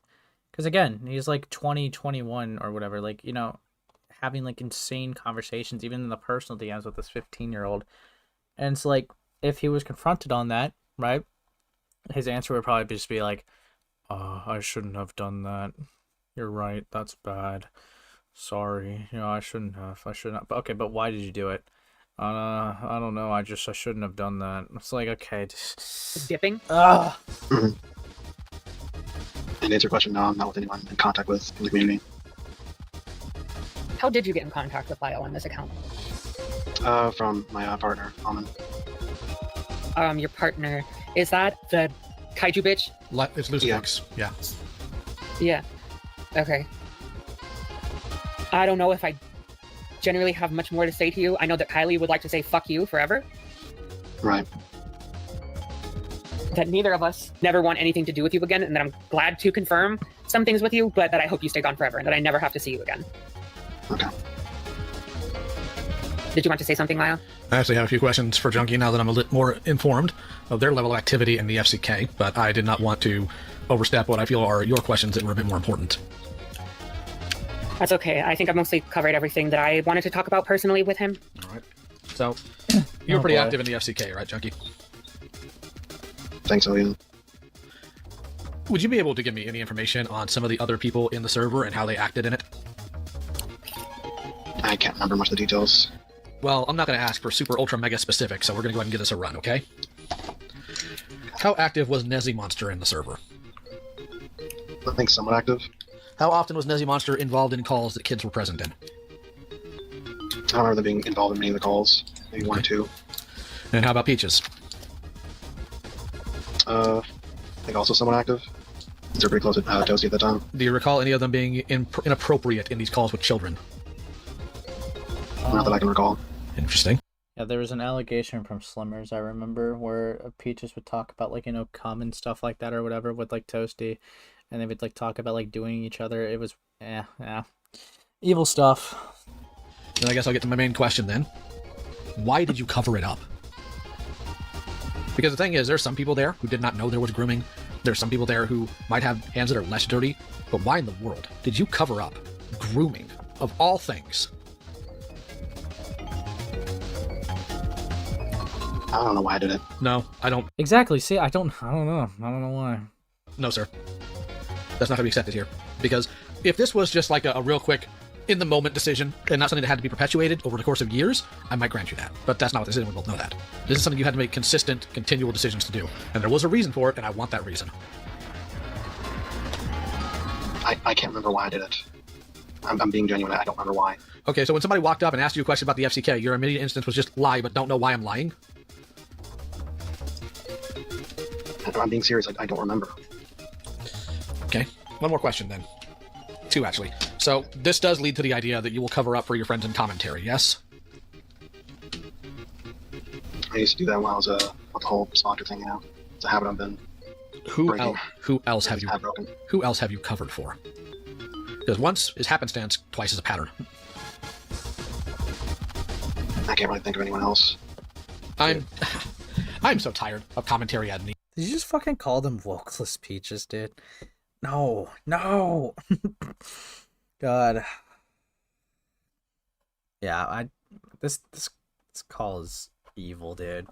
Because, again, he's, like, 20, 21 or whatever. Like, you know, having, like, insane conversations, even in the personal DMs with this 15-year-old. And it's like, if he was confronted on that, right, his answer would probably just be like, I shouldn't have done that. You're right, that's bad. Sorry, you know, I shouldn't have. Okay, but why did you do it? I don't know, I shouldn't have done that. It's like, okay, just... Dipping? And to answer your question, no, I'm not with anyone in contact with in the community. How did you get in contact with Lyle on this account? From my partner, Almond. Your partner, is that the kaiju bitch? It's Lucy Fox, yeah. Yeah. Okay. I don't know if I generally have much more to say to you. I know that Kylie would like to say fuck you forever. Right. That neither of us never want anything to do with you again, and that I'm glad to confirm some things with you, but that I hope you stay gone forever, and that I never have to see you again. Okay. Did you want to say something, Lyle? I actually have a few questions for Junkie now that I'm a little more informed of their level of activity in the FCK, but I did not want to overstep what I feel are your questions that were a bit more important. That's okay. I think I've mostly covered everything that I wanted to talk about personally with him. All right. So, you were pretty active in the FCK, right, Junkie? Think so, yeah. Would you be able to give me any information on some of the other people in the server and how they acted in it? I can't remember much of the details. Well, I'm not going to ask for super ultra mega specific, so we're going to go ahead and give this a run, okay? How active was Nezzy Monster in the server? I think somewhat active. How often was Nezzy Monster involved in calls that kids were present in? I don't remember them being involved in many of the calls. Maybe one or two. And how about Peaches? I think also somewhat active. They're pretty close to Toasty at the time. Do you recall any of them being inappropriate in these calls with children? Not that I can recall. Interesting. Yeah, there was an allegation from Slimmers, I remember, where Peaches would talk about, like, common stuff like that or whatever with, like, Toasty, and they would, like, talk about, like, doing each other. It was, evil stuff. Then I guess I'll get to my main question then. Why did you cover it up? Because the thing is, there's some people there who did not know there was grooming. There's some people there who might have hands that are less dirty. But why in the world did you cover up grooming, of all things? I don't know why I did it. No, I don't. Exactly. See, I don't know. I don't know why. No, sir. That's not going to be accepted here. Because if this was just like a real quick, in-the-moment decision, and not something that had to be perpetuated over the course of years, I might grant you that. But that's not what this is, and we both know that. This is something you had to make consistent, continual decisions to do. And there was a reason for it, and I want that reason. I can't remember why I did it. I'm being genuine. I don't remember why. Okay, so when somebody walked up and asked you a question about the FCK, your immediate instance was just lie, but don't know why I'm lying? I'm being serious. I don't remember. Okay, one more question then. Two, actually. So, this does lead to the idea that you will cover up for your friends in commentary, yes? I used to do that when I was with the whole Spoctor thing, It's a habit I've been Who else have you covered for? Because once is happenstance, twice is a pattern. I can't really think of anyone else. I'm so tired of commentary ad. Did you just fucking call them wokeless Peaches, dude? No. God. Yeah, this call is evil, dude.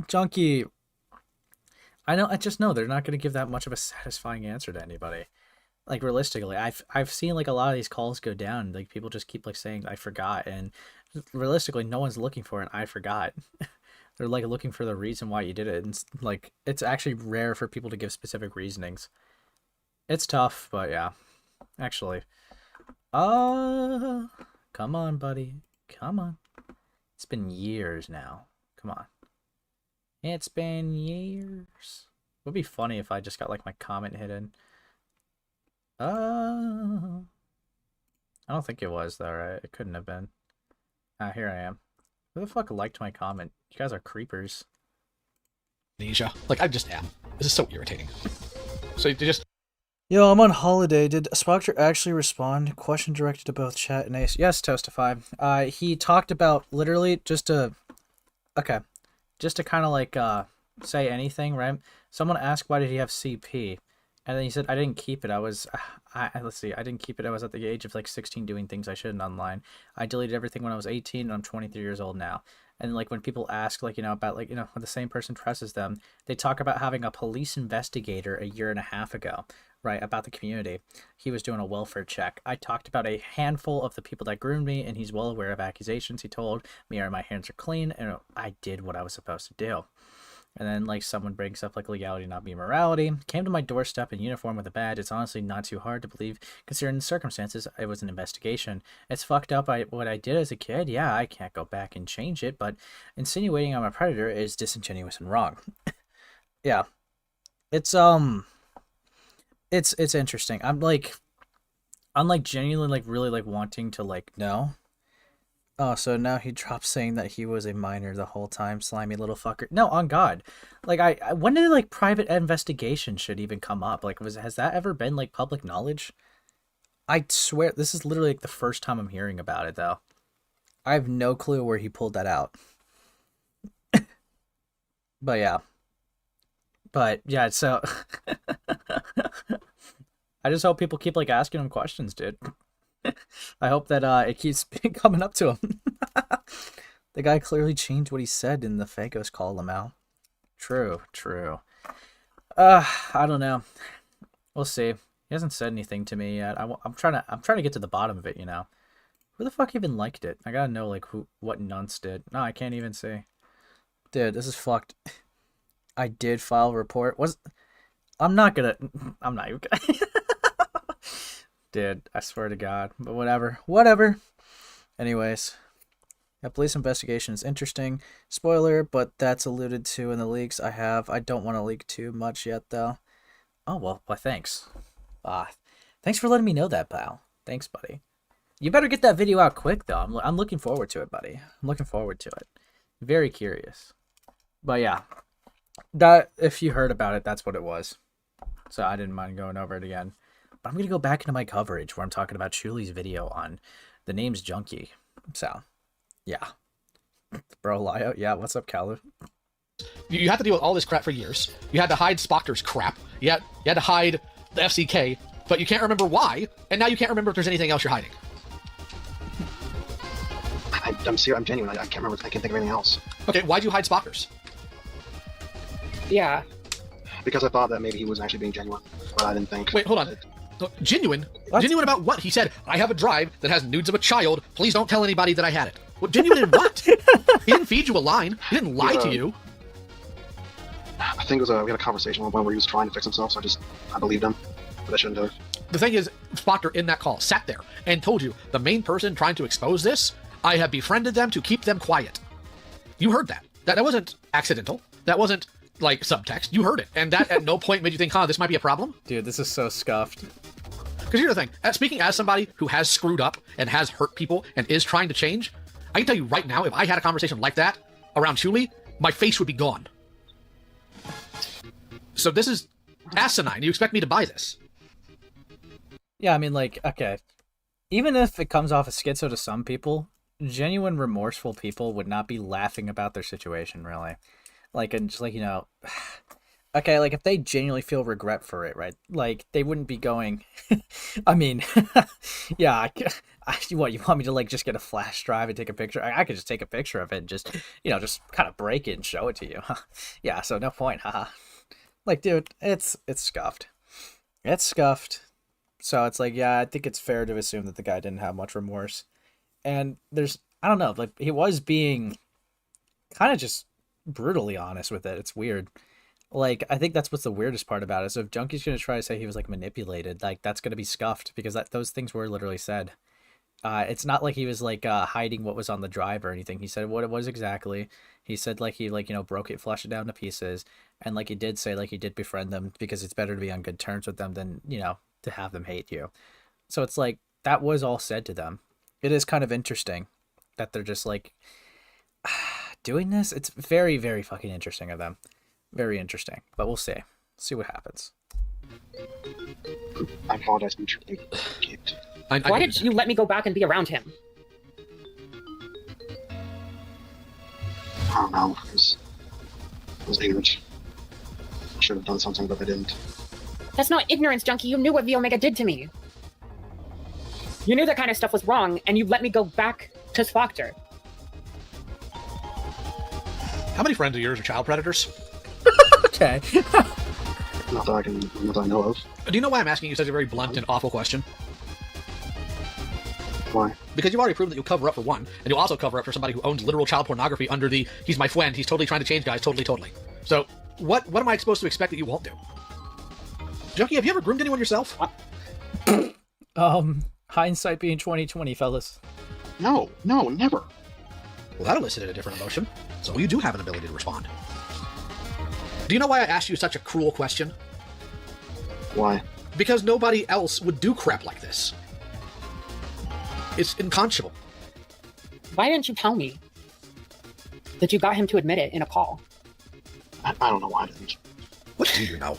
Junkie. I just know they're not gonna give that much of a satisfying answer to anybody. Like, realistically, I've seen like a lot of these calls go down. Like, people just keep like saying I forgot, and realistically, no one's looking for an I forgot. They're like looking for the reason why you did it, and like it's actually rare for people to give specific reasonings. It's tough, but yeah. Actually, come on, buddy, come on. It's been years now. Come on. It's been years. It would be funny if I just got like my comment hidden. I don't think it was though, right? It couldn't have been. Here I am. Who the fuck liked my comment? You guys are creepers. Amnesia. Like, I just am. This is so irritating. So you just... Yo, I'm on holiday. Did Spoctor actually respond? Question directed to both chat and Ace. Yes, Toastify. He talked about literally just to kind of like say anything, right? Someone asked why did he have CP, and then he said I didn't keep it. Let's see, I didn't keep it. I was at the age of like 16 doing things I shouldn't online. I deleted everything when I was 18, and I'm 23 years old now. And like when people ask like about like when the same person presses them, they talk about having a police investigator a year and a half ago, right, about the community. He was doing a welfare check. I talked about a handful of the people that groomed me, and he's well aware of accusations. He told me my hands are clean, and I did what I was supposed to do. And then like someone brings up like legality not being morality. Came to my doorstep in uniform with a badge. It's honestly not too hard to believe considering the circumstances. It was an investigation. It's fucked up what I did as a kid. Yeah, I can't go back and change it, but insinuating I'm a predator is disingenuous and wrong. Yeah. It's interesting. I'm like genuinely like really like wanting to like know. Oh, so now he dropped saying that he was a minor the whole time, slimy little fucker. No, on God. Like, when did, like, private investigation should even come up? Like, has that ever been, like, public knowledge? I swear, this is literally, like, the first time I'm hearing about it, though. I have no clue where he pulled that out. But, yeah, so... I just hope people keep, like, asking him questions, dude. I hope that it keeps coming up to him. The guy clearly changed what he said in the Fagos call him out. True. I don't know. We'll see. He hasn't said anything to me yet. I'm trying to get to the bottom of it, you know. Who the fuck even liked it? I gotta know like what nunts did. No, I can't even see. Dude, this is fucked. I did file a report. I'm not even gonna Dude, I swear to God. But whatever. Anyways. Yeah, police investigation is interesting. Spoiler, but that's alluded to in the leaks I have. I don't want to leak too much yet, though. Oh, well, why thanks. Thanks for letting me know that, pal. Thanks, buddy. You better get that video out quick, though. I'm looking forward to it, buddy. I'm looking forward to it. Very curious. But yeah, that, if you heard about it, that's what it was. So I didn't mind going over it again. But I'm going to go back into my coverage where I'm talking about Chuuli's video on TheNamesJunkie. So, yeah. Bro, Lio, yeah, what's up, Caleb? You had to deal with all this crap for years. You had to hide Spoctor's crap. You had to hide the FCK, but you can't remember why, and now you can't remember if there's anything else you're hiding. I'm serious. I'm genuine. I can't remember. I can't think of anything else. Okay, why'd you hide Spoctor's? Yeah. Because I thought that maybe he was actually being genuine, but I didn't think. Wait, hold on. Genuine? What? Genuine about what? He said, I have a drive that has nudes of a child. Please don't tell anybody that I had it. Well, genuine in what? He didn't feed you a line. He didn't lie to you. I think it was we had a conversation one point where he was trying to fix himself, so I believed him, but I shouldn't have. The thing is, Spoctor in that call sat there and told you, the main person trying to expose this, I have befriended them to keep them quiet. You heard that. That wasn't accidental. That wasn't like subtext. You heard it. And that at no point made you think, this might be a problem? Dude, this is so scuffed. Because here's the thing. Speaking as somebody who has screwed up and has hurt people and is trying to change, I can tell you right now, if I had a conversation like that around Chuuli, my face would be gone. So this is asinine. You expect me to buy this? Yeah, I mean, like, okay. Even if it comes off as schizo to some people, genuine remorseful people would not be laughing about their situation, really. Like, and just like, okay, like, if they genuinely feel regret for it, right? Like, they wouldn't be going, I mean, yeah, what, you want me to, like, just get a flash drive and take a picture? I could just take a picture of it and just, just kind of break it and show it to you. Yeah, so no point, haha. Like, dude, it's scuffed. It's scuffed. So it's like, yeah, I think it's fair to assume that the guy didn't have much remorse. And I don't know, like, he was being kind of just brutally honest with it. It's weird. Like, I think that's what's the weirdest part about it. So if Junkie's going to try to say he was, like, manipulated, like, that's going to be scuffed because those things were literally said. It's not like he was, like, hiding what was on the drive or anything. He said what it was exactly. He said, like, he, like, broke it, flushed it down to pieces. And, like, he did say, like, he did befriend them because it's better to be on good terms with them than, to have them hate you. So it's like, that was all said to them. It is kind of interesting that they're just, like, doing this. It's very, very fucking interesting of them. Very interesting. But we'll see. See what happens. I apologize. Why did you let me go back and be around him? I don't know. It was ignorant. I should have done something, but I didn't. That's not ignorance, Junkie. You knew what V Omega did to me. You knew that kind of stuff was wrong, and you let me go back to Spoctor. How many friends of yours are child predators? Okay. Not that I know of. Do you know why I'm asking you such a very blunt and awful question? Why? Because you've already proven that you'll cover up for one, and you'll also cover up for somebody who owns literal child pornography under the he's my friend, he's totally trying to change guys, totally. So, what am I supposed to expect that you won't do? Junkie, have you ever groomed anyone yourself? Hindsight being 20/20, fellas. No, never. Well, that elicited a different emotion, so you do have an ability to respond. Do you know why I asked you such a cruel question? Why? Because nobody else would do crap like this. It's unconscionable. Why didn't you tell me that you got him to admit it in a call? I don't know why I didn't. What do you know?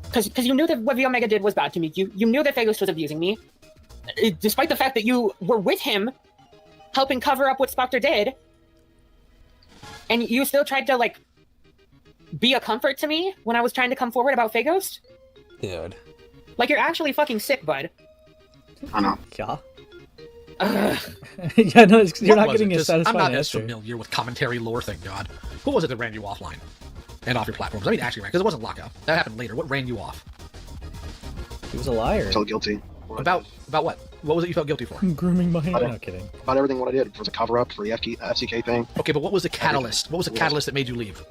Because you knew that what V Omega did was bad to me. You knew that Phagos was abusing me. Despite the fact that you were with him, helping cover up what Spoctor did, and you still tried to, like, be a comfort to me when I was trying to come forward about Phagos? Dude. Like, you're actually fucking sick, bud. I know. Yeah. Yeah, no, you're not getting a satisfying I'm not as answer. familiar with commentary lore, thank God. What was it that ran you offline? And off your platforms? I mean, actually ran, because it wasn't lockout. That happened later. What ran you off? He was a liar. I felt guilty. About what? What was it you felt guilty for? Grooming my hand. No kidding. About everything what I did. It was a cover-up for the FCK thing. Okay, but what was the catalyst? What was the catalyst that made you leave?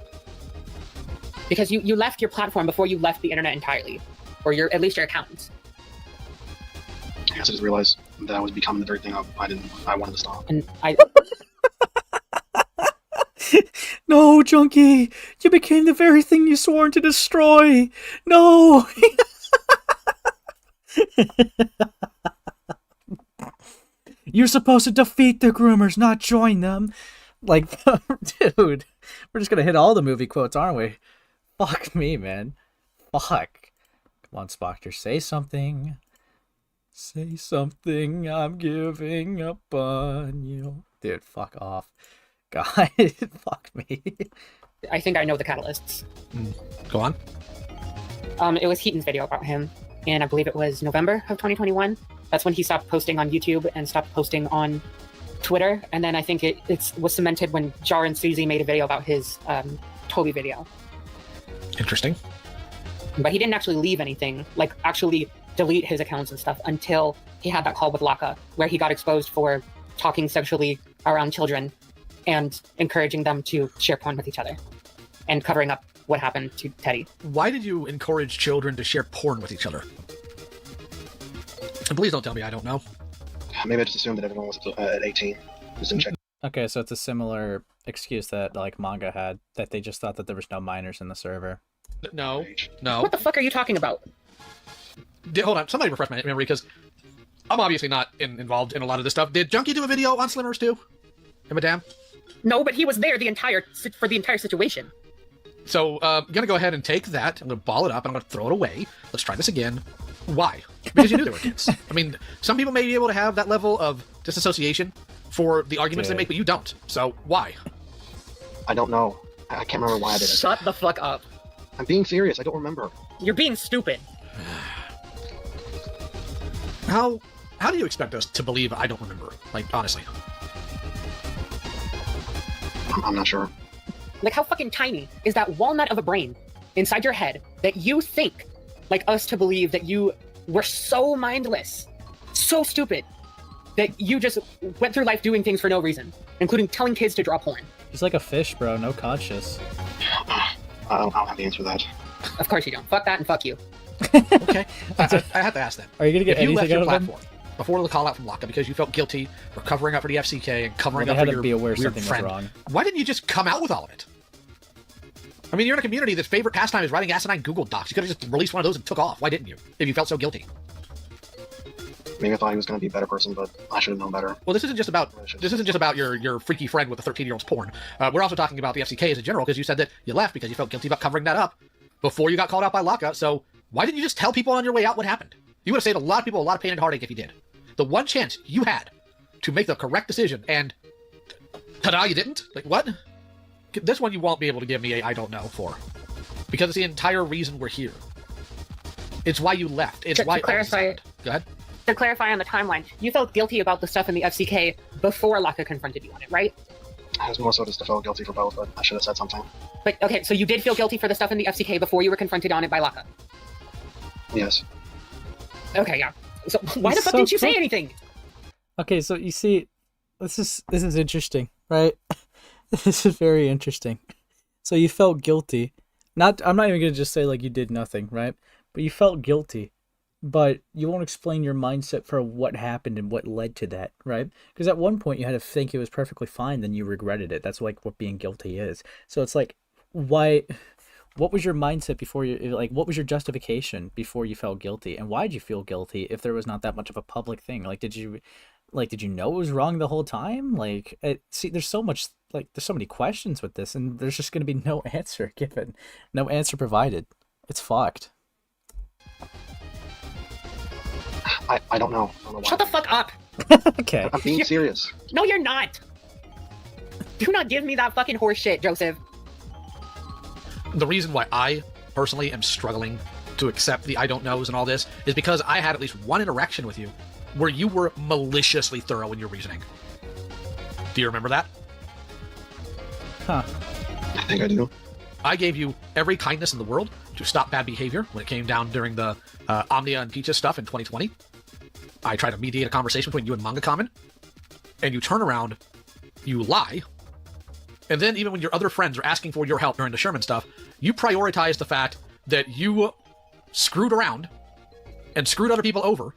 Because you left your platform before you left the internet entirely. Or at least your accounts. I guess I just realized that I was becoming the very thing I wanted to stop. And I... No, Junkie! You became the very thing you sworn to destroy! No! You're supposed to defeat the groomers, not join them. Like, dude, we're just gonna hit all the movie quotes, aren't we? Fuck me, man. Fuck. Come on, Spoctor, say something. Say something, I'm giving up on you. Dude, fuck off. God, fuck me. I think I know the catalysts. Go on. It was Heaton's video about him, and I believe it was November of 2021. That's when he stopped posting on YouTube and stopped posting on Twitter. And then I think it was cemented when Jar and Susie made a video about his Toby video. Interesting. But he didn't actually leave anything, like actually delete his accounts and stuff until he had that call with Laka, where he got exposed for talking sexually around children and encouraging them to share porn with each other and covering up what happened to Teddy. Why did you encourage children to share porn with each other? And please don't tell me I don't know. Maybe I just assumed that everyone was at 18. Just didn't check. Okay, so it's a similar excuse that like manga had, that they just thought that there was no minors in the server. No. What the fuck are you talking about? Hold on, somebody refresh my memory, because I'm obviously not involved in a lot of this stuff. Did Junkie do a video on Slimmers too? And Madame? No, but he was there for the entire situation. So, I'm gonna go ahead and take that, I'm gonna ball it up, and I'm gonna throw it away. Let's try this again. Why? Because you knew there were kids. I mean, some people may be able to have that level of disassociation for the arguments they make, but you don't. So, why? I don't know. I can't remember why I did it. Shut the fuck up. I'm being serious. I don't remember. You're being stupid. How do you expect us to believe I don't remember? Like, honestly. I'm not sure. Like, how fucking tiny is that walnut of a brain inside your head that you think, like us, to believe that you were so mindless, so stupid, that you just went through life doing things for no reason, including telling kids to draw porn? He's like a fish, bro. No conscience. I don't have the answer to that. Of course you don't. Fuck that and fuck you. Okay. I have to ask them. Are you gonna get if you anything left your out of them? platform before the call out from Laka because you felt guilty for covering up for the FCK and covering Well, up they for had to your be aware weird something was friend, wrong. why didn't you just come out with all of it? I mean, you're in a community that's favorite pastime is writing asinine Google Docs. You could have just released one of those and took off. Why didn't you? If you felt so guilty. Maybe I thought he was going to be a better person, but I should have known better. Well, this isn't just about your freaky friend with the 13-year-old's porn. We're also talking about the FCK as a general, because you said that you left because you felt guilty about covering that up before you got called out by Laka. So why didn't you just tell people on your way out what happened? You would have saved a lot of people a lot of pain and heartache if you did. The one chance you had to make the correct decision, and ta-da, you didn't? Like, what? This one you won't be able to give me a I don't know for. Because it's the entire reason we're here. It's why you left. It's why... To clarify, go ahead. To clarify on the timeline, you felt guilty about the stuff in the FCK before Laka confronted you on it, right? I was more so just to feel guilty for both, but I should have said something. But, okay, so you did feel guilty for the stuff in the FCK before you were confronted on it by Laka? Yes. Okay, yeah. So why the fuck didn't you say anything? Okay, so you see, this is interesting, right? This is very interesting. So you felt guilty. I'm not even gonna just say like you did nothing, right? But you felt guilty. But you won't explain your mindset for what happened and what led to that, right? Because at one point you had to think it was perfectly fine, then you regretted it. That's like what being guilty is. So it's like, why? What was your mindset before you, like, what was your justification before you felt guilty? And why did you feel guilty if there was not that much of a public thing? Like, did you know it was wrong the whole time? Like, see, there's so many questions with this, and there's just going to be no answer given, no answer provided. It's fucked. I don't know. Shut the fuck up! Okay. I'm being serious. No, you're not! Do not give me that fucking horse shit, Joseph. The reason why I personally am struggling to accept the I don't knows and all this is because I had at least one interaction with you where you were maliciously thorough in your reasoning. Do you remember that? Huh. I think I do. I gave you every kindness in the world to stop bad behavior when it came down during the Omnia and Peaches stuff in 2020. I tried to mediate a conversation between you and Manga Common, and you turn around, you lie, and then even when your other friends are asking for your help during the Sherman stuff, you prioritize the fact that you screwed around and screwed other people over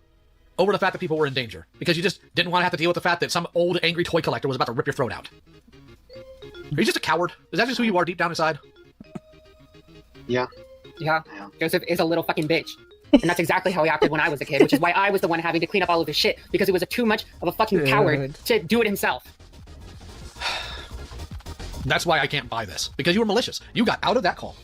the fact that people were in danger. Because you just didn't want to have to deal with the fact that some old angry toy collector was about to rip your throat out. Are you just a coward? Is that just who you are deep down inside? Yeah. Yeah. Joseph is a little fucking bitch. And that's exactly how he acted when I was a kid, which is why I was the one having to clean up all of his shit, because he was too much of a fucking coward to do it himself. That's why I can't buy this. Because you were malicious. You got out of that call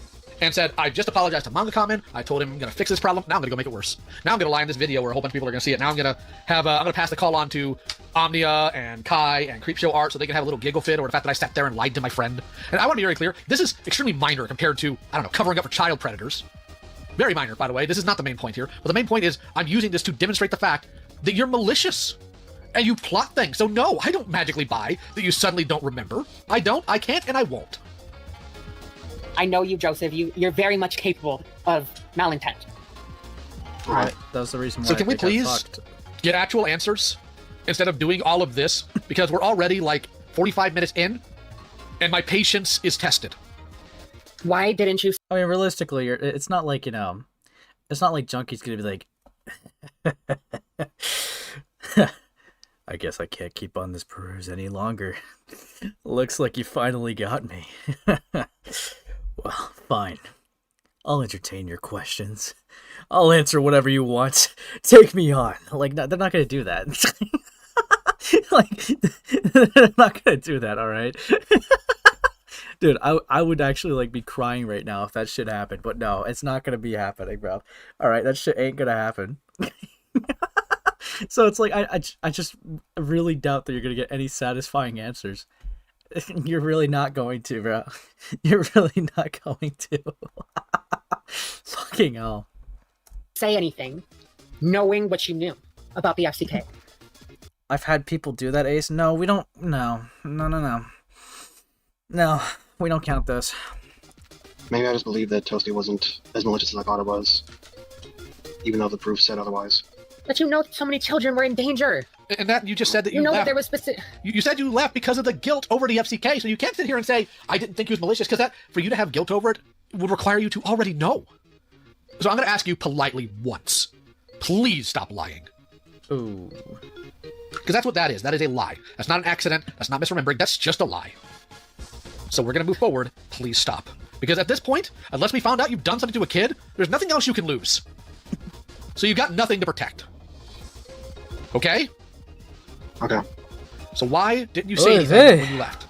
and said, I just apologized to Manga Kamen. I told him I'm going to fix this problem. Now I'm going to go make it worse. Now I'm going to lie in this video where a whole bunch of people are going to see it. Now I'm going to have, I'm going to pass the call on to Omnia and Kai and Creepshow Art so they can have a little giggle fit over the fact that I sat there and lied to my friend. And I want to be very clear. This is extremely minor compared to, I don't know, covering up for child predators. Very minor, by the way. This is not the main point here. But the main point is I'm using this to demonstrate the fact that you're malicious. And you plot things. So no, I don't magically buy that you suddenly don't remember. I don't, I can't, and I won't. I know you, Joseph. You're very much capable of malintent. Right. That was the reason why. So can we please get actual answers instead of doing all of this? Because we're already like 45 minutes in, and my patience is tested. Why didn't you? I mean, realistically, it's not like, you know, it's not like Junkie's gonna be like, I guess I can't keep on this peruse any longer. Looks like you finally got me. Well, fine. I'll entertain your questions. I'll answer whatever you want. Take me on. Like, no, they're not gonna do that. Like, they're not gonna do that, alright? Dude, I would actually, like, be crying right now if that shit happened. But no, it's not gonna be happening, bro. Alright, that shit ain't gonna happen. So it's like, I just really doubt that you're gonna get any satisfying answers. You're really not going to, bro. You're really not going to. Fucking hell. Say anything, knowing what you knew about the FCK. I've had people do that, Ace. No, we don't. No, we don't count this. Maybe I just believe that Toasty wasn't as malicious as I thought it was, even though the proof said otherwise. But you know so many children were in danger. And that you just said that you know left. that there was specific. You said you left because of the guilt over the FCK, so you can't sit here and say I didn't think he was malicious, because that for you to have guilt over it would require you to already know. So I'm going to ask you politely once. Please stop lying. Ooh. Because that's what that is. That is a lie. That's not an accident. That's not misremembering. That's just a lie. So we're going to move forward. Please stop. Because at this point, unless we found out you've done something to a kid, there's nothing else you can lose. So you got nothing to protect. Okay? Okay. So why didn't you say anything when you left?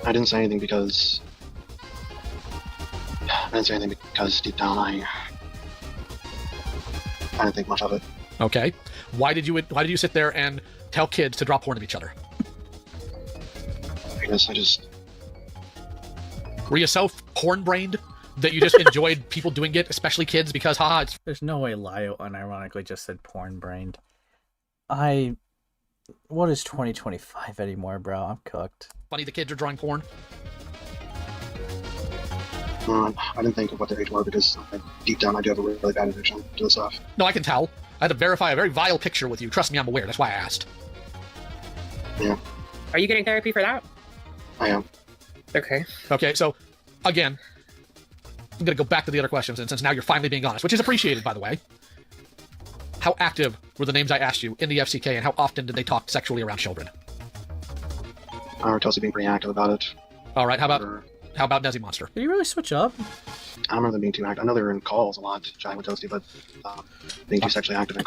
I didn't say anything because deep down I didn't think much of it. Okay. Why did you sit there and tell kids to drop porn of each other? I guess I just... Were you so porn-brained that you just enjoyed people doing it, especially kids, because haha, it's... There's no way Lio unironically just said porn-brained. What is 2025 anymore, bro? I'm cooked. Funny the kids are drawing porn? I didn't think of what their age were because deep down I do have a really bad addiction to this stuff. No, I can tell. I had to verify a very vile picture with you. Trust me, I'm aware. That's why I asked. Yeah. Are you getting therapy for that? I am. Okay. Okay, so, again, I'm going to go back to the other questions, and since now you're finally being honest, which is appreciated, by the way. How active were the names I asked you in the FCK, and how often did they talk sexually around children? I remember Toasty being pretty active about it. All right, how about Desi Monster? Did you really switch up? I don't remember them being too active. I know they were in calls a lot, chatting with Toasty, but being too sexually active in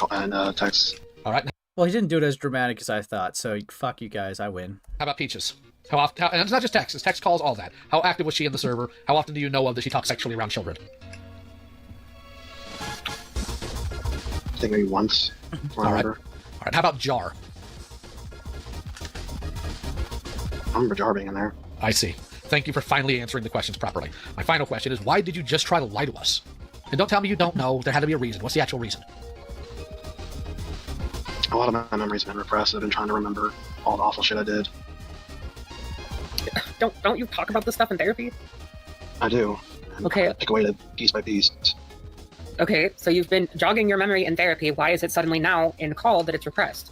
texts. All right. Well, he didn't do it as dramatic as I thought, so fuck you guys, I win. How about Peaches? How often? And it's not just text. It's text calls, all that. How active was she in the server? How often do you know of that she talks sexually around children? I think maybe once. All right. All right. How about Jar? I remember Jar being in there. I see. Thank you for finally answering the questions properly. My final question is, why did you just try to lie to us? And don't tell me you don't know. There had to be a reason. What's the actual reason? A lot of my memories have been repressed. I've been trying to remember all the awful shit I did. Don't you talk about this stuff in therapy? I do. And okay. I pick away to piece by piece. Okay, so you've been jogging your memory in therapy. Why is it suddenly now in call that it's repressed?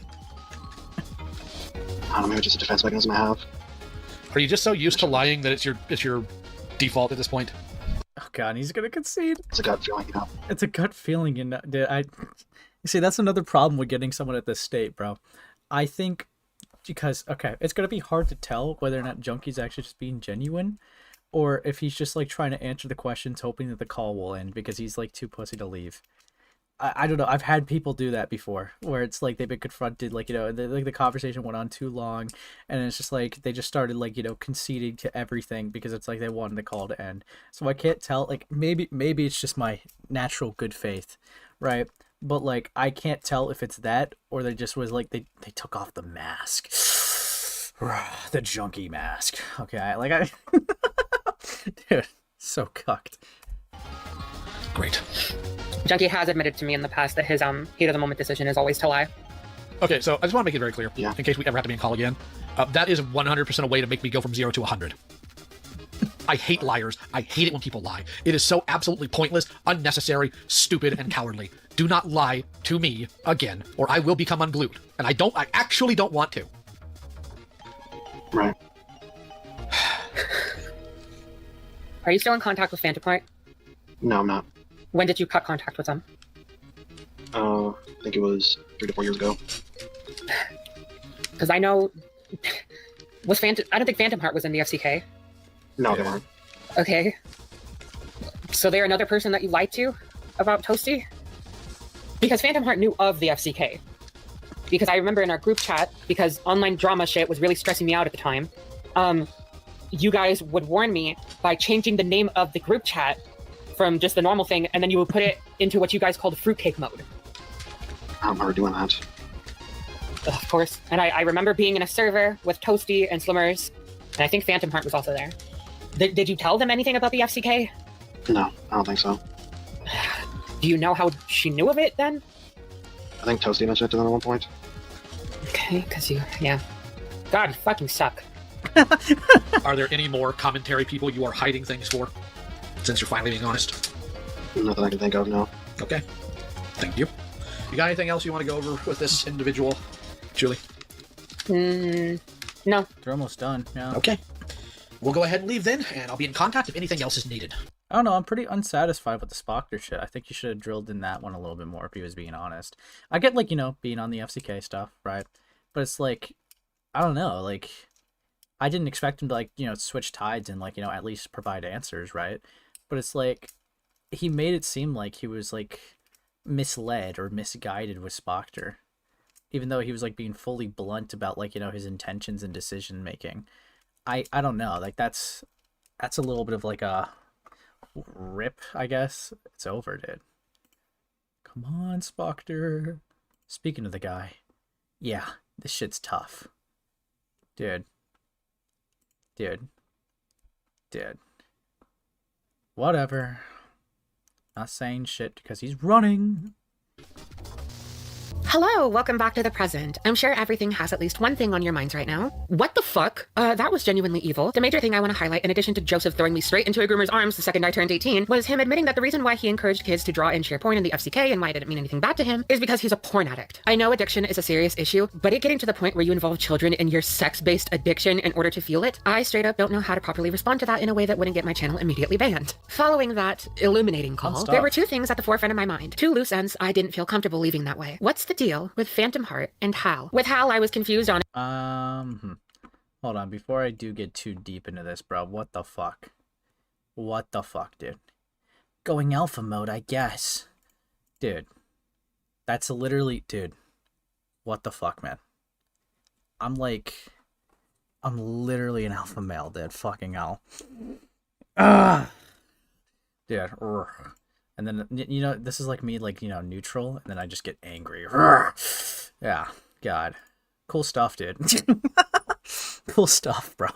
I don't know, maybe it's just a defense mechanism I have. Are you just so used to lying that it's your default at this point? Oh god, he's gonna concede. It's a gut feeling, you know. It's a gut feeling, you know. You see, that's another problem with getting someone at this state, bro. I think because okay, it's gonna be hard to tell whether or not Junkie's actually just being genuine, or if he's just like trying to answer the questions, hoping that the call will end because he's like too pussy to leave. I don't know. I've had people do that before, where it's like they've been confronted, like the conversation went on too long, and it's just like they just started like conceding to everything because it's like they wanted the call to end. So I can't tell. Like maybe it's just my natural good faith, right? But like I can't tell if it's that or they just was like they took off the mask, the junkie mask. Okay, I dude, so cucked. Great. Junkie has admitted to me in the past that his heat of the moment decision is always to lie. Okay, so I just want to make it very clear, in case we ever have to be in call again, that is 100% a way to make me go from 0 to 100. I hate liars. I hate it when people lie. It is so absolutely pointless, unnecessary, stupid, and cowardly. Do not lie to me again, or I will become unglued. And I actually don't want to. Right. Are you still in contact with Phantom Heart? No, I'm not. When did you cut contact with them? I think it was 3 to 4 years ago. Because I know... I don't think Phantom Heart was in the FCK. No, they weren't. Okay. So they're another person that you lied to about Toasty? Because Phantom Heart knew of the FCK. Because I remember in our group chat, because online drama shit was really stressing me out at the time, you guys would warn me by changing the name of the group chat from just the normal thing, and then you would put it into what you guys called fruitcake mode. I don't remember doing that. Of course. And I remember being in a server with Toasty and Slimmers, and I think Phantom Heart was also there. Did you tell them anything about the FCK? No, I don't think so. Do you know how she knew of it, then? I think Toasty mentioned it to them at one point. Okay, because yeah. God, you fucking suck. Are there any more commentary people you are hiding things for? Since you're finally being honest. Nothing I can think of, no. Okay. Thank you. You got anything else you want to go over with this individual, Julie? No. They're almost done, yeah. Okay. We'll go ahead and leave then, and I'll be in contact if anything else is needed. I don't know, I'm pretty unsatisfied with the Spoctor shit. I think you should have drilled in that one a little bit more if he was being honest. I get, like, being on the FCK stuff, right? But it's like, I don't know, like, I didn't expect him to, like, switch tides and, like, at least provide answers, right? But it's like, he made it seem like he was, like, misled or misguided with Spoctor. Even though he was, like, being fully blunt about, like, his intentions and decision making. I don't know, like, that's a little bit of, like, a rip, I guess. It's over, dude. Come on, Spoctor. Speaking of the guy, yeah, this shit's tough. Dude. Whatever. Not saying shit because he's running. Hello, welcome back to the present. I'm sure everything has at least one thing on your minds right now. What the fuck? That was genuinely evil. The major thing I want to highlight, in addition to Joseph throwing me straight into a groomer's arms the second I turned 18, was him admitting that the reason why he encouraged kids to draw and share porn in the FCK and why it didn't mean anything bad to him is because he's a porn addict. I know addiction is a serious issue, but it getting to the point where you involve children in your sex-based addiction in order to fuel it, I straight up don't know how to properly respond to that in a way that wouldn't get my channel immediately banned. Following that illuminating call, there were two things at the forefront of my mind. Two loose ends I didn't feel comfortable leaving that way. What's the deal with Phantom Heart and Hal? With Hal, I was confused on... Hold on, before I do get too deep into this, bro, what the fuck? What the fuck, dude? Going alpha mode, I guess. Dude. That's literally... Dude. What the fuck, man? I'm literally an alpha male, dude. Fucking hell. Dude. And then, this is like me, like, neutral, and then I just get angry. Yeah, God. Cool stuff, dude. Cool stuff, bro.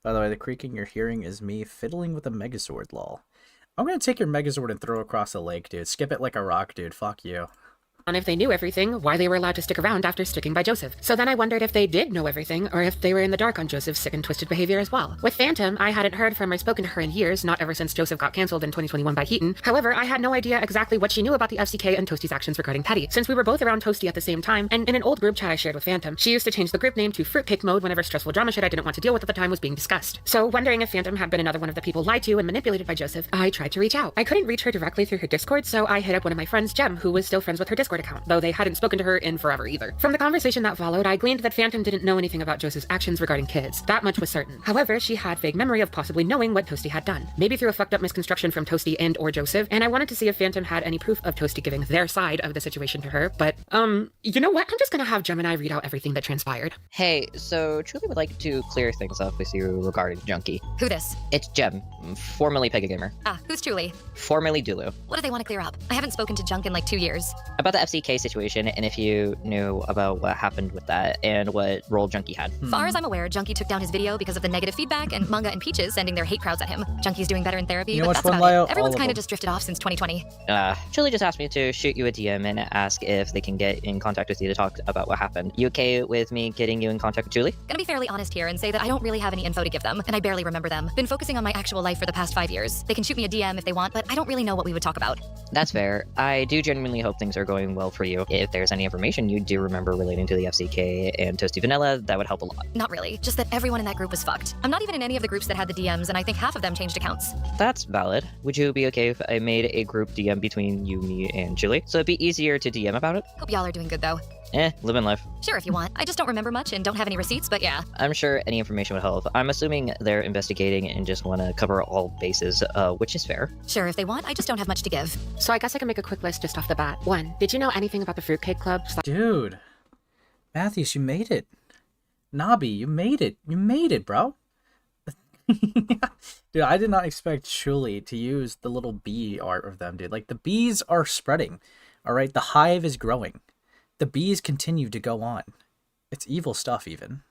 By the way, the creaking you're hearing is me fiddling with a Megazord, lol. I'm gonna take your Megazord and throw it across the lake, dude. Skip it like a rock, dude. Fuck you. On if they knew everything, why they were allowed to stick around after sticking by Joseph. So then I wondered if they did know everything, or if they were in the dark on Joseph's sick and twisted behavior as well. With Phantom, I hadn't heard from or spoken to her in years, not ever since Joseph got cancelled in 2021 by Heaton. However, I had no idea exactly what she knew about the FCK and Toasty's actions regarding Teddy, since we were both around Toasty at the same time, and in an old group chat I shared with Phantom, she used to change the group name to Fruitcake Mode whenever stressful drama shit I didn't want to deal with at the time was being discussed. So wondering if Phantom had been another one of the people lied to and manipulated by Joseph, I tried to reach out. I couldn't reach her directly through her Discord, so I hit up one of my friends, Jem, who was still friends with her Discord Discord account, though they hadn't spoken to her in forever either. From the conversation that followed, I gleaned that Phantom didn't know anything about Joseph's actions regarding kids. That much was certain. However, she had vague memory of possibly knowing what Toasty had done. Maybe through a fucked up misconstruction from Toasty and or Joseph, and I wanted to see if Phantom had any proof of Toasty giving their side of the situation to her, but, you know what? I'm just gonna have Gemini read out everything that transpired. Hey, so Chuuli would like to clear things up with you regarding Junkie. Who this? It's Gem, formerly Pega Gamer. Ah, who's Chuuli? Formerly Dulu. What do they want to clear up? I haven't spoken to Junk in like 2 years. About the FCK situation, and if you knew about what happened with that, and what role Junkie had. Far as I'm aware, Junkie took down his video because of the negative feedback and Manga and Peaches sending their hate crowds at him. Junkie's doing better in therapy, You know but what's that's fun, about Lyle? it. Everyone's All of kind them. of just drifted off since 2020. Chuuli just asked me to shoot you a DM and ask if they can get in contact with you to talk about what happened. You okay with me getting you in contact with Chuuli? Gonna be fairly honest here and say that I don't really have any info to give them, and I barely remember them. Been focusing on my actual life for the past 5 years. They can shoot me a DM if they want, but I don't really know what we would talk about. That's fair. I do genuinely hope things are going well for you. If there's any information you do remember relating to the FCK and Toasty Vanilla, that would help a lot. Not really, just that everyone in that group was fucked. I'm not even in any of the groups that had the DMs, and I think half of them changed accounts. That's valid. Would you be okay if I made a group DM between you, me, and Chuuli? So it'd be easier to DM about it? Hope y'all are doing good though. Living life. Sure, if you want. I just don't remember much and don't have any receipts, but yeah. I'm sure any information would help. I'm assuming they're investigating and just want to cover all bases, which is fair. Sure, if they want. I just don't have much to give. So I guess I can make a quick list just off the bat. 1. Did you know anything about the Fruitcake Club? Dude. Matthews, you made it. Nobby, you made it. You made it, bro. Dude, I did not expect Chuuli to use the little bee art of them, dude. Like, the bees are spreading. Alright, the hive is growing. The bees continue to go on. It's evil stuff, even.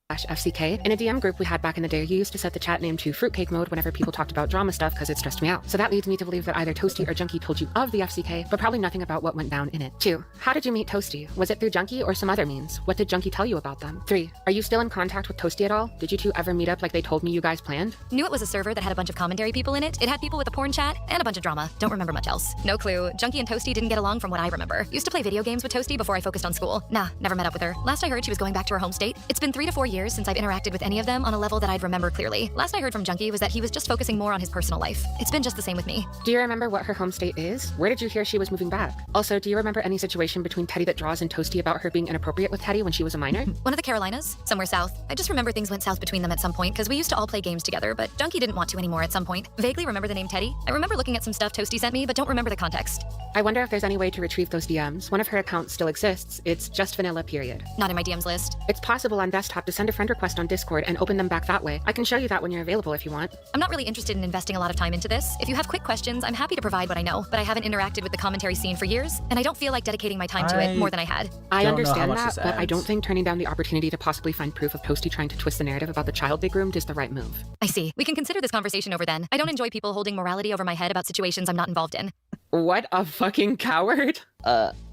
FCK. In a DM group we had back in the day, you used to set the chat name to Fruitcake mode whenever people talked about drama stuff because it stressed me out. So that leads me to believe that either Toasty or Junkie told you of the FCK, but probably nothing about what went down in it. 2. How did you meet Toasty? Was it through Junkie or some other means? What did Junkie tell you about them? 3. Are you still in contact with Toasty at all? Did you two ever meet up like they told me you guys planned? Knew it was a server that had a bunch of commentary people in it. It had people with a porn chat and a bunch of drama. Don't remember much else. No clue. Junkie and Toasty didn't get along from what I remember. Used to play video games with Toasty before I focused on school. Nah, never met up with her. Last I heard, she was going back to her home state. It's been 3 to 4 years since I've interacted with any of them on a level that I'd remember clearly. Last I heard from Junkie was that he was just focusing more on his personal life. It's been just the same with me. Do you remember what her home state is? Where did you hear she was moving back? Also, do you remember any situation between Teddy that draws and Toasty about her being inappropriate with Teddy when she was a minor? One of the Carolinas, somewhere south. I just remember things went south between them at some point because we used to all play games together, but Junkie didn't want to anymore at some point. Vaguely remember the name Teddy. I remember looking at some stuff Toasty sent me, but don't remember the context. I wonder if there's any way to retrieve those DMs. One of her accounts still exists. It's just vanilla, period. Not in my DMs list. It's possible on desktop to send a friend request on Discord and open them back that way. I can show you that when you're available if you want. I'm not really interested in investing a lot of time into this. If you have quick questions, I'm happy to provide what I know, but I haven't interacted with the commentary scene for years, and I don't feel like dedicating my time to it more than I had. I understand that, but I don't think turning down the opportunity to possibly find proof of Toasty trying to twist the narrative about the child they groomed is the right move. I see. We can consider this conversation over then. I don't enjoy people holding morality over my head about situations I'm not involved in. What a fucking coward.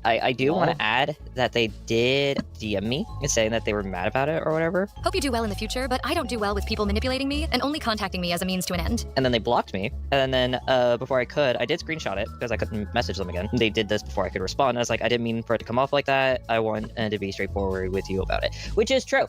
I do want to add that they did DM me saying that they were mad about it or whatever. Hope you do well in the future, but I don't do well with people manipulating me and only contacting me as a means to an end. And then they blocked me. And then before I could, I did screenshot it because I couldn't message them again. They did this before I could respond. I was like, I didn't mean for it to come off like that. I want to be straightforward with you about it, which is true,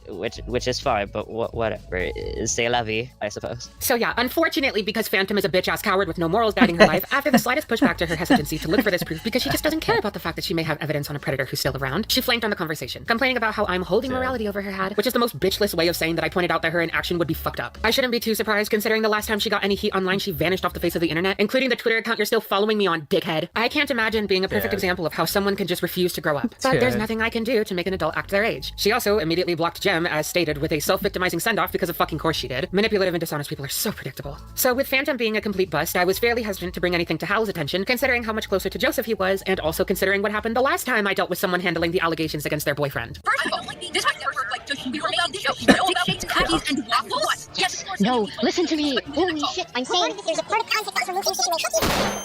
which is fine, but whatever. C'est la vie, I suppose. So yeah, unfortunately, because Phantom is a bitch-ass coward with no morals guiding her life, after the slightest pushback to her hesitancy to look for this proof because she just doesn't care about the fact that she may have evidence on a predator who's still around, she flamed on the conversation, complaining about how I'm holding morality over her head, which is the most bitchless way of saying that I pointed out that her inaction would be fucked up. I shouldn't be too surprised considering the last time she got any heat online, she vanished off the face of the internet, including the Twitter account you're still following me on, dickhead. I can't imagine being a perfect example of how someone can just refuse to grow up. But there's nothing I can do to make an adult act their age. She also immediately blocked Gem, as stated, with a self-victimizing send-off because of fucking course she did. Manipulative and dishonest people are so predictable. So with Phantom being a complete bust, I was fairly hesitant to bring anything to Hal's attention, considering how much closer to Joseph he was, and also considering what happened the last time I dealt with someone handling the allegations against their boyfriend. First of all, this has never heard like just we were made this show. You know about shakes, cookies, and waffles? Yes. No, listen to me. Holy shit, I'm saying there's a part of concept that's removed from situation.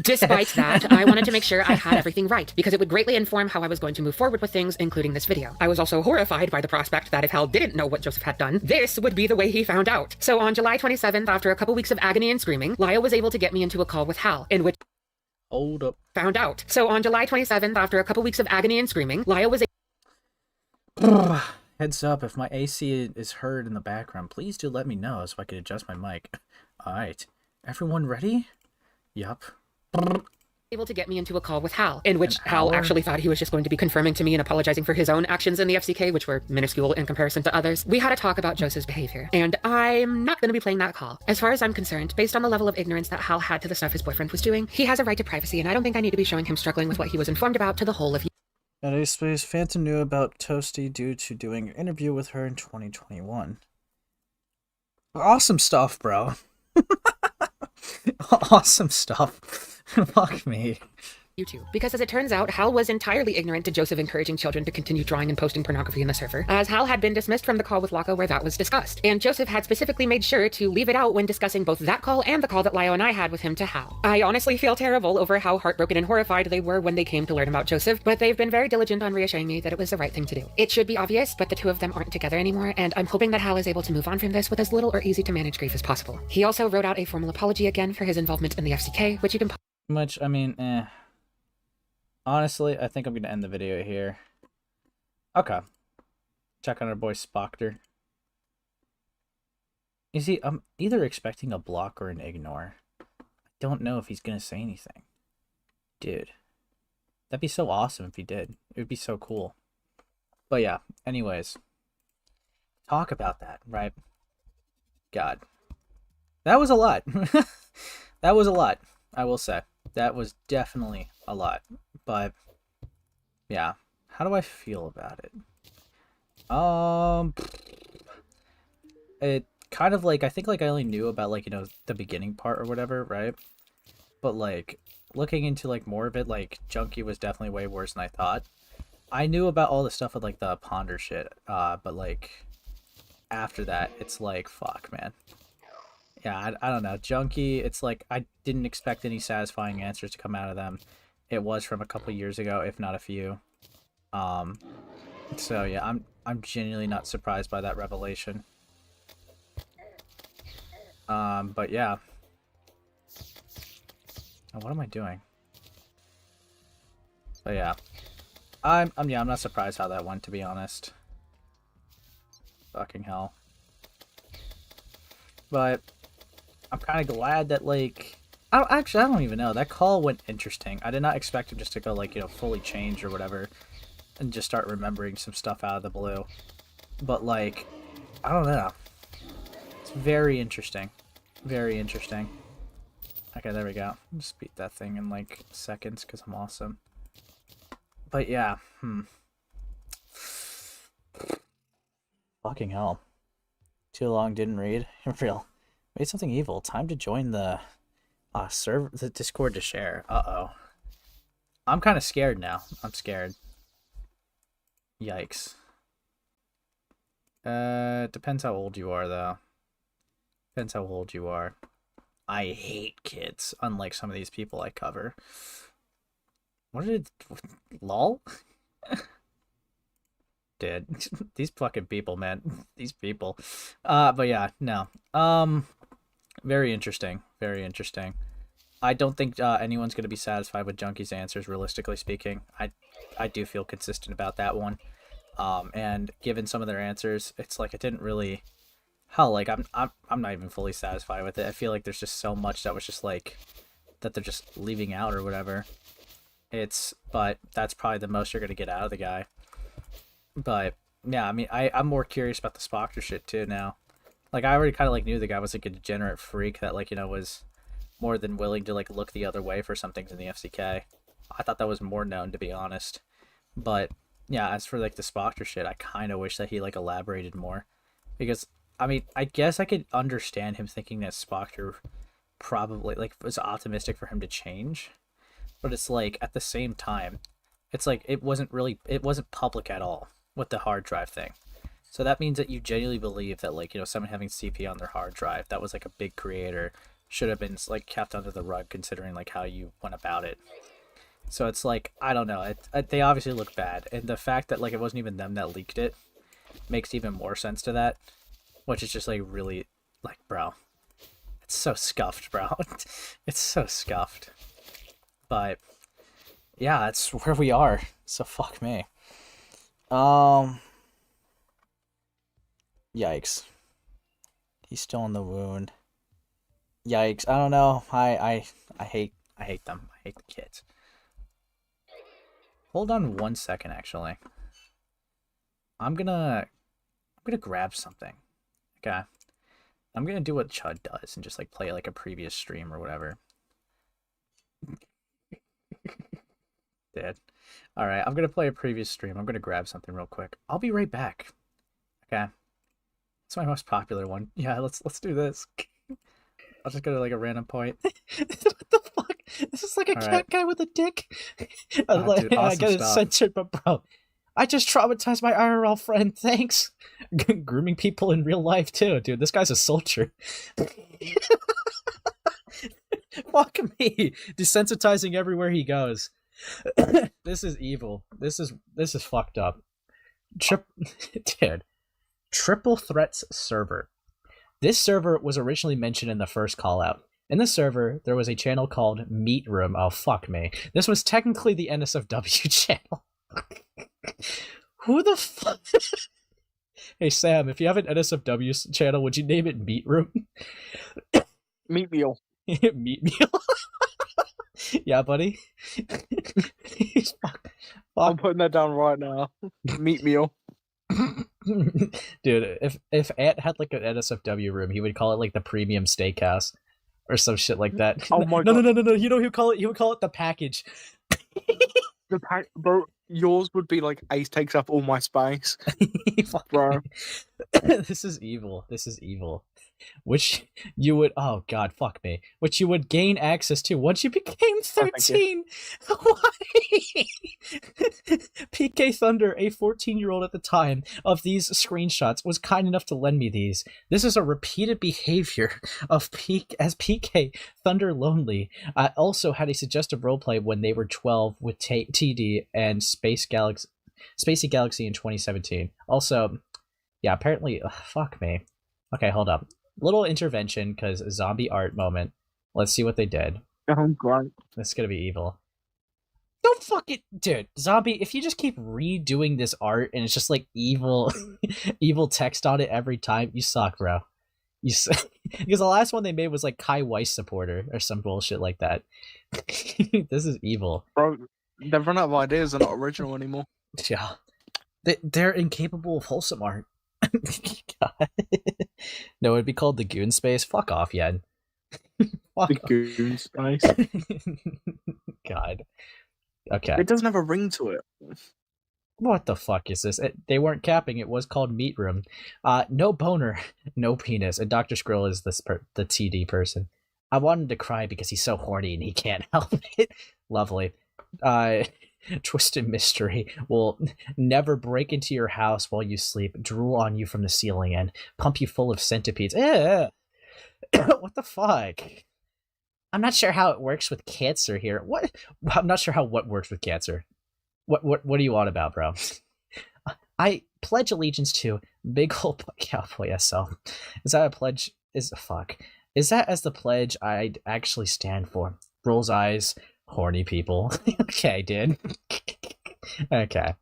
Despite that, I wanted to make sure I had everything right, because it would greatly inform how I was going to move forward with things, including this video. I was also horrified by the prospect that if Hal didn't know what Joseph had done, this would be the way he found out. So on July 27th, after a couple weeks of agony and screaming, Lyle was able to get me into a call with Hal, in which Hold up. Found out. So on July 27th, after a couple weeks of agony and screaming, Lyle was Heads up, if my AC is heard in the background, please do let me know so I can adjust my mic. Alright. Everyone ready? Yup. able to get me into a call with Hal, in which Hal hour? actually thought he was just going to be confirming to me and apologizing for his own actions in the FCK, which were minuscule in comparison to others. We had a talk about Joseph's behavior, and I'm not going to be playing that call. As far as I'm concerned, based on the level of ignorance that Hal had to the stuff his boyfriend was doing, he has a right to privacy, and I don't think I need to be showing him struggling with what he was informed about to the whole of you. At A Space, Phantom knew about Toasty due to doing an interview with her in 2021. Awesome stuff, bro. Awesome stuff. Fuck me. YouTube. Because as it turns out, Hal was entirely ignorant to Joseph encouraging children to continue drawing and posting pornography in the server, as Hal had been dismissed from the call with Laka where that was discussed. And Joseph had specifically made sure to leave it out when discussing both that call and the call that Lio and I had with him to Hal. I honestly feel terrible over how heartbroken and horrified they were when they came to learn about Joseph, but they've been very diligent on reassuring me that it was the right thing to do. It should be obvious, but the two of them aren't together anymore, and I'm hoping that Hal is able to move on from this with as little or easy to manage grief as possible. He also wrote out a formal apology again for his involvement in the FCK, which you can... Which, I mean, honestly, I think I'm going to end the video here. Okay. Check on our boy Spoctor. Is he... I'm either expecting a block or an ignore. I don't know if he's going to say anything. Dude. That'd be so awesome if he did. It would be so cool. But yeah, anyways. Talk about that, right? God. That was a lot. That was a lot, I will say. That was definitely a lot. But yeah, how do I feel about it? It kind of like, I think like I only knew about like, you know, the beginning part or whatever, right? But like looking into like more of it, like Junkie was definitely way worse than I thought. I knew about all the stuff with like the ponder shit, but like after that, it's like fuck, man. Yeah, I don't know. Junkie, it's like I didn't expect any satisfying answers to come out of them. It was from a couple years ago, if not a few. So yeah, I'm genuinely not surprised by that revelation. But yeah. Oh, what am I doing? But yeah. I'm not surprised how that went, to be honest. Fucking hell. But I'm kind of glad that, like... I don't even know. That call went interesting. I did not expect him just to go, like, you know, fully change or whatever. And just start remembering some stuff out of the blue. But, like, I don't know. It's very interesting. Very interesting. Okay, there we go. Just beat that thing in, like, seconds because I'm awesome. But, yeah. Fucking hell. Too long, didn't read. Real. Made something evil. Time to join the server, the Discord to share. Uh-oh. I'm kind of scared now. I'm scared. Yikes. Depends how old you are, though. Depends how old you are. I hate kids, unlike some of these people I cover. What did... LOL? Dude, these fucking people, man. These people. But yeah, no. Very interesting. Very interesting. I don't think anyone's going to be satisfied with Junkie's answers, realistically speaking. I do feel consistent about that one. And given some of their answers, it's like it didn't really... Hell, like, I'm not even fully satisfied with it. I feel like there's just so much that was just like... that they're just leaving out or whatever. But that's probably the most you're going to get out of the guy. But, yeah, I mean, I'm more curious about the Spoctor shit, too, now. Like, I already kind of, like, knew the guy was, like, a degenerate freak that, like, you know, was more than willing to, like, look the other way for some things in the FCK. I thought that was more known, to be honest. But, yeah, as for, like, the Spoctor shit, I kind of wish that he, like, elaborated more. Because, I mean, I guess I could understand him thinking that Spoctor probably, like, was optimistic for him to change. But it's, like, at the same time, it's, like, it wasn't public at all with the hard drive thing. So that means that you genuinely believe that, like, you know, someone having CP on their hard drive, that was, like, a big creator, should have been, like, kept under the rug considering, like, how you went about it. So it's, like, I don't know. They obviously look bad. And the fact that, like, it wasn't even them that leaked it makes even more sense to that. Which is just, like, really, like, bro. It's so scuffed, bro. It's so scuffed. But, yeah, that's where we are. So fuck me. Yikes. He's still in the wound. Yikes. I don't know. I hate them. I take the kit. Hold on 1 second, actually. I'm gonna grab something. Okay. I'm gonna do what Chud does and just like play like a previous stream or whatever. Dead. Alright, I'm gonna play a previous stream. I'm gonna grab something real quick. I'll be right back. Okay. It's my most popular one. Yeah, let's do this. I'll just go to like a random point. What the fuck? This is like a cat guy with a dick. Dude, I awesome get it stuff. censored, but bro, I just traumatized my IRL friend. Thanks. Grooming people in real life too, dude. This guy's a soldier. Fuck me. Desensitizing everywhere he goes. This is evil. This is fucked up. Dude. Triple Threats server. This server was originally mentioned in the first call out. In the server, there was a channel called Meat Room. Oh, fuck me. This was technically the NSFW channel. Who the fuck? Hey, Sam, if you have an NSFW channel, would you name it Meat Room? Meat Meal. Meat Meal? Yeah, buddy. I'm putting that down right now. Meat Meal. Dude, if Ant had like an NSFW room, he would call it like the premium steakhouse or some shit like that. Oh my no, god. no. You know he would call it? He would call it the package. The pack, bro. Yours would be like Ace takes up all my space, bro. This is evil. This is evil. Which you would, oh god, fuck me. Which you would gain access to once you became 13. Why? PK Thunder, a 14-year-old at the time of these screenshots, was kind enough to lend me these. This is a repeated behavior of PK Thunder Lonely. I also had a suggestive roleplay when they were 12 with TD and Spacey Galaxy in 2017. Also, yeah, apparently, fuck me. Okay, hold up. Little intervention, because zombie art moment. Let's see what they did. Oh, great. This is gonna be evil. Don't fuck it, dude. Zombie, if you just keep redoing this art and it's just like evil, evil text on it every time, you suck, bro. You suck. Because the last one they made was like Kai Weiss supporter or some bullshit like that. This is evil, bro. They've run out of ideas. They're not original anymore. Yeah, they're incapable of wholesome art. God. No, it'd be called the Goon Space. Fuck off, Yen. Fuck the Goon Space. God. Okay. It doesn't have a ring to it. What the fuck is this? They weren't capping. It was called Meat Room. No boner, no penis. And Dr. Skrill is the TD person. I wanted to cry because he's so horny and he can't help it. Lovely. Twisted Mystery will never break into your house while you sleep, drool on you from the ceiling, and pump you full of centipedes. What the fuck? I'm not sure how it works with cancer here. What? I'm not sure how what works with cancer. What do you want about, bro? I pledge allegiance to Big Ol' Cowboy SL. Is that a pledge? Is that as the pledge I'd actually stand for? Rolls eyes. Horny people. Okay, dude. Okay.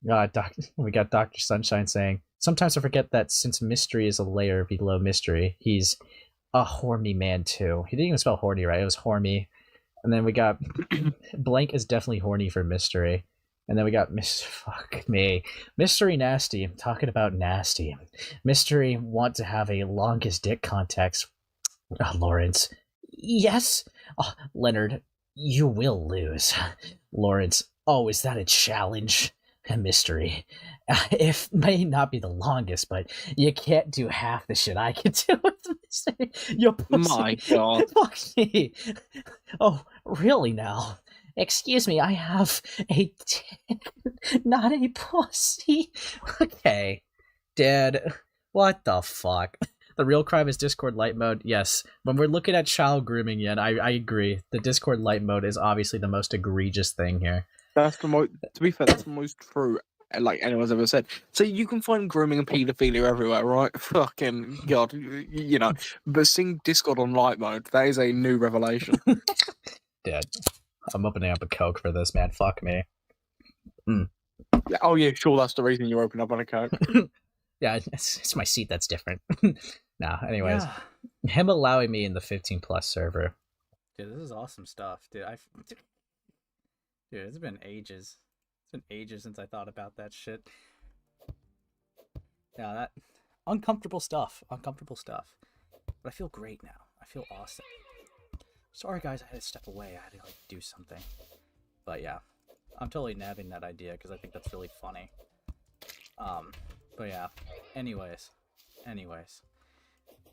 We got Dr. Sunshine saying, sometimes I forget that since mystery is a layer below mystery, he's a horny man too. He didn't even spell horny right, it was horny. And then we got Blank is definitely horny for mystery. And then we got fuck me. Mystery Nasty. I'm talking about nasty. Mystery want to have a longest dick context. Lawrence. Yes. Leonard. You will lose. Lawrence, oh, is that a challenge? A mystery. It may not be the longest, but you can't do half the shit I can do with the mystery. You're my god. Fuck me. Oh, really now? Excuse me, I have a not a pussy. Okay. Dad, what the fuck? The real crime is Discord light mode. Yes, when we're looking at child grooming, I agree. The Discord light mode is obviously the most egregious thing here. That's the most. To be fair, that's the most true. Like anyone's ever said. So you can find grooming and paedophilia everywhere, right? Fucking god, you know. But seeing Discord on light mode, that is a new revelation. Dad, I'm opening up a Coke for this, man. Fuck me. Oh yeah, sure. That's the reason you open up on a Coke. Yeah, it's my seat that's different. Nah, anyways. Yeah. Him allowing me in the 15 plus server. Dude, this is awesome stuff, dude. Dude, it's been ages. It's been ages since I thought about that shit. Yeah, that uncomfortable stuff. Uncomfortable stuff. But I feel great now. I feel awesome. Sorry, guys, I had to step away. I had to like do something. But yeah, I'm totally nabbing that idea because I think that's really funny. But yeah. Anyways,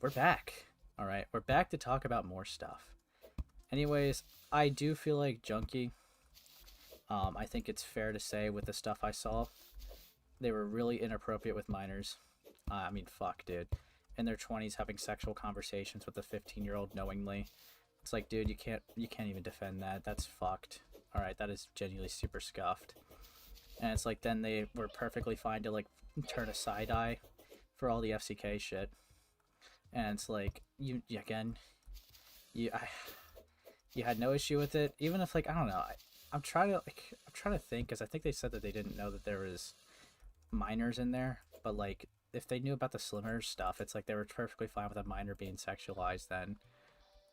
we're back. All right, we're back to talk about more stuff. Anyways, I do feel like Junkie. I think it's fair to say with the stuff I saw, they were really inappropriate with minors. I mean, fuck, dude. In their 20s, having sexual conversations with a 15-year-old knowingly. It's like, dude, you can't even defend that. That's fucked. All right, that is genuinely super scuffed. And it's like, then they were perfectly fine to like turn a side eye for all the FCK shit. And it's like, you had no issue with it, even if like I don't know. I'm trying to think, because I think they said that they didn't know that there was minors in there, but like if they knew about the Slimmers stuff, it's like they were perfectly fine with a minor being sexualized. Then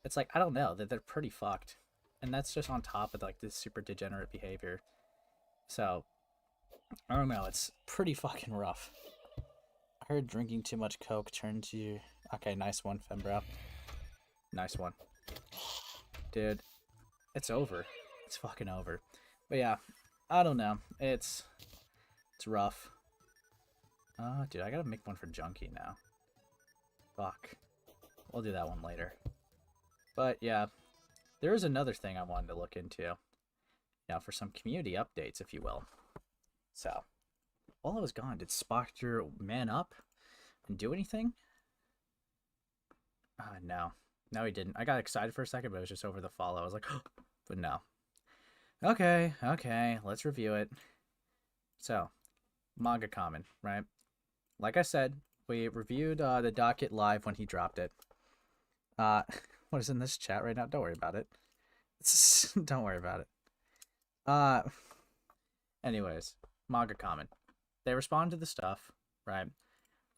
it's like, I don't know, that they're pretty fucked, and that's just on top of like this super degenerate behavior. So I don't know, it's pretty fucking rough. I heard drinking too much coke turns you. Okay, nice one, Fembro. Nice one, dude. It's over. It's fucking over. But yeah, I don't know. It's rough. Dude, I gotta make one for Junkie now. Fuck. We'll do that one later. But yeah, there is another thing I wanted to look into. Now, for some community updates, if you will. So, while I was gone, did Spoctor man up and do anything? No. No, he didn't. I got excited for a second, but it was just over the follow. I was like, oh, but no. Okay, let's review it. So, Manga Common, right? Like I said, we reviewed the docket live when he dropped it. What is in this chat right now? Don't worry about it. Don't worry about it. Anyways, Manga Common. They respond to the stuff, right?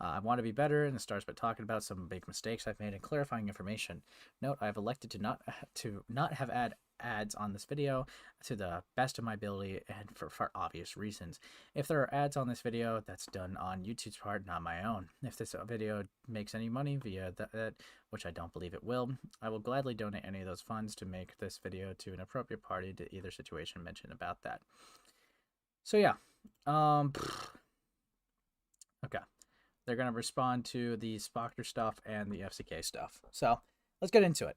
I want to be better, and it starts by talking about some big mistakes I've made and clarifying information. Note, I have elected to not have ads on this video to the best of my ability and for obvious reasons. If there are ads on this video, that's done on YouTube's part, not my own. If this video makes any money via that, which I don't believe it will, I will gladly donate any of those funds to make this video to an appropriate party to either situation mentioned about that. So yeah, okay. They're going to respond to the Spoctor stuff and the FCK stuff. So, let's get into it.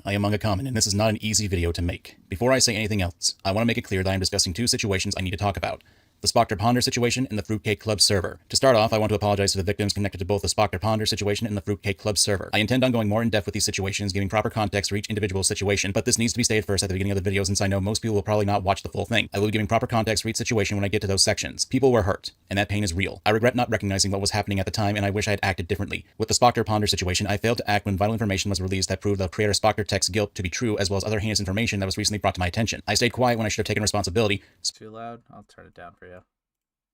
I am Manga Common, and this is not an easy video to make. Before I say anything else, I want to make it clear that I am discussing two situations I need to talk about. The Spoctor Ponder situation and the Fruitcake Club server. To start off, I want to apologize to the victims connected to both the Spoctor Ponder situation and the Fruitcake Club server. I intend on going more in depth with these situations, giving proper context for each individual situation, but this needs to be stated first at the beginning of the video since I know most people will probably not watch the full thing. I will be giving proper context for each situation when I get to those sections. People were hurt, and that pain is real. I regret not recognizing what was happening at the time, and I wish I had acted differently. With the Spoctor Ponder situation, I failed to act when vital information was released that proved the creator Spoctor Tech's guilt to be true, as well as other heinous information that was recently brought to my attention. I stayed quiet when I should have taken responsibility. It's too loud? I'll turn it down for you.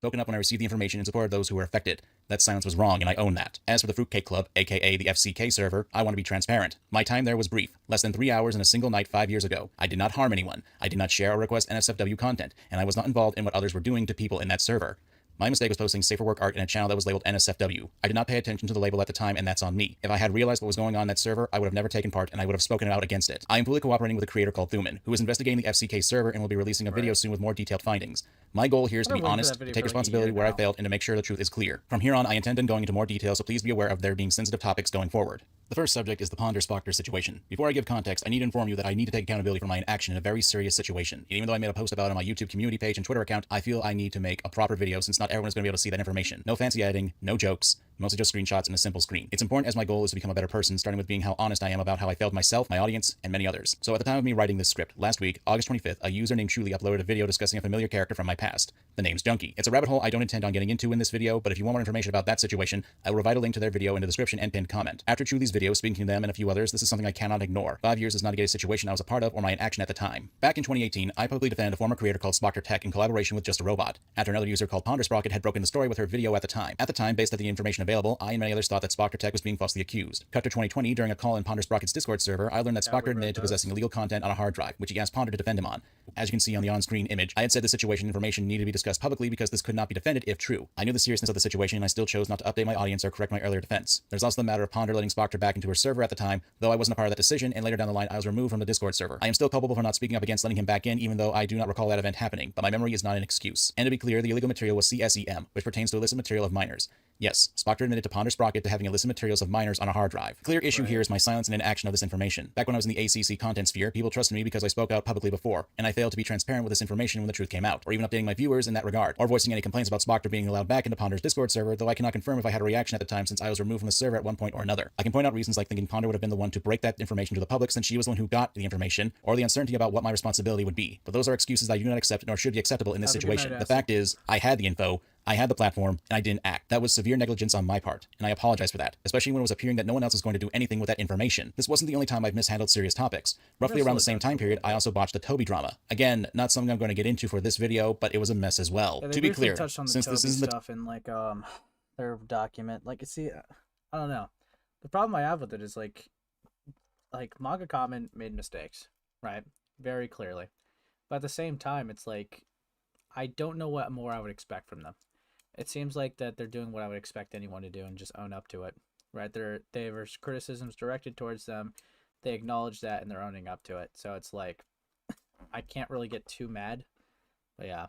Spoken up when I received the information in support of those who were affected. That silence was wrong, and I own that. As for the Fruitcake Club, aka the FCK server, I want to be transparent. My time there was brief, less than 3 hours in a single night 5 years ago. I did not harm anyone. I did not share or request NSFW content, and I was not involved in what others were doing to people in that server. My mistake was posting safer work art in a channel that was labeled NSFW. I did not pay attention to the label at the time, and that's on me. If I had realized what was going on in that server, I would have never taken part, and I would have spoken out against it. I am fully cooperating with a creator called Thuman, who is investigating the FCK server and will be releasing a video soon with more detailed findings. My goal here is to be honest, to take responsibility where I failed, and to make sure the truth is clear. From here on, I intend on going into more detail, so please be aware of there being sensitive topics going forward. The first subject is the Ponder Spoctor situation. Before I give context, I need to inform you that I need to take accountability for my inaction in a very serious situation. And even though I made a post about it on my YouTube community page and Twitter account, I feel I need to make a proper video since not everyone is going to be able to see that information. No fancy editing, no jokes, mostly just screenshots and a simple screen. It's important as my goal is to become a better person, starting with being how honest I am about how I failed myself, my audience, and many others. So at the time of me writing this script, last week, August 25th, a user named Chuuli uploaded a video discussing a familiar character from my past, TheNamesJunkie. It's a rabbit hole I don't intend on getting into in this video, but if you want more information about that situation, I will provide a link to their video in the description and pinned comment. After Chuli's video, speaking to them and a few others, this is something I cannot ignore. 5 years is not a gay situation I was a part of or my inaction at the time. Back in 2018, I publicly defended a former creator called Spoctor Tech in collaboration with Just a Robot, after another user called Pondersprocket had broken the story with her video at the time. At the time, based on the information available, I and many others thought that Spoctor Tech was being falsely accused. Cut to 2020, during a call in Ponder Sprocket's Discord server, I learned that Spoctor admitted to possessing illegal content on a hard drive, which he asked Ponder to defend him on. As you can see on the on-screen image, I had said the situation information needed to be discussed publicly because this could not be defended if true. I knew the seriousness of the situation, and I still chose not to update my audience or correct my earlier defense. There's also the matter of Ponder letting Spoctor back into her server at the time, though I wasn't a part of that decision, and later down the line I was removed from the Discord server. I am still culpable for not speaking up against letting him back in, even though I do not recall that event happening, but my memory is not an excuse. And to be clear, the illegal material was CSEM, which pertains to illicit material of minors. Yes, Spoctor admitted to Ponder Sprocket to having illicit materials of minors on a hard drive. The clear issue here is my silence and inaction of this information. Back when I was in the ACC content sphere, people trusted me because I spoke out publicly before, and I failed to be transparent with this information when the truth came out, or even updating my viewers in that regard, or voicing any complaints about Spoctor being allowed back into Ponder's Discord server, though I cannot confirm if I had a reaction at the time since I was removed from the server at one point or another. I can point out reasons like thinking Ponder would have been the one to break that information to the public since she was the one who got the information, or the uncertainty about what my responsibility would be. But those are excuses I do not accept nor should be acceptable in this situation. The fact is, I had the info, I had the platform, and I didn't act. That was severe negligence on my part, and I apologize for that, especially when it was appearing that no one else was going to do anything with that information. This wasn't the only time I've mishandled serious topics. Roughly around the same time period, I also botched the Toby drama. Again, not something I'm going to get into for this video, but it was a mess as well. Yeah, to be clear, touched on the since Toby this is the stuff in like their document, like see, I don't know. The problem I have with it is like Manga Common made mistakes, right? Very clearly, but at the same time, it's like I don't know what more I would expect from them. It seems like that they're doing what I would expect anyone to do and just own up to it, right? They have criticisms directed towards them. They acknowledge that and they're owning up to it. So it's like, I can't really get too mad, but yeah.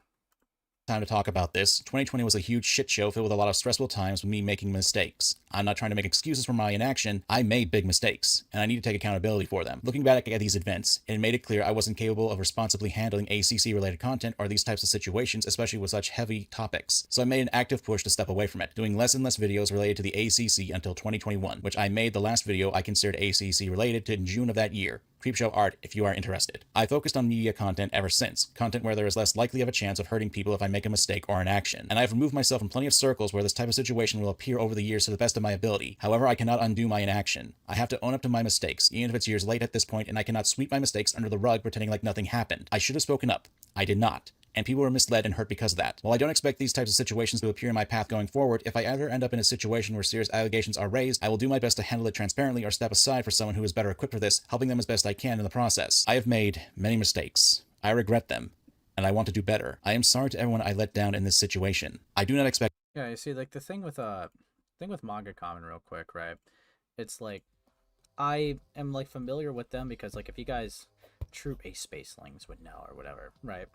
Time to talk about this. 2020 was a huge shit show filled with a lot of stressful times with me making mistakes. I'm not trying to make excuses for my inaction. I made big mistakes, and I need to take accountability for them. Looking back at these events, it made it clear I wasn't capable of responsibly handling ACC-related content or these types of situations, especially with such heavy topics. So I made an active push to step away from it, doing less and less videos related to the ACC until 2021, which I made the last video I considered ACC-related to in June of that year. Creepshow art if you are interested. I focused on media content ever since, content where there is less likely of a chance of hurting people if I make a mistake or an action, and I've removed myself from plenty of circles where this type of situation will appear over the years to the best of my ability. However, I cannot undo my inaction. I have to own up to my mistakes, even if it's years late at this point, and I cannot sweep my mistakes under the rug pretending like nothing happened. I should have spoken up. I did not. And people were misled and hurt because of that. While I don't expect these types of situations to appear in my path going forward, if I ever end up in a situation where serious allegations are raised, I will do my best to handle it transparently or step aside for someone who is better equipped for this, helping them as best I can in the process. I have made many mistakes. I regret them, and I want to do better. I am sorry to everyone I let down in this situation. I do not expect— Yeah, you see, like the thing with Manga Common real quick, right? It's like, I am like familiar with them because like if you guys true Ace Spacelings would know or whatever, right?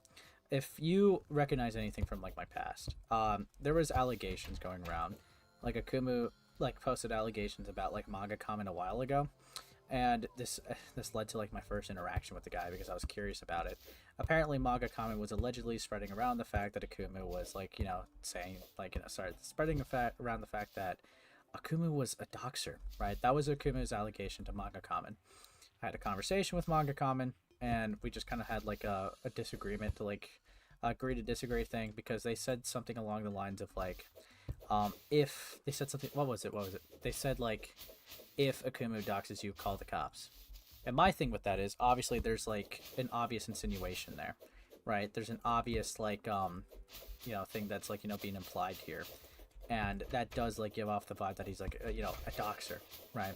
If you recognize anything from like my past, there was allegations going around, like Akumu like posted allegations about like Manga Common a while ago, and this led to like my first interaction with the guy because I was curious about it. Apparently, Manga Common was allegedly spreading around the fact that Akumu was like saying like spreading around the fact that Akumu was a doxer, right? That was Akumu's allegation to Manga Common. I had a conversation with Manga Common, and we just kind of had like a disagreement to like agree to disagree thing because they said something along the lines of like, if they said something, what was it? They said like, if Akumu doxes you, call the cops. And my thing with that is obviously there's like an obvious insinuation there, right? There's an obvious like, thing that's like, being implied here. And that does like give off the vibe that he's like, a doxer, right?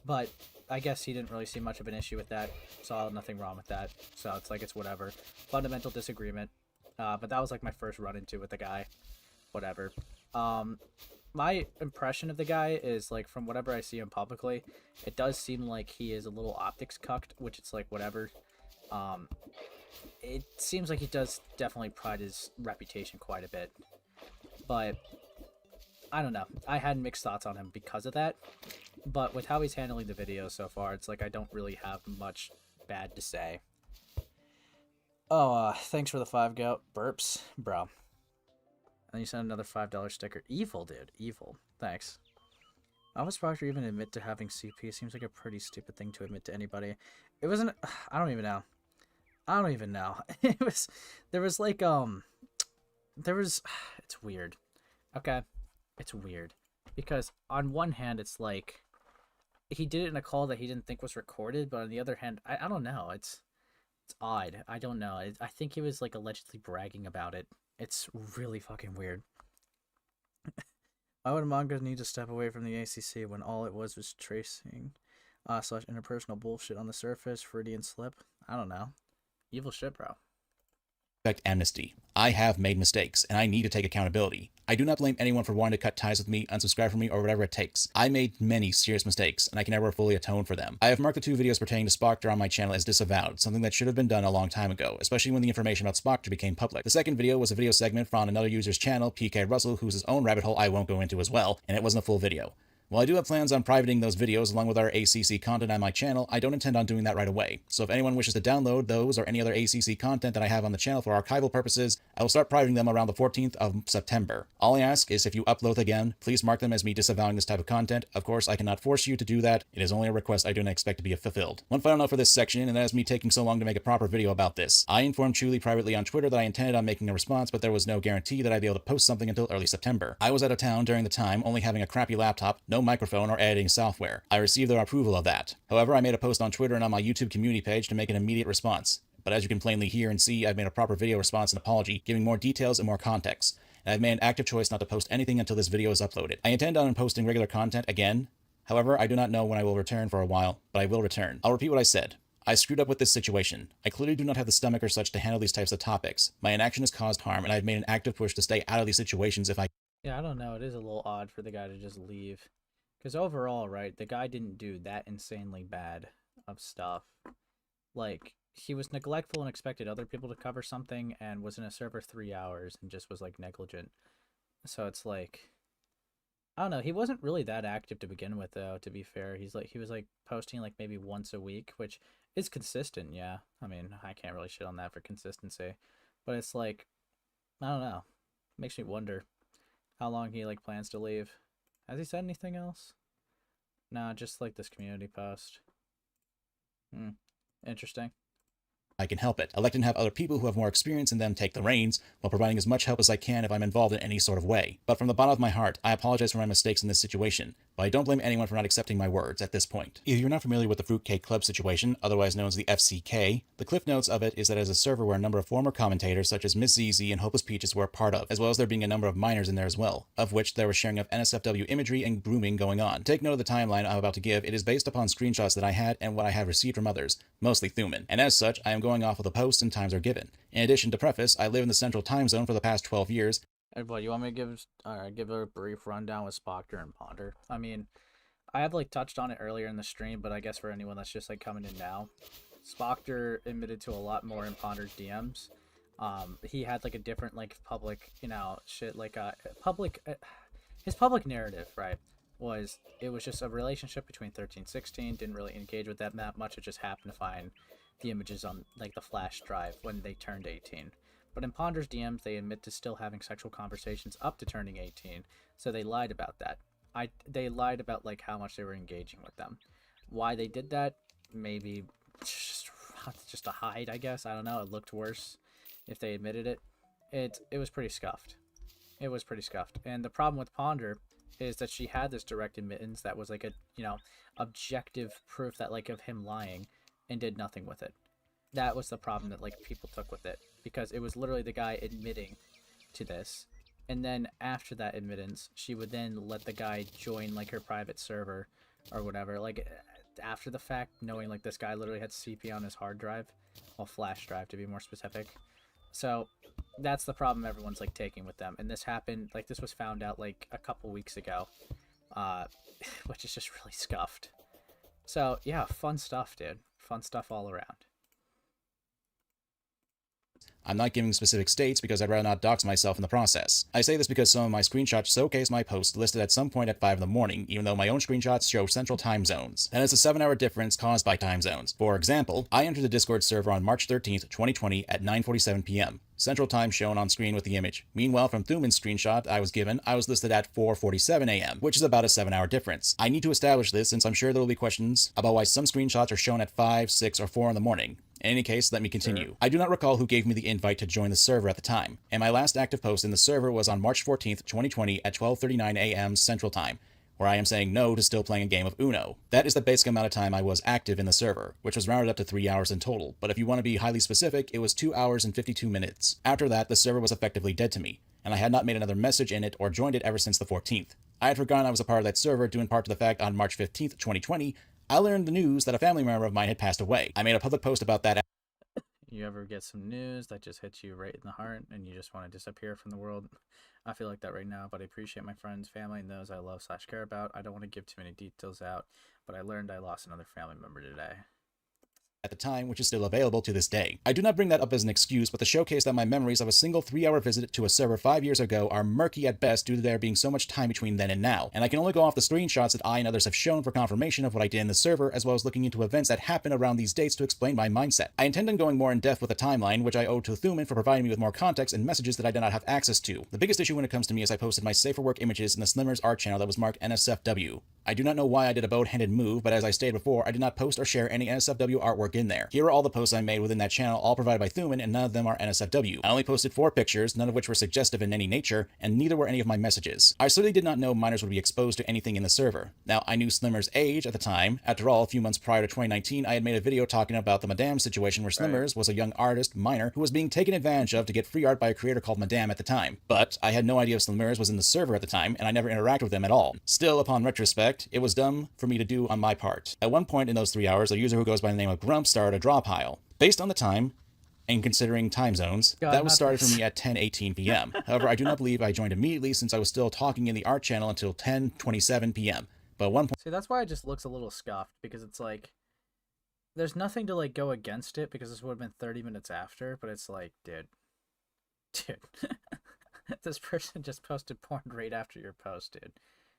But I guess he didn't really see much of an issue with that. Saw nothing wrong with that. So it's like, it's whatever. Fundamental disagreement. But that was like my first run into with the guy. Whatever. My impression of the guy is like, from whatever I see him publicly, it does seem like he is a little optics cucked, which it's like whatever. It seems like he does definitely pride his reputation quite a bit. But I don't know. I had mixed thoughts on him because of that. But with how he's handling the video so far, it's like I don't really have much bad to say. Oh, thanks for the 5 goat burps, bro. And you sent another $5 sticker. Evil, dude. Evil. Thanks. Why was Spoctor even admit to having CP? Seems like a pretty stupid thing to admit to anybody. It wasn't... I don't even know. There was like, it's weird. Okay? It's weird. Because on one hand, it's like, he did it in a call that he didn't think was recorded, but on the other hand, I don't know. It's odd. I don't know. I think he was like allegedly bragging about it. It's really fucking weird. Why would manga need to step away from the ACC when all it was tracing / interpersonal bullshit on the surface? Freudian slip? I don't know. Evil shit, bro. Amnesty. I have made mistakes, and I need to take accountability. I do not blame anyone for wanting to cut ties with me, unsubscribe from me, or whatever it takes. I made many serious mistakes, and I can never fully atone for them. I have marked the 2 videos pertaining to Spoctor on my channel as disavowed, something that should have been done a long time ago, especially when the information about Spoctor became public. The second video was a video segment from another user's channel, PK Russell, who's his own rabbit hole I won't go into as well, and it wasn't a full video. While I do have plans on privating those videos along with our ACC content on my channel, I don't intend on doing that right away. So if anyone wishes to download those or any other ACC content that I have on the channel for archival purposes, I will start privating them around the 14th of September. All I ask is if you upload again, please mark them as me disavowing this type of content. Of course, I cannot force you to do that. It is only a request I do not expect to be fulfilled. One final note for this section, and that is me taking so long to make a proper video about this. I informed Chuuli privately on Twitter that I intended on making a response, but there was no guarantee that I'd be able to post something until early September. I was out of town during the time, only having a crappy laptop, no microphone, or editing software. I received their approval of that. However, I made a post on Twitter and on my YouTube community page to make an immediate response. But as you can plainly hear and see, I've made a proper video response and apology, giving more details and more context. And I've made an active choice not to post anything until this video is uploaded. I intend on posting regular content again. However, I do not know when I will return for a while, but I will return. I'll repeat what I said. I screwed up with this situation. I clearly do not have the stomach or such to handle these types of topics. My inaction has caused harm, and I've made an active push to stay out of these situations if I... Yeah, I don't know. It is a little odd for the guy to just leave. Because overall, right, the guy didn't do that insanely bad of stuff. Like, he was neglectful and expected other people to cover something and was in a server 3 hours and just was, like, negligent. So it's like... I don't know, he wasn't really that active to begin with, though, to be fair. He was, like, posting, like, maybe once a week, which is consistent, yeah. I mean, I can't really shit on that for consistency. But it's like, I don't know. Makes me wonder how long he, like, plans to leave. Has he said anything else? Nah, just like this community post. Interesting. I can help it. I like to have other people who have more experience in them take the reins, while providing as much help as I can if I'm involved in any sort of way. But from the bottom of my heart, I apologize for my mistakes in this situation, but I don't blame anyone for not accepting my words at this point. If you're not familiar with the Fruitcake Club situation, otherwise known as the FCK, the cliff notes of it is that it is a server where a number of former commentators such as Miss ZZ and Hopeless Peaches were a part of, as well as there being a number of minors in there as well, of which there was sharing of NSFW imagery and grooming going on. Take note of the timeline I'm about to give. It is based upon screenshots that I had and what I have received from others, mostly Thuman, and as such, I am going off of the posts and times are given. In addition to preface, I live in the Central Time Zone for the past 12 years. Everybody, you want me to give a brief rundown with Spoctor and Ponder? I mean, I have like touched on it earlier in the stream, but I guess for anyone that's just like coming in now, Spoctor admitted to a lot more in Ponder's DMs. He had like a different like public, you know, shit like his public narrative, right? It was just a relationship between 13-16, didn't really engage with that much. It just happened to find the images on like the flash drive when they turned 18. But in Ponder's DMs, they admit to still having sexual conversations up to turning 18, so they lied about that. They lied about like how much they were engaging with them. Why they did that? Maybe just to hide, I guess. I don't know. It looked worse if they admitted it. It was pretty scuffed. It was pretty scuffed. And the problem with Ponder is that she had this direct admittance that was like a, you know, objective proof that like of him lying, and did nothing with it. That was the problem that like people took with it, because it was literally the guy admitting to this, and then after that admittance, she would then let the guy join like her private server or whatever, like after the fact, knowing like this guy literally had CP on his hard drive, well, flash drive to be more specific. So that's the problem everyone's like taking with them, and this happened, like this was found out like a couple weeks ago, which is just really scuffed. So yeah, fun stuff, dude. Fun stuff all around. I'm not giving specific states because I'd rather not dox myself in the process. I say this because some of my screenshots showcase my post listed at some point at 5 in the morning, even though my own screenshots show central time zones. And it's a 7-hour difference caused by time zones. For example, I entered the Discord server on March 13th, 2020 at 9:47 p.m. Central time shown on screen with the image. Meanwhile, from Thuman's screenshot I was given, I was listed at 4:47 a.m., which is about a 7-hour difference. I need to establish this since I'm sure there will be questions about why some screenshots are shown at 5, 6, or 4 in the morning. In any case, let me continue. Sure. I do not recall who gave me the invite to join the server at the time, and my last active post in the server was on March 14th, 2020 at 12:39 a.m. Central Time, where I am saying no to still playing a game of Uno. That is the basic amount of time I was active in the server, which was rounded up to 3 hours in total, but if you want to be highly specific, it was 2 hours and 52 minutes. After that, the server was effectively dead to me, and I had not made another message in it or joined it ever since the 14th. I had forgotten I was a part of that server due in part to the fact on March 15th, 2020, I learned the news that a family member of mine had passed away. I made a public post about that. You ever get some news that just hits you right in the heart and you just want to disappear from the world? I feel like that right now, but I appreciate my friends, family, and those I love / care about. I don't want to give too many details out, but I learned I lost another family member today. At the time, which is still available to this day. I do not bring that up as an excuse, but to showcase that my memories of a single 3-hour visit to a server 5 years ago are murky at best due to there being so much time between then and now, and I can only go off the screenshots that I and others have shown for confirmation of what I did in the server, as well as looking into events that happened around these dates to explain my mindset. I intend on going more in depth with the timeline, which I owe to Thuman for providing me with more context and messages that I did not have access to. The biggest issue when it comes to me is I posted my safer work images in the Slimmers art channel that was marked NSFW. I do not know why I did a boat-handed move, but as I stated before, I did not post or share any NSFW artwork in there. Here are all the posts I made within that channel, all provided by Thuman, and none of them are NSFW. I only posted 4 pictures, none of which were suggestive in any nature, and neither were any of my messages. I certainly did not know minors would be exposed to anything in the server. Now, I knew Slimmer's age at the time. After all, a few months prior to 2019, I had made a video talking about the Madame situation where Slimmers was a young artist, minor, who was being taken advantage of to get free art by a creator called Madame at the time. But I had no idea if Slimmers was in the server at the time, and I never interacted with them at all. Still, upon retrospect, it was dumb for me to do on my part. At one point in those 3 hours, a user who goes by the name of Grump started a draw pile. Based on the time, and considering time zones, that was started for me at 10:18 p.m. However, I do not believe I joined immediately since I was still talking in the art channel until 10:27 p.m. But one point... See, that's why it just looks a little scuffed, because it's like, there's nothing to like go against it, because this would have been 30 minutes after, but it's like, dude, this person just posted porn right after your post, dude.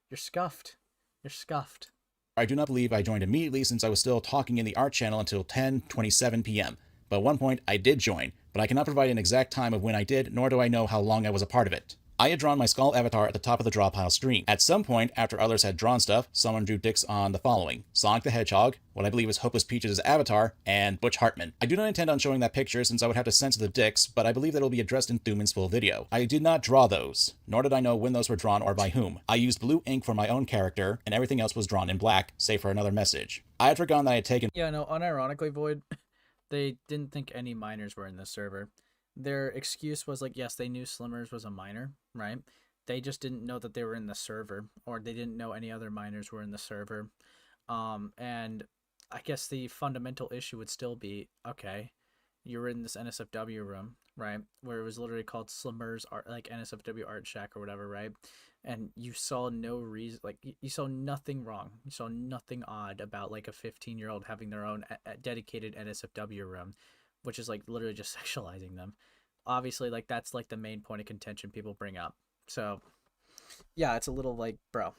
You're scuffed. You're scuffed. I do not believe I joined immediately since I was still talking in the art channel until 10:27 p.m. But at one point, I did join, but I cannot provide an exact time of when I did, nor do I know how long I was a part of it. I had drawn my skull avatar at the top of the draw pile screen. At some point, after others had drawn stuff, someone drew dicks on the following: Sonic the Hedgehog, what I believe is Hopeless Peach's avatar, and Butch Hartman. I do not intend on showing that picture since I would have to censor the dicks, but I believe that it will be addressed in Thuman's full video. I did not draw those, nor did I know when those were drawn or by whom. I used blue ink for my own character, and everything else was drawn in black, save for another message. I had forgotten that I had taken... Yeah, no, unironically, Void, they didn't think any minors were in this server. Their excuse was like, yes, they knew Slimmers was a minor, right? They just didn't know that they were in the server, or they didn't know any other minors were in the server. And I guess the fundamental issue would still be, okay, you were in this NSFW room, right, where it was literally called Slimmers Art, like NSFW Art Shack or whatever, right? And you saw no reason, like you saw nothing wrong. You saw nothing odd about like a 15-year-old having their own dedicated NSFW room, which is like literally just sexualizing them. Obviously, like that's like the main point of contention people bring up. So, yeah, it's a little like, bro,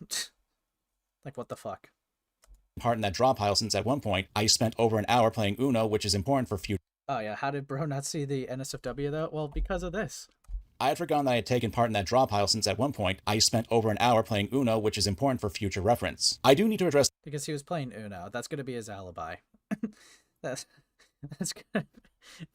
like what the fuck? Part in that draw pile since at one point I spent over an hour playing Uno, which is important for future... Oh yeah, how did bro not see the NSFW though? Well, because of this. I had forgotten that I had taken part in that draw pile since at one point I spent over an hour playing Uno, which is important for future reference. I do need to address... Because he was playing Uno. That's going to be his alibi. That's good.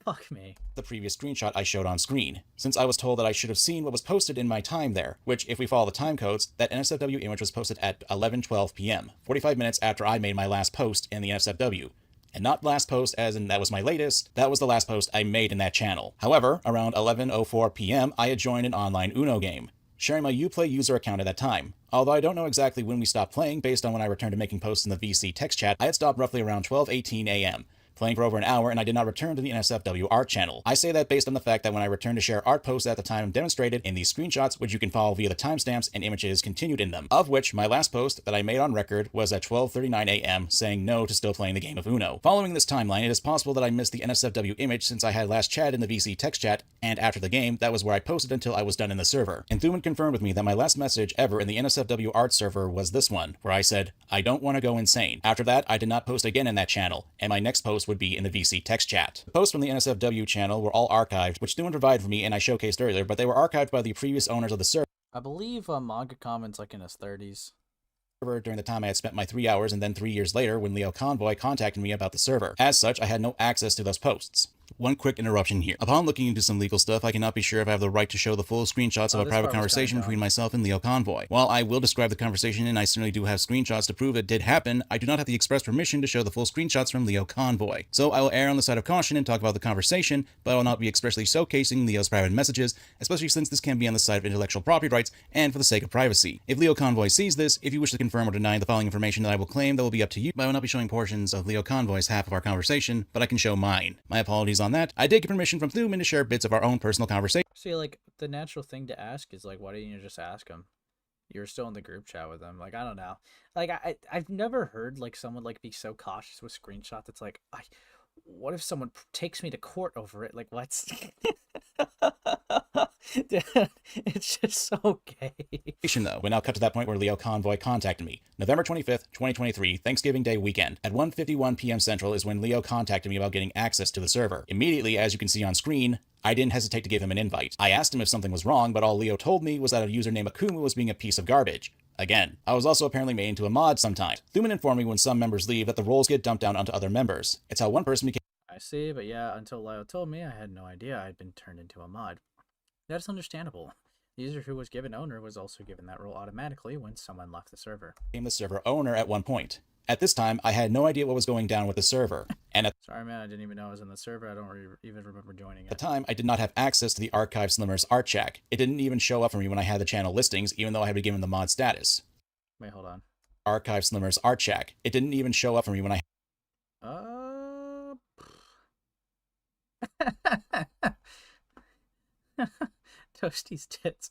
Fuck me. The previous screenshot I showed on screen, since I was told that I should have seen what was posted in my time there, which, if we follow the time codes, that NSFW image was posted at 11:12 p.m., 45 minutes after I made my last post in the NSFW. And not last post as in that was my latest, that was the last post I made in that channel. However, around 11:04 p.m., I had joined an online Uno game, sharing my Uplay user account at that time. Although I don't know exactly when we stopped playing based on when I returned to making posts in the VC text chat, I had stopped roughly around 12:18 a.m., playing for over an hour, and I did not return to the NSFW art channel. I say that based on the fact that when I returned to share art posts at the time demonstrated in these screenshots, which you can follow via the timestamps and images continued in them, of which my last post that I made on record was at 12:39 a.m. saying no to still playing the game of Uno. Following this timeline, it is possible that I missed the NSFW image since I had last chatted in the VC text chat, and after the game, that was where I posted until I was done in the server. And Thuman confirmed with me that my last message ever in the NSFW art server was this one, where I said, I don't want to go insane. After that, I did not post again in that channel, and my next post would be in the VC text chat. The posts from the NSFW channel were all archived, which Thuman provided for me and I showcased earlier, but they were archived by the previous owners of the server. I believe Manga Common's like in his 30s. During the time I had spent my 3 hours, and then 3 years later when Leo Convoy contacted me about the server. As such, I had no access to those posts. One quick interruption here. Upon looking into some legal stuff, I cannot be sure if I have the right to show the full screenshots of a this private part was conversation kinda between dumb. myself and Leo Convoy. While I will describe the conversation and I certainly do have screenshots to prove it did happen, I do not have the express permission to show the full screenshots from Leo Convoy. So I will err on the side of caution and talk about the conversation, but I will not be expressly showcasing Leo's private messages, especially since this can be on the side of intellectual property rights and for the sake of privacy. If Leo Convoy sees this, if you wish to confirm or deny the following information that I will claim, that will be up to you, but I will not be showing portions of Leo Convoy's half of our conversation, but I can show mine. My apologies on that. I did get permission from Thuman to share bits of our own personal conversation. See, like, the natural thing to ask is, like, why didn't you just ask him? You're still in the group chat with him. Like, I don't know. Like, I've never heard, like, someone, like, be so cautious with screenshots. It's like, what if someone takes me to court over it? Like, what's... Dude, it's just so gay. Though, we now cut to that point where Leo Convoy contacted me. November 25th, 2023, Thanksgiving Day weekend. At 1:51 p.m. Central is when Leo contacted me about getting access to the server. Immediately, as you can see on screen, I didn't hesitate to give him an invite. I asked him if something was wrong, but all Leo told me was that a user named Akumu was being a piece of garbage. Again, I was also apparently made into a mod sometime. Thuman informed me when some members leave that the roles get dumped down onto other members. It's how one person became... I see, but yeah, until Leo told me, I had no idea I'd been turned into a mod. That's understandable. The user who was given owner was also given that role automatically when someone left the server. became the server owner at one point. At this time, I had no idea what was going down with the server. And at Sorry, man, I didn't even know I was in the server. I don't even remember joining it. the time, I did not have access to the Archive Slimmers art check. It didn't even show up for me when I had the channel listings, even though I had been given the mod status. Wait, hold on. Archive Slimmers art check. It didn't even show up for me when I... Toasty's tits.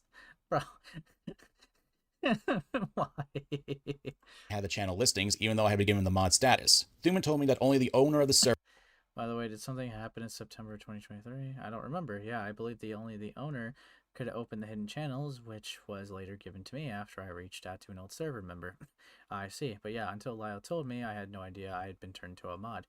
Bro. Why? had the channel listings, even though I had been given the mod status. Thuman told me that only the owner of the server... By the way, did something happen in September 2023? I don't remember. Yeah, I believe only the owner could open the hidden channels, which was later given to me after I reached out to an old server member. I see. But yeah, until Lyle told me, I had no idea I had been turned into a mod.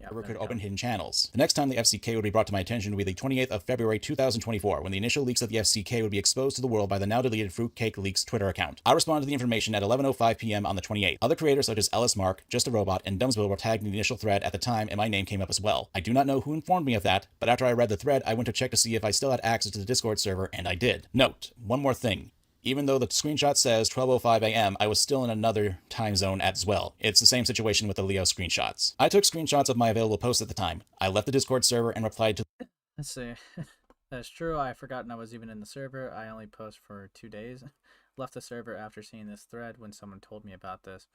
Yeah, could open hidden channels. The next time the FCK would be brought to my attention would be the 28th of February 2024, when the initial leaks of the FCK would be exposed to the world by the now deleted Fruitcake Leaks Twitter account. I responded to the information at 11:05 p.m. on the 28th. Other creators such as Ellis Mark, Just a Robot, and Dumbsville were tagged in the initial thread at the time, and my name came up as well. I do not know who informed me of that, but after I read the thread, I went to check to see if I still had access to the Discord server, and I did. Note, one more thing. Even though the screenshot says 12:05 a.m., I was still in another time zone as well. It's the same situation with the Leo screenshots. I took screenshots of my available posts at the time. I left the Discord server and replied to... Let's see. That's true. I forgotten I was even in the server. I only post for 2 days. Left the server after seeing this thread when someone told me about this.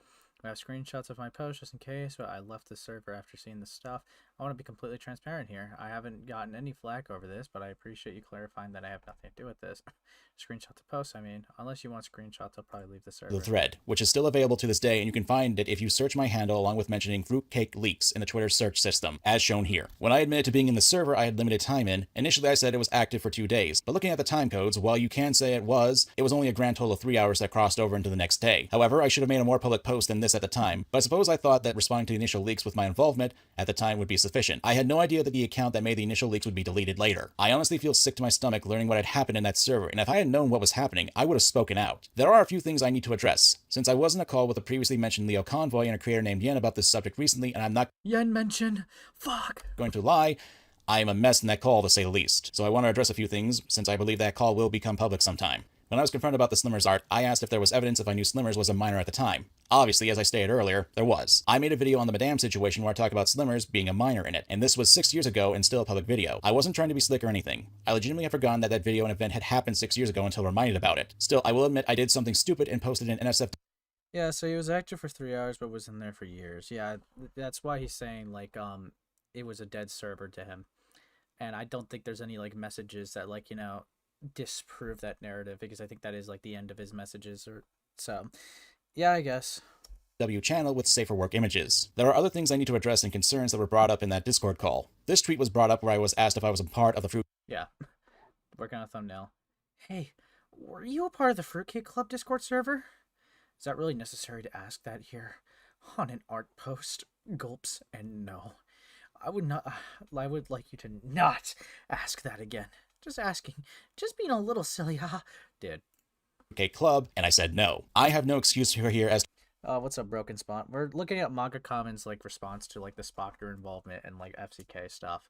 I have screenshots of my post just in case, but I left the server after seeing this stuff. I want to be completely transparent here. I haven't gotten any flack over this, but I appreciate you clarifying that I have nothing to do with this. Screenshot to post, I mean. Unless you want screenshots, I'll probably leave the server. The thread, which is still available to this day, and you can find it if you search my handle along with mentioning Fruitcake Leaks in the Twitter search system, as shown here. When I admitted to being in the server I had limited time in, initially I said it was active for 2 days, but looking at the time codes, while you can say it was only a grand total of 3 hours that crossed over into the next day. However, I should have made a more public post than this at the time, but I suppose I thought that responding to the initial leaks with my involvement at the time would be sufficient. I had no idea that the account that made the initial leaks would be deleted later. I honestly feel sick to my stomach learning what had happened in that server, and if I had known what was happening, I would have spoken out. There are a few things I need to address. Since I was in a call with a previously mentioned Leo Convoy and a creator named Yen about this subject recently, and I'm not Yen mention. Fuck. going to lie, I am a mess in that call to say the least. So I want to address a few things, since I believe that call will become public sometime. When I was confronted about the Slimmers art, I asked if there was evidence if I knew Slimmers was a minor at the time. Obviously, as I stated earlier, there was. I made a video on the Madame situation where I talked about Slimmers being a minor in it, and this was 6 years ago and still a public video. I wasn't trying to be slick or anything. I legitimately have forgotten that video and event had happened 6 years ago until reminded about it. Still, I will admit I did something stupid and posted an NSF. Yeah, so he was active for 3 hours, but was in there for years. Yeah, that's why he's saying, like, it was a dead server to him. And I don't think there's any, like, messages that, like, you know, disprove that narrative, because I think that is, like, the end of his messages. Or so, yeah, I guess. Channel with safer work images. There are other things I need to address and concerns that were brought up in that Discord call. This tweet was brought up where I was asked if I was a part of the Fruit... Yeah. Working on a thumbnail. Hey, were you a part of the Fruitcake Club Discord server? Is that really necessary to ask that here? On an art post? Gulps and no. I would like you to not ask that again. Just asking. Just being a little silly, haha. Dude. Fruitcake Club, and I said no. I have no excuse for here as... What's up, Broken Spot? We're looking at Manga Comments, like, response to, like, the Spoctor involvement and, like, FCK stuff.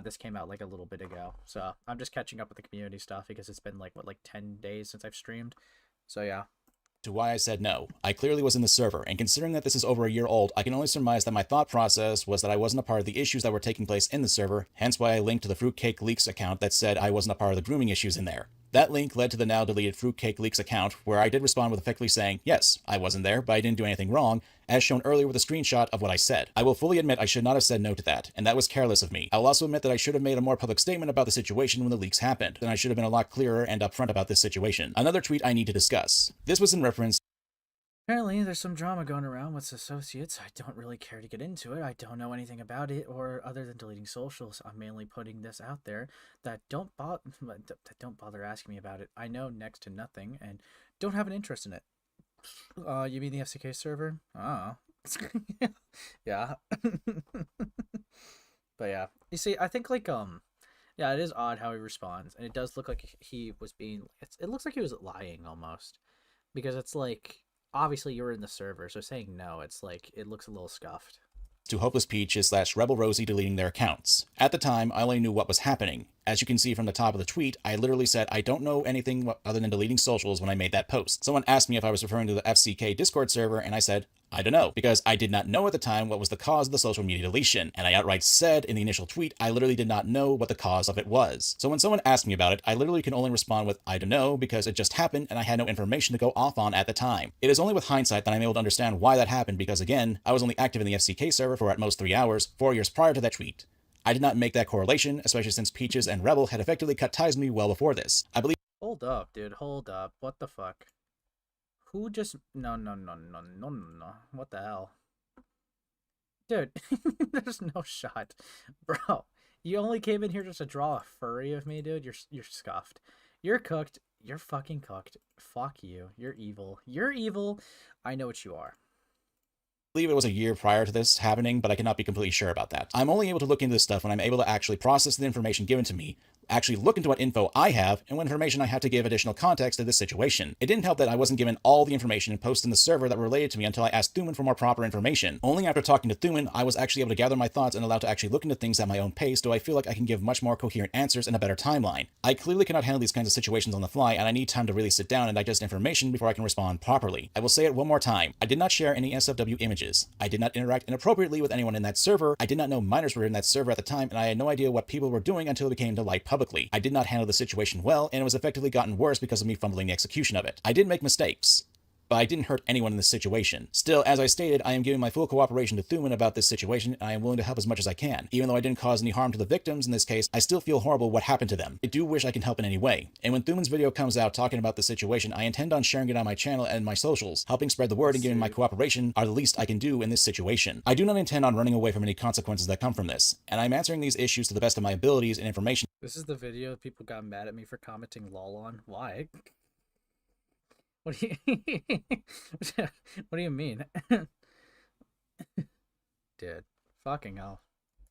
This came out like a little bit ago, so I'm just catching up with the community stuff because it's been like 10 days since I've streamed. So yeah. To why I said no. I clearly was in the server, and considering that this is over a year old, I can only surmise that my thought process was that I wasn't a part of the issues that were taking place in the server, hence why I linked to the Fruitcake Leaks account that said I wasn't a part of the grooming issues in there. That link led to the now deleted Fruitcake Leaks account, where I did respond with effectively saying, yes, I wasn't there, but I didn't do anything wrong, as shown earlier with a screenshot of what I said. I will fully admit I should not have said no to that, and that was careless of me. I will also admit that I should have made a more public statement about the situation when the leaks happened, and I should have been a lot clearer and upfront about this situation. Another tweet I need to discuss. This was in reference. Apparently, there's some drama going around with associates. I don't really care to get into it. I don't know anything about it, or other than deleting socials. I'm mainly putting this out there that don't bother asking me about it. I know next to nothing and don't have an interest in it. You mean the FCK server? Ah, yeah. But yeah, you see, I think yeah, it is odd how he responds, and it does look like he was being. It looks like he was lying almost, because it's like. Obviously, you were in the server, so saying no, it's like, it looks a little scuffed. To Hopeless Peaches / Rebel Rosie deleting their accounts. At the time, I only knew what was happening. As you can see from the top of the tweet, I literally said I don't know anything other than deleting socials when I made that post. Someone asked me if I was referring to the FCK Discord server, and I said, I don't know, because I did not know at the time what was the cause of the social media deletion, and I outright said in the initial tweet I literally did not know what the cause of it was. So when someone asked me about it, I literally can only respond with I don't know, because it just happened and I had no information to go off on at the time. It is only with hindsight that I'm able to understand why that happened, because again, I was only active in the FCK server for at most 3 hours, 4 years prior to that tweet. I did not make that correlation, especially since Peaches and Rebel had effectively cut ties with me well before this. I believe— Hold up, dude, hold up. What the fuck? Who just... No. What the hell? Dude, there's no shot. Bro, you only came in here just to draw a furry of me, dude? You're scuffed. You're cooked. You're fucking cooked. Fuck you. You're evil. You're evil. I know what you are. I believe it was a year prior to this happening, but I cannot be completely sure about that. I'm only able to look into this stuff when I'm able to actually process the information given to me, actually look into what info I have, and what information I have to give additional context to this situation. It didn't help that I wasn't given all the information and posts in the server that were related to me until I asked Thuman for more proper information. Only after talking to Thuman, I was actually able to gather my thoughts and allowed to actually look into things at my own pace, do I feel like I can give much more coherent answers and a better timeline. I clearly cannot handle these kinds of situations on the fly, and I need time to really sit down and digest information before I can respond properly. I will say it one more time. I did not share any SFW images. I did not interact inappropriately with anyone in that server. I did not know minors were in that server at the time, and I had no idea what people were doing until it became to light publicly. I did not handle the situation well, and it was effectively gotten worse because of me fumbling the execution of it. I did make mistakes, but I didn't hurt anyone in this situation. Still, as I stated, I am giving my full cooperation to Thuman about this situation, and I am willing to help as much as I can. Even though I didn't cause any harm to the victims in this case, I still feel horrible what happened to them. I do wish I can help in any way. And when Thuman's video comes out talking about the situation, I intend on sharing it on my channel and my socials. Helping spread the word and giving my cooperation are the least I can do in this situation. I do not intend on running away from any consequences that come from this, and I'm answering these issues to the best of my abilities and information. This is the video people got mad at me for commenting lol on. Why? What do you what do you mean? Dude, fucking hell.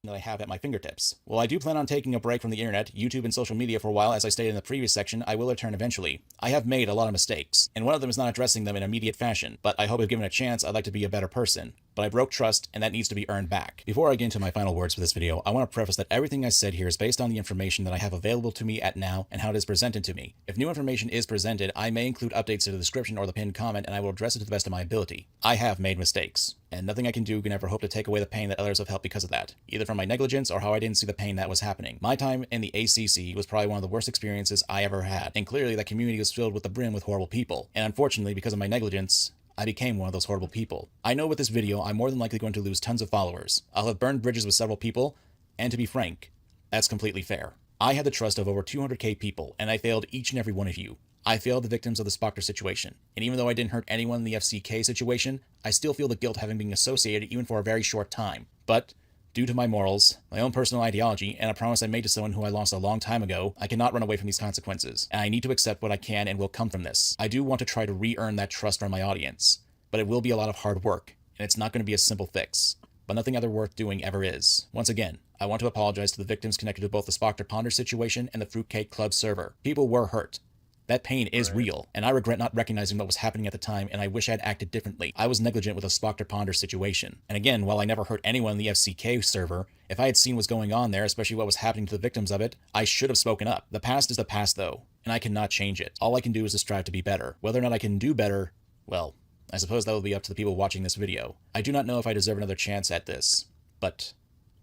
That I have at my fingertips. While I do plan on taking a break from the internet, YouTube, and social media for a while, as I stated in the previous section, I will return eventually. I have made a lot of mistakes, and one of them is not addressing them in immediate fashion, but I hope if given a chance, I'd like to be a better person. But I broke trust, and that needs to be earned back. Before I get into my final words for this video, I want to preface that everything I said here is based on the information that I have available to me at now and how it is presented to me. If new information is presented, I may include updates to the description or the pinned comment, and I will address it to the best of my ability. I have made mistakes, and nothing I can do can ever hope to take away the pain that others have felt because of that, either from my negligence or how I didn't see the pain that was happening. My time in the ACC was probably one of the worst experiences I ever had, and clearly that community was filled with the brim with horrible people, and unfortunately, because of my negligence, I became one of those horrible people. I know with this video, I'm more than likely going to lose tons of followers. I'll have burned bridges with several people, and to be frank, that's completely fair. I had the trust of over 200k people, and I failed each and every one of you. I failed the victims of the Spoctor situation, and even though I didn't hurt anyone in the FCK situation, I still feel the guilt having been associated even for a very short time. But due to my morals, my own personal ideology, and a promise I made to someone who I lost a long time ago, I cannot run away from these consequences, and I need to accept what I can and will come from this. I do want to try to re-earn that trust from my audience, but it will be a lot of hard work, and it's not going to be a simple fix. But nothing other worth doing ever is. Once again, I want to apologize to the victims connected to both the Spoctor Ponder situation and the Fruitcake Club server. People were hurt. That pain is real, and I regret not recognizing what was happening at the time, and I wish I had acted differently. I was negligent with a Spoctor Ponder situation. And again, while I never hurt anyone in the FCK server, if I had seen what's going on there, especially what was happening to the victims of it, I should have spoken up. The past is the past, though, and I cannot change it. All I can do is to strive to be better. Whether or not I can do better, well, I suppose that will be up to the people watching this video. I do not know if I deserve another chance at this, but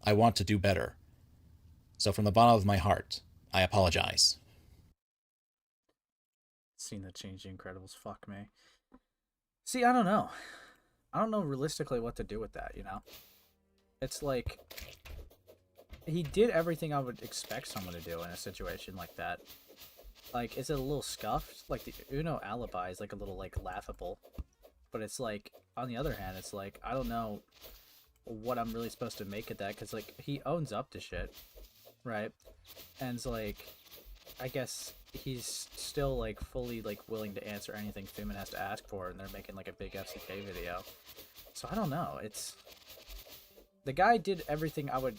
I want to do better. So from the bottom of my heart, I apologize. Seen the change the Incredibles, fuck me. See, I don't know. I don't know realistically what to do with that, you know? It's like, he did everything I would expect someone to do in a situation like that. Like, is it a little scuffed? Like, the Uno alibi is like a little, like, laughable. But it's like, on the other hand, it's like, I don't know what I'm really supposed to make of that, because, like, he owns up to shit, right? And it's like, I guess he's still, like, fully, like, willing to answer anything Fumin has to ask for, and they're making, like, a big FCK video. So I don't know, it's... The guy did everything I would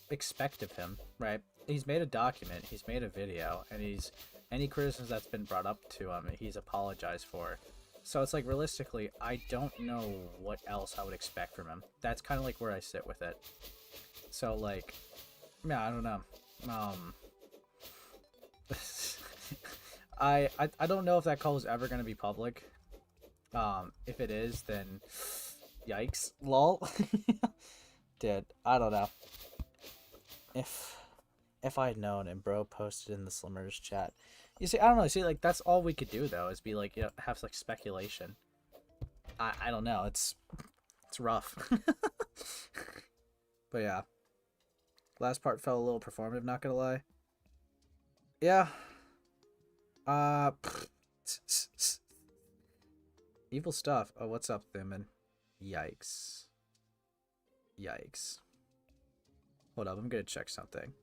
expect of him, right? He's made a document, he's made a video, and he's... Any criticisms that's been brought up to him, he's apologized for. So it's like, realistically, I don't know what else I would expect from him. That's kind of like where I sit with it. So, like, yeah, I don't know. I don't know if that call is ever going to be public. If it is, then yikes. Lol. Dude, I don't know. If I had known and bro posted in the Slimmers chat. You see, I don't know. See, like, that's all we could do, though, is be, like, you know, have, like, speculation. I don't know. It's rough. But, yeah. Last part felt a little performative, not gonna lie. Yeah. Evil stuff. Oh, what's up, Thimin? Yikes. Yikes. Hold up, I'm gonna check something.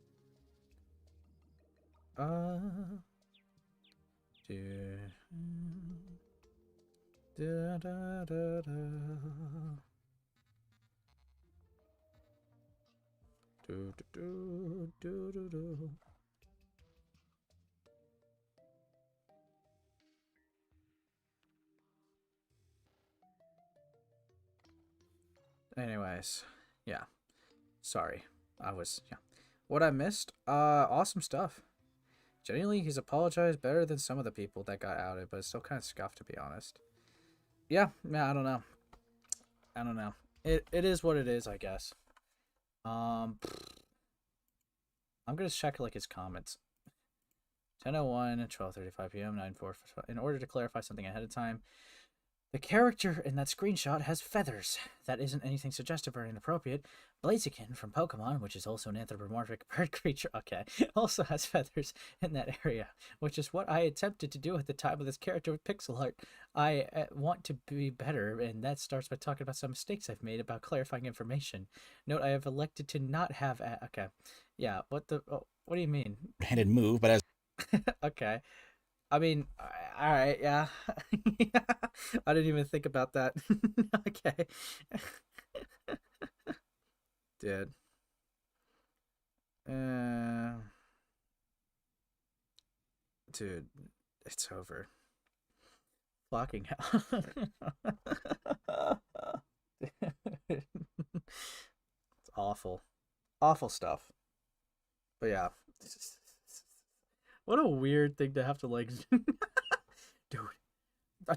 Anyways, yeah. Sorry. What I missed? Awesome stuff. Genuinely, he's apologized better than some of the people that got outed, but it's still kind of scuffed, to be honest. Yeah, I don't know. I don't know. It is what it is, I guess. I'm gonna check, like, his comments. 10:01 at 12:35 p.m. 9:04. In order to clarify something ahead of time, the character in that screenshot has feathers. That isn't anything suggestive or inappropriate. Blaziken from Pokemon, which is also an anthropomorphic bird creature, okay, also has feathers in that area, which is what I attempted to do at the time of this character with pixel art. I want to be better, and that starts by talking about some mistakes I've made about clarifying information. Note, I have elected to not have okay. Yeah, what do you mean? Handed move, but as... Okay. I mean, alright, yeah. I didn't even think about that. Okay. Dude. Dude, it's over. Fucking hell. It's awful. Awful stuff. But yeah. What a weird thing to have to, like... Dude,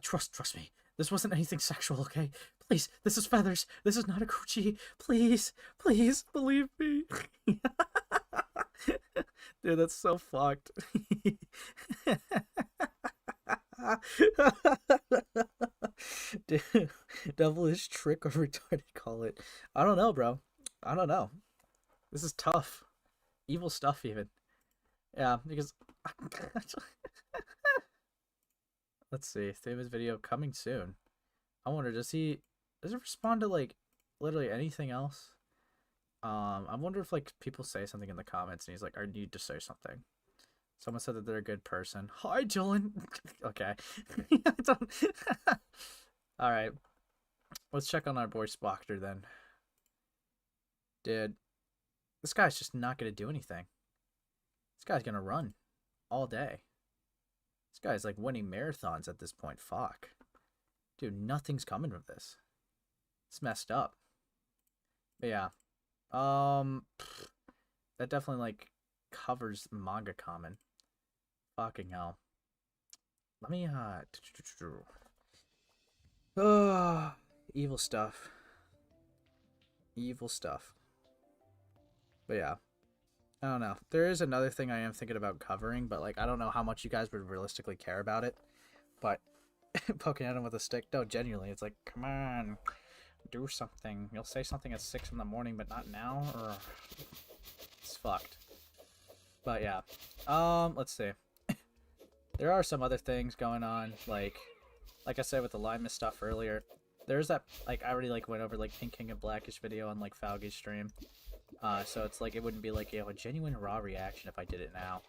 trust me. This wasn't anything sexual, okay? Please, this is feathers. This is not a coochie. Please, please, believe me. Dude, that's so fucked. Dude, devilish trick or retarded, call it. I don't know, bro. I don't know. This is tough. Evil stuff, even. Yeah, because... Let's see. Themis video coming soon. I wonder, does it respond to, like, literally anything else? I wonder if, like, people say something in the comments and he's like, I need to say something. Someone said that they're a good person. Hi, Dylan. Okay. Alright. Let's check on our boy Spoctor then. Dude. This guy's just not gonna do anything. This guy's gonna run all day. This guy's like winning marathons at this point. Fuck. Dude, nothing's coming of this. It's messed up. But yeah. That definitely like covers manga common. Fucking hell. Let me evil stuff. Evil stuff. But yeah. I don't know. There is another thing I am thinking about covering, but like I don't know how much you guys would realistically care about it. But poking at him with a stick, no, genuinely, it's like, come on, do something. You'll say something at 6 in the morning, but not now, or it's fucked. But yeah, let's see. There are some other things going on, like I said with the Limus stuff earlier. There's that, like, I already like went over like Pink King and Blackish video on like Falgy's stream. So it's like it wouldn't be like, you know, a genuine raw reaction if I did it now.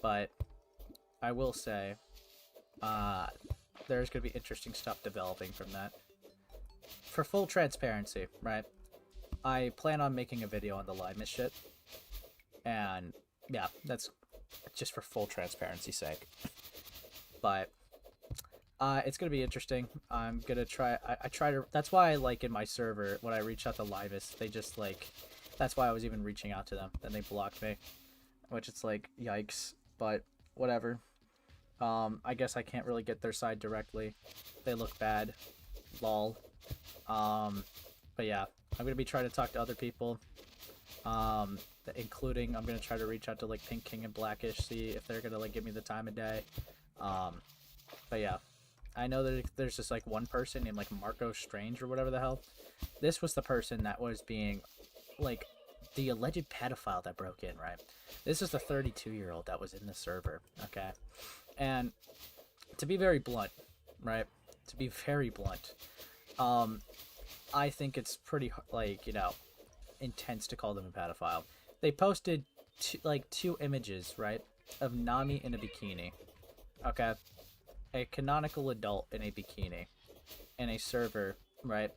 But I will say, there's gonna be interesting stuff developing from that. For full transparency, right? I plan on making a video on the Limus shit. And yeah, that's just for full transparency's sake. But it's gonna be interesting. I'm gonna try. I try to. That's why, like in my server, when I reach out to Limus, they just like. That's why I was even reaching out to them. Then they blocked me, which it's like yikes. But whatever. I guess I can't really get their side directly. They look bad. Lol. But yeah, I'm gonna be trying to talk to other people. Including I'm gonna try to reach out to like Pink King and Blackish, see if they're gonna like give me the time of day. But yeah, I know that there's just like one person named like Marco Strange or whatever the hell. This was the person that was being like the alleged pedophile that broke in, right? This is the 32-year-old that was in the server, okay? And to be very blunt, right? To be very blunt, I think it's pretty like, you know, intense to call them a pedophile. They posted two images, right, of Nami in a bikini, okay, a canonical adult in a bikini, in a server, right.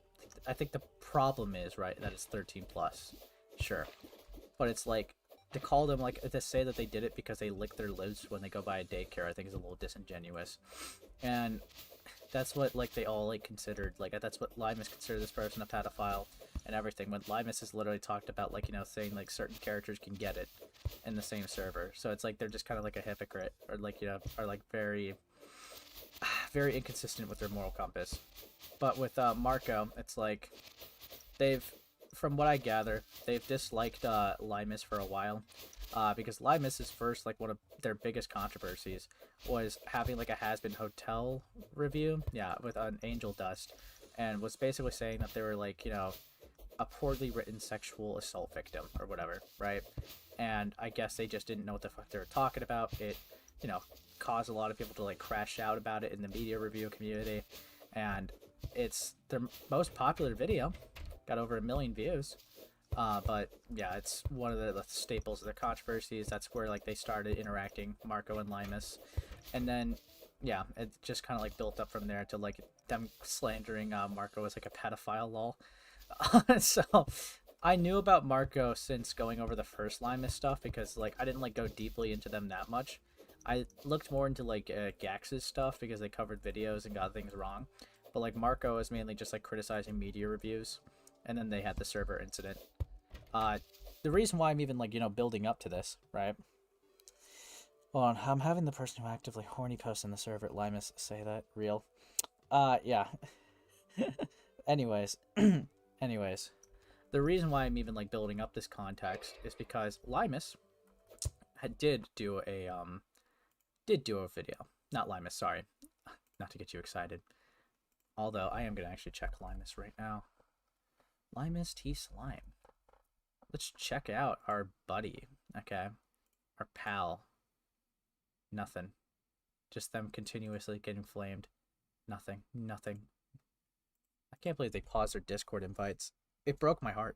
I think the problem is, right, that it's 13 plus, sure, but it's like to call them like to say that they did it because they lick their lips when they go by a daycare, I think is a little disingenuous, and that's what like they all like considered, like that's what Limus considered this person a pedophile and everything, when Limus has literally talked about like, you know, saying like certain characters can get it in the same server. So it's like they're just kind of like a hypocrite, or like, you know, are like very inconsistent with their moral compass. But with Marco, it's like they've, from what I gather, they've disliked Limus for a while, because Limus's first, like, one of their biggest controversies was having like a Has-Been Hotel review, yeah, with an Angel Dust, and was basically saying that they were like, you know, a poorly written sexual assault victim or whatever, right? And I guess they just didn't know what the fuck they were talking about. It, you know, caused a lot of people to like crash out about it in the media review community, and it's their most popular video, got over 1 million views. But yeah, it's one of the staples of their controversies. That's where like they started interacting, Marco and Limus, and then yeah, it just kind of like built up from there to like them slandering Marco as like a pedophile, lol. So I knew about Marco since going over the first Limus stuff, because like I didn't like go deeply into them that much. I looked more into like Gax's stuff because they covered videos and got things wrong, but like Marco is mainly just like criticizing media reviews, and then they had the server incident. The reason why I'm even like, you know, building up to this, right? Hold on, I'm having the person who actively horny posts in the server at Limus say that real. Yeah. Anyways. Anyways, the reason why I'm even like building up this context is because Limus did do a video. Not Limus, sorry. Not to get you excited. Although I am gonna actually check Limus right now. Limus T Slime. Let's check out our buddy, okay? Our pal. Nothing. Just them continuously getting flamed. Nothing. Nothing. I can't believe they paused their Discord invites. It broke my heart.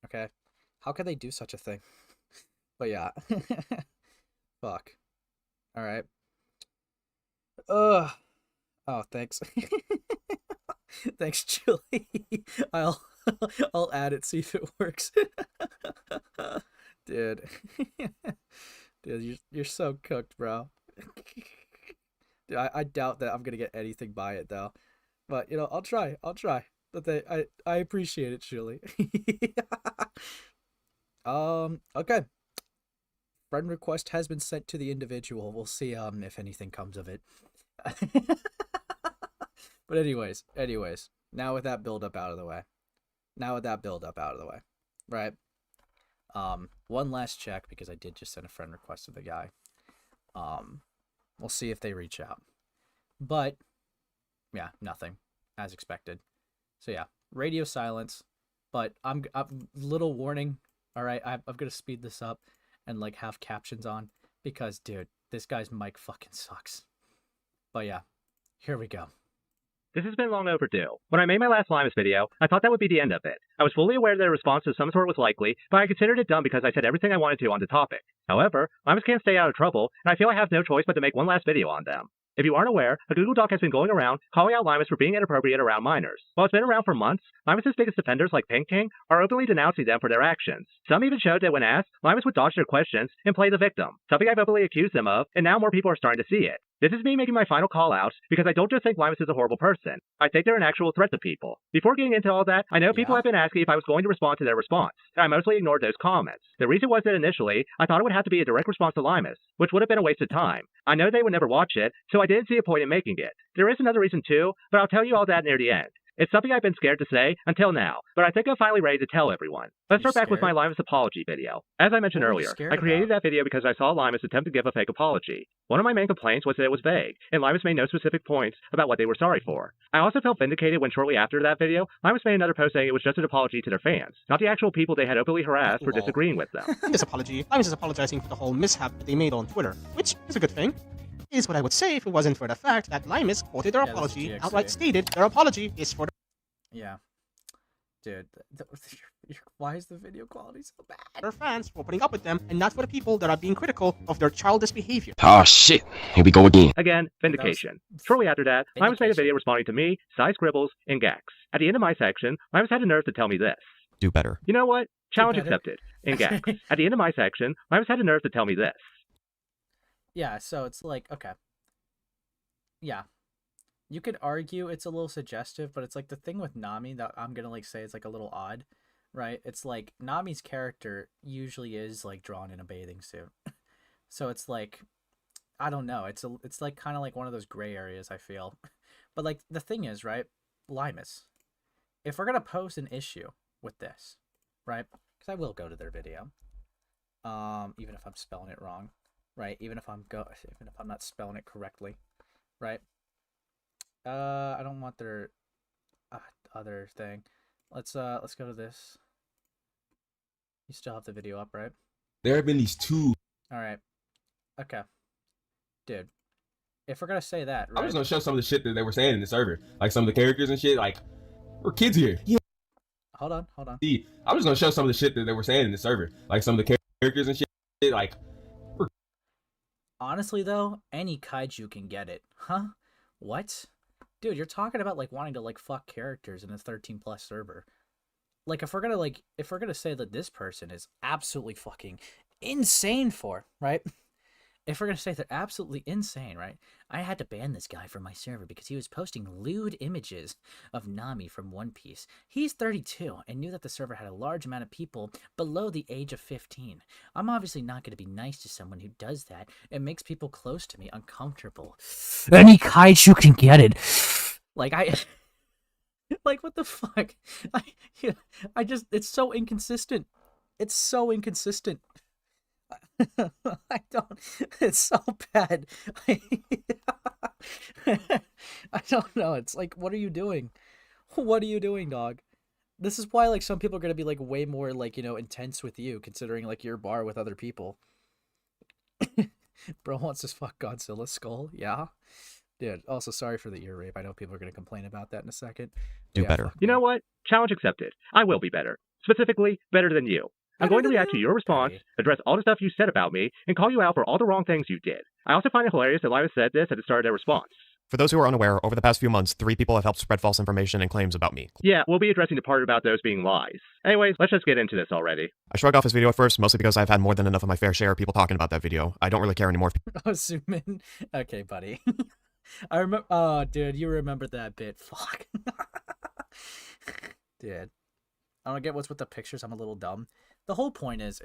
Okay? How could they do such a thing? But yeah. Fuck. Alright. Oh, thanks. Thanks, Chuuli. I'll add it, see if it works. Dude. Dude, you're so cooked, bro. I doubt that I'm gonna get anything by it though. But I'll try. But I appreciate it, Chuuli. Okay. Friend request has been sent to the individual. We'll see if anything comes of it. But anyways, now with that build up out of the way. Right? One last check, because I did just send a friend request to the guy. We'll see if they reach out. But yeah, nothing, as expected. So yeah, radio silence. But I'm little warning. All right, I'm gonna speed this up and like have captions on, because dude, this guy's mic fucking sucks. But yeah, here we go. This has been long overdue. When I made my last Limus video, I thought that would be the end of it. I was fully aware that a response of some sort was likely, but I considered it dumb because I said everything I wanted to on the topic. However, Limus can't stay out of trouble, and I feel I have no choice but to make one last video on them. If you aren't aware, a Google Doc has been going around calling out Limus for being inappropriate around minors. While it's been around for months, Limus's biggest defenders like Pink King are openly denouncing them for their actions. Some even showed that when asked, Limus would dodge their questions and play the victim, something I've openly accused them of, and now more people are starting to see it. This is me making my final call out, because I don't just think Limus is a horrible person. I think they're an actual threat to people. Before getting into all that, I know people have been asking if I was going to respond to their response, and I mostly ignored those comments. The reason was that initially, I thought it would have to be a direct response to Limus, which would have been a waste of time. I know they would never watch it, so I didn't see a point in making it. There is another reason too, but I'll tell you all that near the end. It's something I've been scared to say until now, but I think I'm finally ready to tell everyone. Let's start back with my Limus apology video. As I mentioned earlier, I created that video because I saw Limus attempt to give a fake apology. One of my main complaints was that it was vague, and Limus made no specific points about what they were sorry for. I also felt vindicated when shortly after that video, Limus made another post saying it was just an apology to their fans, not the actual people they had openly harassed for disagreeing with them. In this apology, Limus is apologizing for the whole mishap that they made on Twitter, which is a good thing. Is what I would say if it wasn't for the fact that Limus quoted their apology, outright stated their apology is for the... Yeah. Dude, why is the video quality so bad? Their fans for putting up with them, and not for the people that are being critical of their childish behavior. Oh shit, here we go again. Again, vindication. Shortly after that, Limus made a video responding to me, Cy Scribbles, and Gax. At the end of my section, Limus had the nerve to tell me this. Do better. You know what? Challenge accepted. And Gax. At the end of my section, Limus had the nerve to tell me this. Yeah, so it's like, okay. Yeah. You could argue it's a little suggestive, but it's like the thing with Nami that I'm gonna like say is like a little odd, right? It's like Nami's character usually is like drawn in a bathing suit. So it's like, I don't know. It's like kind of like one of those gray areas, I feel. But like the thing is, right? Limus, if we're gonna post an issue with this, right? Because I will go to their video, even if I'm spelling it wrong, right? Even if I'm not spelling it correctly, right? I don't want their other thing. Let's go to this. You still have the video up, right? There have been these two. All right. Okay. Dude, if we're gonna say that, right? I'm just gonna show some of the shit that they were saying in the server, like some of the characters and shit. Like, we're kids here. Yeah. Hold on. See, I'm just gonna show some of the shit that they were saying in the server, like some of the characters and shit. Like, honestly though, any kaiju can get it, huh? What? Dude, you're talking about like wanting to like fuck characters in a 13+ server. Like if we're gonna say that this person is absolutely fucking insane for, right? If we're gonna say they're absolutely insane, right? I had to ban this guy from my server because he was posting lewd images of Nami from One Piece. He's 32 and knew that the server had a large amount of people below the age of 15. I'm obviously not gonna be nice to someone who does that. It makes people close to me uncomfortable. Any kaiju can get it. Like like what the fuck? I just, it's so inconsistent. It's so inconsistent. I don't, it's so bad. I don't know. It's like, what are you doing? What are you doing, dog? This is why like some people are going to be like way more like, intense with you considering like your bar with other people. Bro wants to fuck Godzilla's skull. Yeah. Dude, also sorry for the ear rape. I know people are going to complain about that in a second. Do better. You know what? Challenge accepted. I will be better. Specifically, better than you. I'm going to react to your response, address all the stuff you said about me, and call you out for all the wrong things you did. I also find it hilarious that Limus said this at the start of their response. For those who are unaware, over the past few months, 3 people have helped spread false information and claims about me. Yeah, we'll be addressing the part about those being lies. Anyways, let's just get into this already. I shrugged off his video at first, mostly because I've had more than enough of my fair share of people talking about that video. I don't really care anymore. Oh, zoom in. Okay, buddy. I remember. Oh, dude, you remember that bit? Fuck. Dude, I don't get what's with the pictures. I'm a little dumb. The whole point is,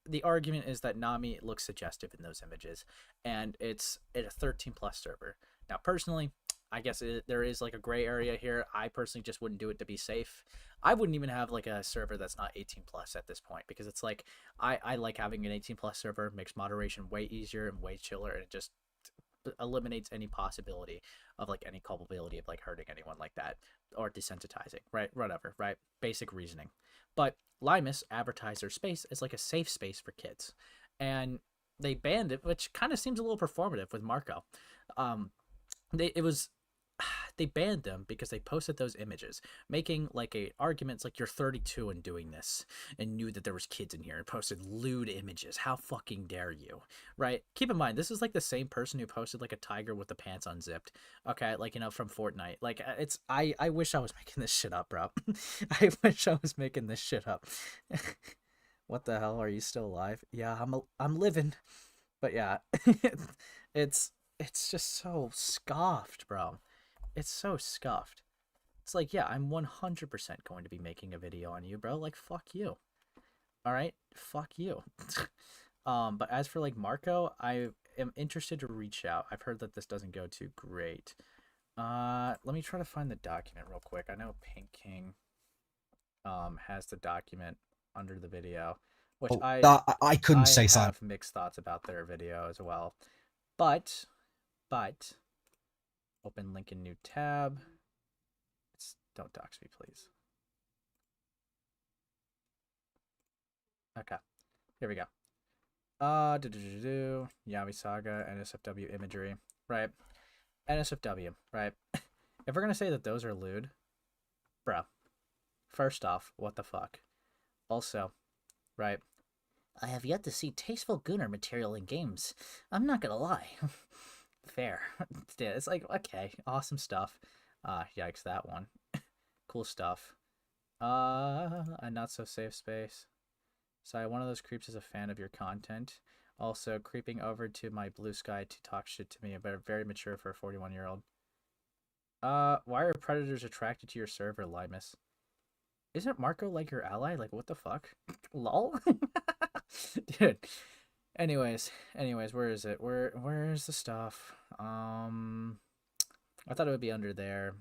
the argument is that Nami looks suggestive in those images, and it's at a 13+ server. Now, personally, I guess there is like a gray area here. I personally just wouldn't do it to be safe. I wouldn't even have like a server that's not 18+ at this point, because it's like I like having an 18+ server. Makes moderation way easier and way chiller, and it just eliminates any possibility of like any culpability of like hurting anyone like that or desensitizing, right? Whatever, right? Basic reasoning. But Limus advertised their space as like a safe space for kids, and they banned it, which kind of seems a little performative with Marco. They banned them because they posted those images, making like arguments like you're 32 and doing this and knew that there was kids in here and posted lewd images. How fucking dare you, right? Keep in mind, this is like the same person who posted like a tiger with the pants unzipped. Okay, like, you know, from Fortnite. Like, I wish I was making this shit up, bro. I wish I was making this shit up. What the hell? Are you still alive? Yeah, I'm living. But yeah, it's just so scoffed, bro. It's so scuffed. It's like, yeah, I'm 100% going to be making a video on you, bro. Like, fuck you. Alright? Fuck you. But as for, like, Marco, I am interested to reach out. I've heard that this doesn't go too great. Let me try to find the document real quick. I know Pink King has the document under the video, which I couldn't say so. I have mixed thoughts about their video as well. But... Open link in new tab. Don't dox me, please. Okay, here we go. Yavi Saga, NSFW imagery, right? NSFW, right? If we're gonna say that those are lewd, bro, first off, what the fuck? Also, right? I have yet to see tasteful Gunnar material in games. I'm not gonna lie. Fair. Yeah, it's like, okay, awesome stuff. Yikes, that one. Cool stuff. A not so safe space. Sorry, one of those creeps is a fan of your content. Also, creeping over to my blue sky to talk shit to me, but very mature for a 41-year-old. Why are predators attracted to your server, Limus? Isn't Marco like your ally? Like, what the fuck? Lol? Dude. Anyways, where is it? Where's the stuff? I thought it would be under there.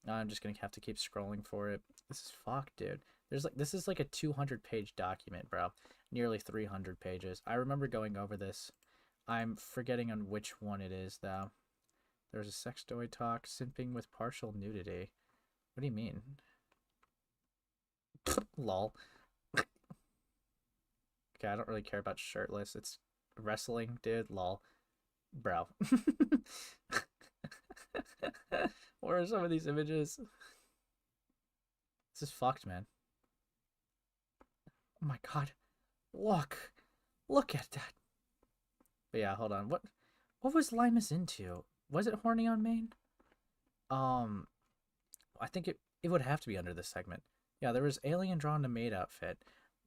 I'm just gonna have to keep scrolling for it. This is fucked, dude. This is like a 200-page document, bro. Nearly 300 pages. I remember going over this. I'm forgetting on which one it is, though. There's a sex toy talk, simping with partial nudity. What do you mean? Lol. Okay, I don't really care about shirtless. It's wrestling, dude. Lol. Bro. Where are some of these images? This is fucked, man. Oh my god. Look. Look at that. But yeah, hold on. What was Limus into? Was it horny on main? I think it would have to be under this segment. Yeah, there was alien drawn to maid outfit.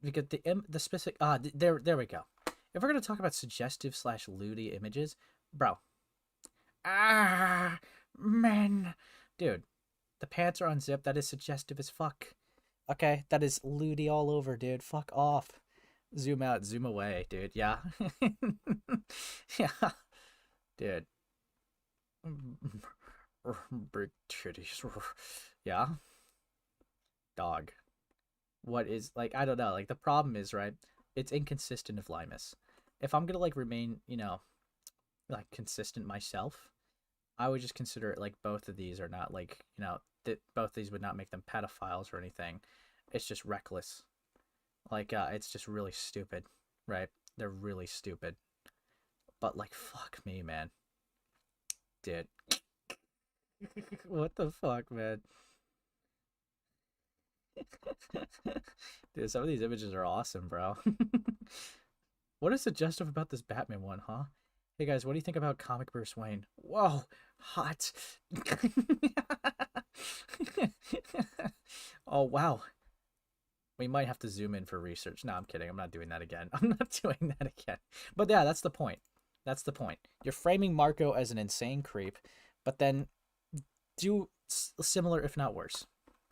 Because the specific there we go. If we're gonna talk about suggestive / lewdy images, bro. Man, dude, the pants are unzipped. That is suggestive as fuck. Okay, that is lewdy all over, dude. Fuck off. Zoom out, zoom away, dude. Yeah, yeah, dude. Big titties. Yeah, dog. What is, like, I don't know, like, the problem is, right, it's inconsistent of Limus. If I'm gonna, like, remain, you know, like, consistent myself, I would just consider it, like, both of these are not, like, you know, that both of these would not make them pedophiles or anything. It's just reckless. Like, it's just really stupid, right? They're really stupid. But, like, fuck me, man. Dude. What the fuck, man? Dude, some of these images are awesome, bro. What is suggestive about this Batman one, huh? Hey guys, what do you think about comic Bruce Wayne? Whoa, hot. Oh, wow. We might have to zoom in for research. No, I'm kidding. I'm not doing that again. I'm not doing that again. But yeah, that's the point. That's the point. You're framing Marco as an insane creep, but then do similar, if not worse.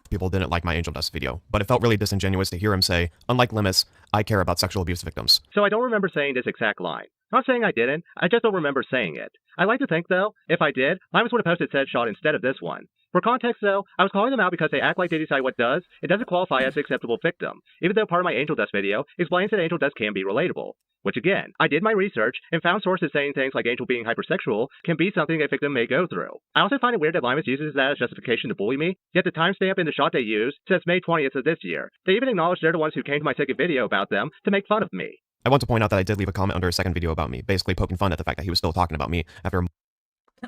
People didn't like my Angel Dust video, but it felt really disingenuous to hear him say, unlike Limus, I care about sexual abuse victims. So I don't remember saying this exact line. Not saying I didn't, I just don't remember saying it. I like to think, though, if I did, Limus would have posted said shot instead of this one. For context, though, I was calling them out because they act like they decide what does. It doesn't qualify as an acceptable victim, even though part of my Angel Dust video explains that Angel Dust can be relatable. Which again, I did my research and found sources saying things like Angel being hypersexual can be something a victim may go through. I also find it weird that Limus uses that as justification to bully me, yet the timestamp in the shot they used says May 20th of this year. They even acknowledge they're the ones who came to my second video about them to make fun of me. I want to point out that I did leave a comment under a second video about me, basically poking fun at the fact that he was still talking about me after a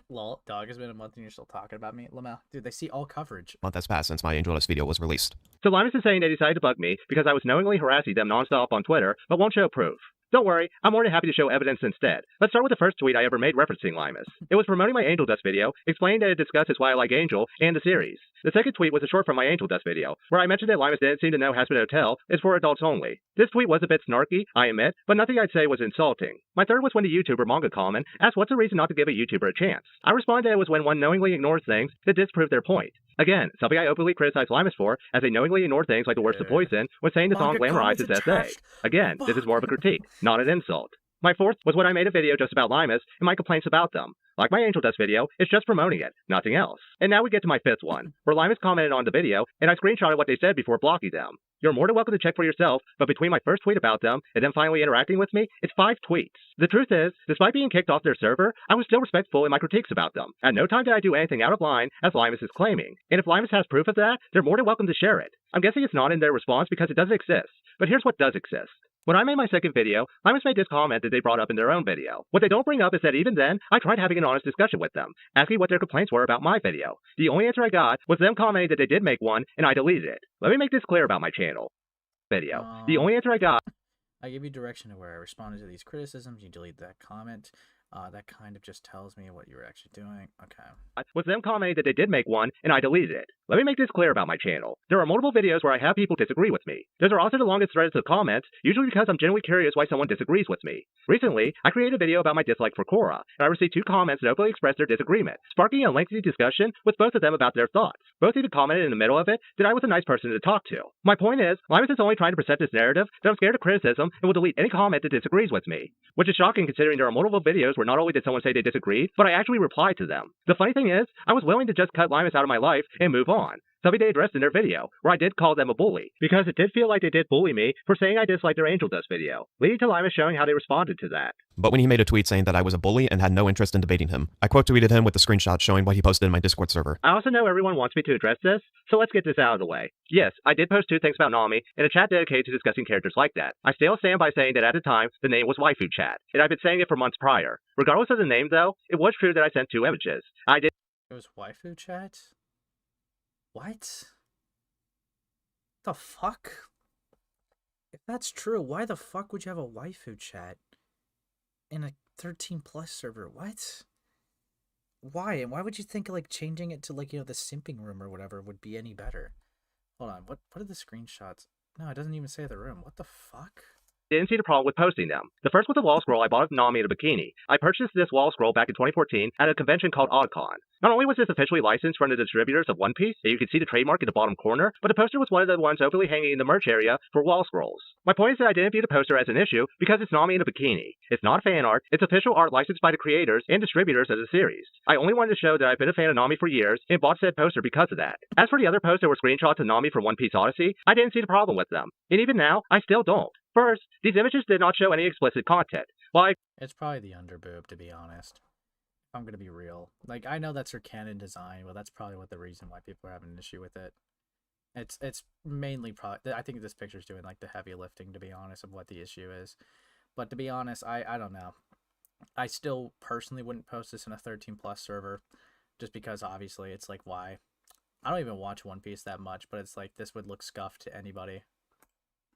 Lol, dog, has been a month and you're still talking about me. Lamel, dude, they see all coverage. month has passed since my Angel Dust video was released. So Limus is saying they decided to bug me because I was knowingly harassing them nonstop on Twitter, but won't show proof. Don't worry, I'm more than happy to show evidence instead. Let's start with the first tweet I ever made referencing Limus. It was promoting my Angel Dust video, explaining that it discusses why I like Angel and the series. The second tweet was a short from my Angel Dust video, where I mentioned that Limus didn't seem to know Hazbin Hotel is for adults only. This tweet was a bit snarky, I admit, but nothing I'd say was insulting. My third was when the YouTuber Manga Common asked what's the reason not to give a YouTuber a chance. I responded that it was when one knowingly ignores things that disprove their point. Again, something I openly criticized Limus for, as they knowingly ignore things like the worst of poison when saying the song glamorizes SA. Again, this is more of a critique, not an insult. My fourth was when I made a video just about Limus and my complaints about them. Like my Angel Dust video, it's just promoting it, nothing else. And now we get to my fifth one, where Limus commented on the video, and I screenshotted what they said before blocking them. You're more than welcome to check for yourself, but between my first tweet about them and then finally interacting with me, it's 5 tweets. The truth is, despite being kicked off their server, I was still respectful in my critiques about them. At no time did I do anything out of line, as Limus is claiming. And if Limus has proof of that, they're more than welcome to share it. I'm guessing it's not in their response because it doesn't exist. But here's what does exist. When I made my second video, Limus made this comment that they brought up in their own video. What they don't bring up is that even then, I tried having an honest discussion with them, asking what their complaints were about my video. The only answer I got was them commenting that they did make one, and I deleted it. Let me make this clear about my channel. The only answer I got... I give you direction to where I responded to these criticisms, you delete that comment. That kind of just tells me what you were actually doing. Okay. Was them commenting that they did make one, and I deleted it. Let me make this clear about my channel. There are multiple videos where I have people disagree with me. Those are also the longest threads of comments, usually because I'm genuinely curious why someone disagrees with me. Recently, I created a video about my dislike for Korra, and I received 2 comments that openly expressed their disagreement, sparking a lengthy discussion with both of them about their thoughts. Both even commented in the middle of it that I was a nice person to talk to. My point is, Limus is only trying to present this narrative that I'm scared of criticism and will delete any comment that disagrees with me. Which is shocking considering there are multiple videos where not only did someone say they disagreed, but I actually replied to them. The funny thing is, I was willing to just cut Limus out of my life and move on. Something they addressed in their video, where I did call them a bully, because it did feel like they did bully me for saying I disliked their Angel Dust video, leading to Limus showing how they responded to that. But when he made a tweet saying that I was a bully and had no interest in debating him, I quote tweeted him with the screenshot showing what he posted in my Discord server. I also know everyone wants me to address this, so let's get this out of the way. Yes, I did post 2 things about Nami in a chat dedicated to discussing characters like that. I still stand by saying that at the time, the name was Waifu Chat, and I've been saying it for months prior. Regardless of the name though, it was true that I sent 2 images. It was Waifu Chat? What? The fuck? If that's true, why the fuck would you have a waifu chat in a 13 plus server? What? Why? And why would you think like changing it to like, the simping room or whatever would be any better? Hold on, what are the screenshots? No, it doesn't even say the room. What the fuck? Didn't see the problem with posting them. The first was a wall scroll I bought of Nami in a bikini. I purchased this wall scroll back in 2014 at a convention called OddCon. Not only was this officially licensed from the distributors of One Piece, and you can see the trademark in the bottom corner, but the poster was one of the ones openly hanging in the merch area for wall scrolls. My point is that I didn't view the poster as an issue because it's Nami in a bikini. It's not fan art, it's official art licensed by the creators and distributors of the series. I only wanted to show that I've been a fan of Nami for years and bought said poster because of that. As for the other posts that were screenshots of Nami from One Piece Odyssey, I didn't see the problem with them. And even now, I still don't. First, these images did not show any explicit content. It's probably the underboob, to be honest. If I'm gonna be real. Like, I know that's her canon design, but that's probably the reason why people are having an issue with it. It's mainly probably, I think this picture's doing like the heavy lifting, to be honest, of what the issue is. But to be honest, I don't know. I still personally wouldn't post this in a 13 plus server, just because obviously it's like, why? I don't even watch One Piece that much, but it's like this would look scuffed to anybody.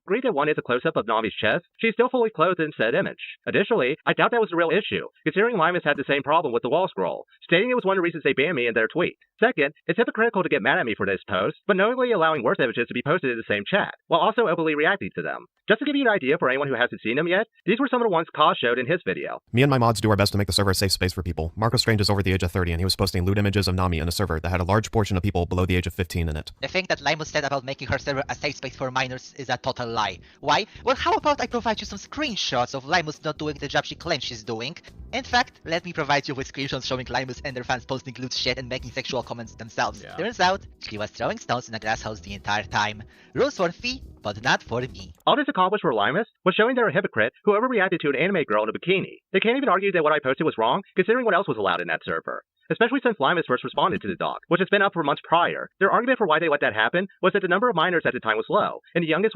Agreed that one is a close-up of Nami's chest, she's still fully clothed in said image. Additionally, I doubt that was the real issue, considering Limus had the same problem with the wall scroll, stating it was one of the reasons they banned me in their tweet. Second, it's hypocritical to get mad at me for this post, but knowingly allowing worse images to be posted in the same chat, while also openly reacting to them. Just to give you an idea for anyone who hasn't seen them yet, these were some of the ones Kaz showed in his video. Me and my mods do our best to make the server a safe space for people. Marco Strange is over the age of 30 and he was posting lewd images of Nami in a server that had a large portion of people below the age of 15 in it. The thing that Limus said about making her server a safe space for minors is a total lie. Why? Well, how about I provide you some screenshots of Limus not doing the job she claims she's doing? In fact, let me provide you with screenshots showing Limus and their fans posting lewd shit and making sexual comments themselves. Yeah. Turns out, she was throwing stones in a glass house the entire time. Rules for Fee, but not for me. All this accomplished for Limus was showing they're a hypocrite who overreacted to an anime girl in a bikini. They can't even argue that what I posted was wrong, considering what else was allowed in that server. Especially since Limus first responded to the dog, which has been up for months prior. Their argument for why they let that happen was that the number of minors at the time was low, and the youngest...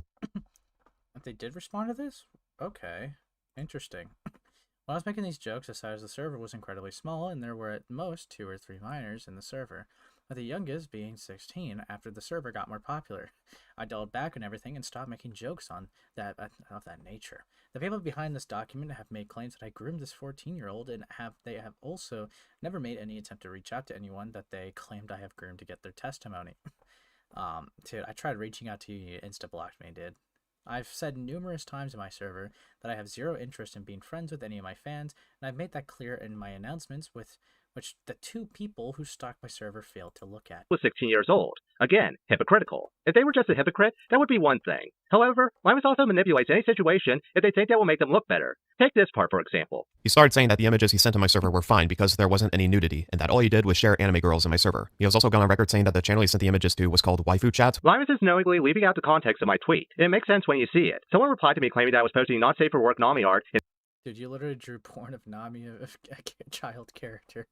They did respond to this? Okay. Interesting. When I was making these jokes, the size of the server was incredibly small, and there were at most 2 or 3 minors in the server, with the youngest being 16 after the server got more popular. I dialed back on everything and stopped making jokes on that of that nature. The people behind this document have made claims that I groomed this 14-year-old, and they have also never made any attempt to reach out to anyone that they claimed I have groomed to get their testimony. Dude, I tried reaching out to you, you insta-blocked me, dude. I've said numerous times in my server that I have zero interest in being friends with any of my fans, and I've made that clear in my announcements, with which the 2 people who stalked my server failed to look at. Was 16 years old. Again, hypocritical. If they were just a hypocrite, that would be one thing. However, Limus also manipulates any situation if they think that will make them look better. Take this part, for example. He started saying that the images he sent to my server were fine because there wasn't any nudity, and that all he did was share anime girls in my server. He has also gone on record saying that the channel he sent the images to was called Waifu Chat. Limus is knowingly leaving out the context of my tweet, and it makes sense when you see it. Someone replied to me claiming that I was posting not safe for work Nami art. Dude, you literally drew porn of Nami, a child character.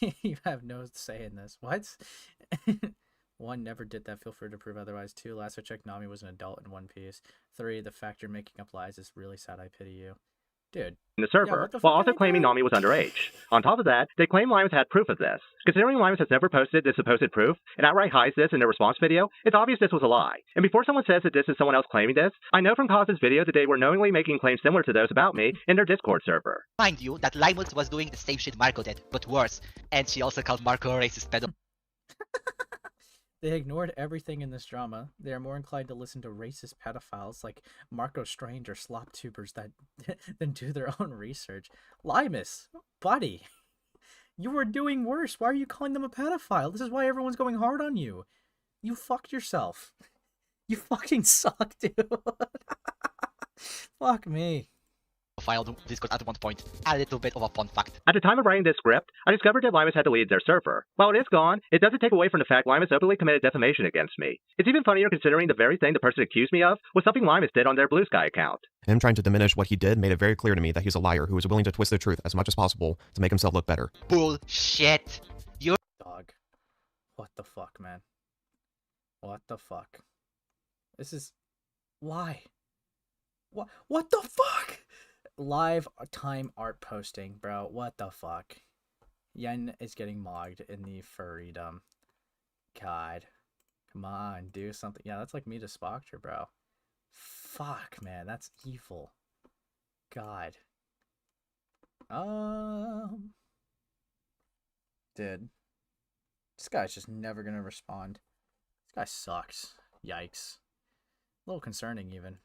You have no say in this. What? 1, never did that. Feel free to prove otherwise. 2, last I checked, Nami was an adult in One Piece. 3, the fact you're making up lies is really sad. I pity you. Dude. In the server, while also claiming Nami was underage. On top of that, they claim Limus had proof of this. Considering Limus has never posted this supposed proof, and outright hides this in their response video, it's obvious this was a lie. And before someone says that this is someone else claiming this, I know from Kaz's video that they were knowingly making claims similar to those about me in their Discord server. Mind you, that Limus was doing the same shit Marco did, but worse. And she also called Marco a racist pedophile. They ignored everything in this drama. They are more inclined to listen to racist pedophiles like Marco Strange or slop tubers than do their own research. Limus, buddy, you were doing worse. Why are you calling them a pedophile? This is why everyone's going hard on you. You fucked yourself. You fucking suck, dude. Fuck me. Filed Discord at one point. A little bit of a fun fact. At the time of writing this script, I discovered that Limus had deleted their server. While it is gone, it doesn't take away from the fact Limus openly committed defamation against me. It's even funnier considering the very thing the person accused me of was something Limus did on their Blue Sky account. Him trying to diminish what he did made it very clear to me that he's a liar who is willing to twist the truth as much as possible to make himself look better. Bullshit. You're... Dog. What the fuck, man? What the fuck? This is... Why? What the fuck? Live time art posting, bro. What the fuck? Yen is getting mogged in the furrydom. God. Come on, do something. Yeah, that's like me to Spoctor, bro. Fuck, man. That's evil. God. Dude. This guy's just never gonna respond. This guy sucks. Yikes. A little concerning, even.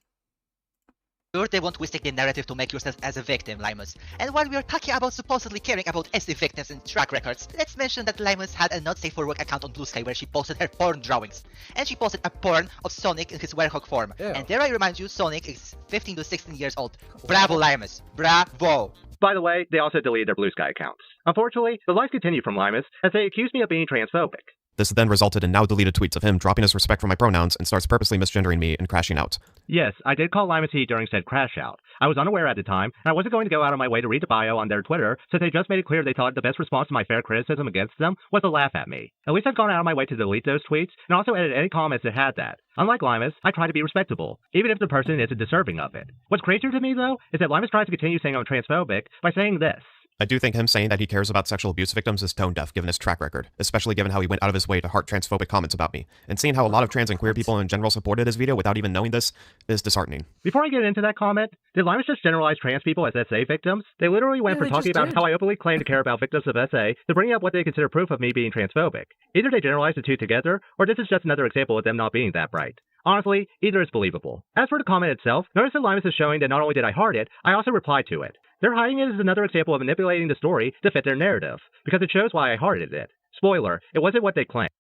They want twisting the narrative to make yourself as a victim, Limus. And while we are talking about supposedly caring about SD victims and track records, let's mention that Limus had a not safe for work account on Blue Sky where she posted her porn drawings. And she posted a porn of Sonic in his werehog form. Ew. And dare I remind you, Sonic is 15 to 16 years old. Bravo, Limus. Bravo. By the way, they also deleted their Blue Sky accounts. Unfortunately, the lies continue from Limus as they accuse me of being transphobic. This then resulted in now deleted tweets of him dropping his respect for my pronouns and starts purposely misgendering me and crashing out. Yes, I did call Limus he during said crash out. I was unaware at the time, and I wasn't going to go out of my way to read the bio on their Twitter, so they just made it clear they thought the best response to my fair criticism against them was to laugh at me. At least I've gone out of my way to delete those tweets, and also edit any comments that had that. Unlike Limus, I try to be respectable, even if the person isn't deserving of it. What's crazier to me, though, is that Limus tries to continue saying I'm transphobic by saying this. I do think him saying that he cares about sexual abuse victims is tone deaf given his track record, especially given how he went out of his way to heart transphobic comments about me. And seeing how a lot of trans and queer people in general supported his video without even knowing this is disheartening. Before I get into that comment, did Limus just generalize trans people as SA victims? They literally went from talking about how I openly claim to care about victims of SA to bringing up what they consider proof of me being transphobic. Either they generalized the two together, or this is just another example of them not being that bright. Honestly, either is believable. As for the comment itself, notice that Limus is showing that not only did I heart it, I also replied to it. Their hiding it is another example of manipulating the story to fit their narrative, because it shows why I hearted it. Spoiler, it wasn't what they claimed.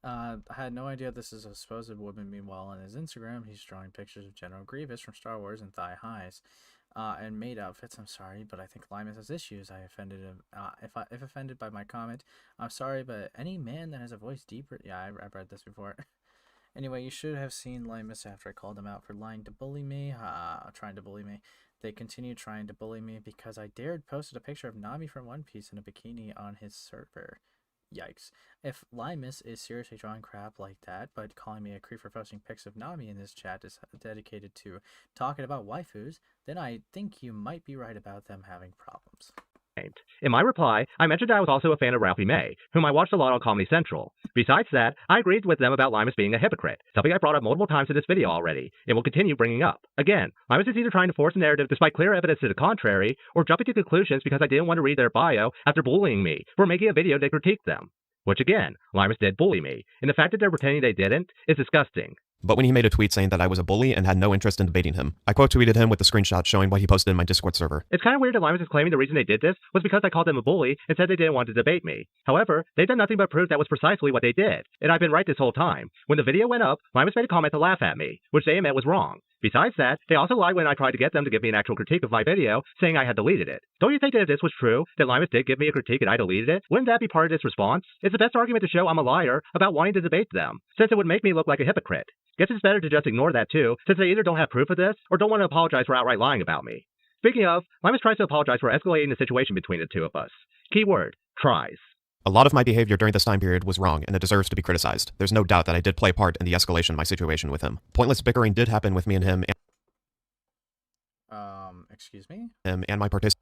I had no idea this is a supposed woman. Meanwhile, on his Instagram, he's drawing pictures of General Grievous from Star Wars and thigh highs, and maid outfits. I'm sorry, but I think Limus has issues. I offended him. If offended by my comment, I'm sorry, but any man that has a voice deeper... Yeah, I've read this before. Anyway, you should have seen Limus after I called him out for lying to bully me, trying to bully me. They continued trying to bully me because I posted a picture of Nami from One Piece in a bikini on his server. Yikes. If Limus is seriously drawing crap like that, but calling me a creep for posting pics of Nami in this chat is dedicated to talking about waifus, then I think you might be right about them having problems. In my reply, I mentioned I was also a fan of Ralphie May, whom I watched a lot on Comedy Central. Besides that, I agreed with them about Limus being a hypocrite, something I brought up multiple times in this video already, and will continue bringing up. Again, Limus is either trying to force a narrative despite clear evidence to the contrary, or jumping to conclusions because I didn't want to read their bio after bullying me for making a video to critique them. Which again, Limus did bully me, and the fact that they're pretending they didn't is disgusting. But when he made a tweet saying that I was a bully and had no interest in debating him, I quote-tweeted him with a screenshot showing what he posted in my Discord server. It's kind of weird that Limus is claiming the reason they did this was because I called them a bully and said they didn't want to debate me. However, they've done nothing but prove that was precisely what they did, and I've been right this whole time. When the video went up, Limus made a comment to laugh at me, which they admit was wrong. Besides that, they also lied when I tried to get them to give me an actual critique of my video, saying I had deleted it. Don't you think that if this was true, that Limus did give me a critique and I deleted it, wouldn't that be part of this response? It's the best argument to show I'm a liar about wanting to debate them, since it would make me look like a hypocrite. Guess it's better to just ignore that too, since they either don't have proof of this, or don't want to apologize for outright lying about me. Speaking of, Limus tries to apologize for escalating the situation between the two of us. Keyword, tries. A lot of my behavior during this time period was wrong, and it deserves to be criticized. There's no doubt that I did play a part in the escalation of my situation with him. Pointless bickering did happen with me and him, Excuse me? and my participation.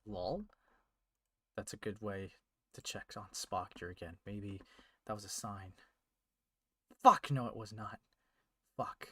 Lol? That's a good way to check on Spoctor again. Maybe that was a sign. Fuck, no it was not. Fuck.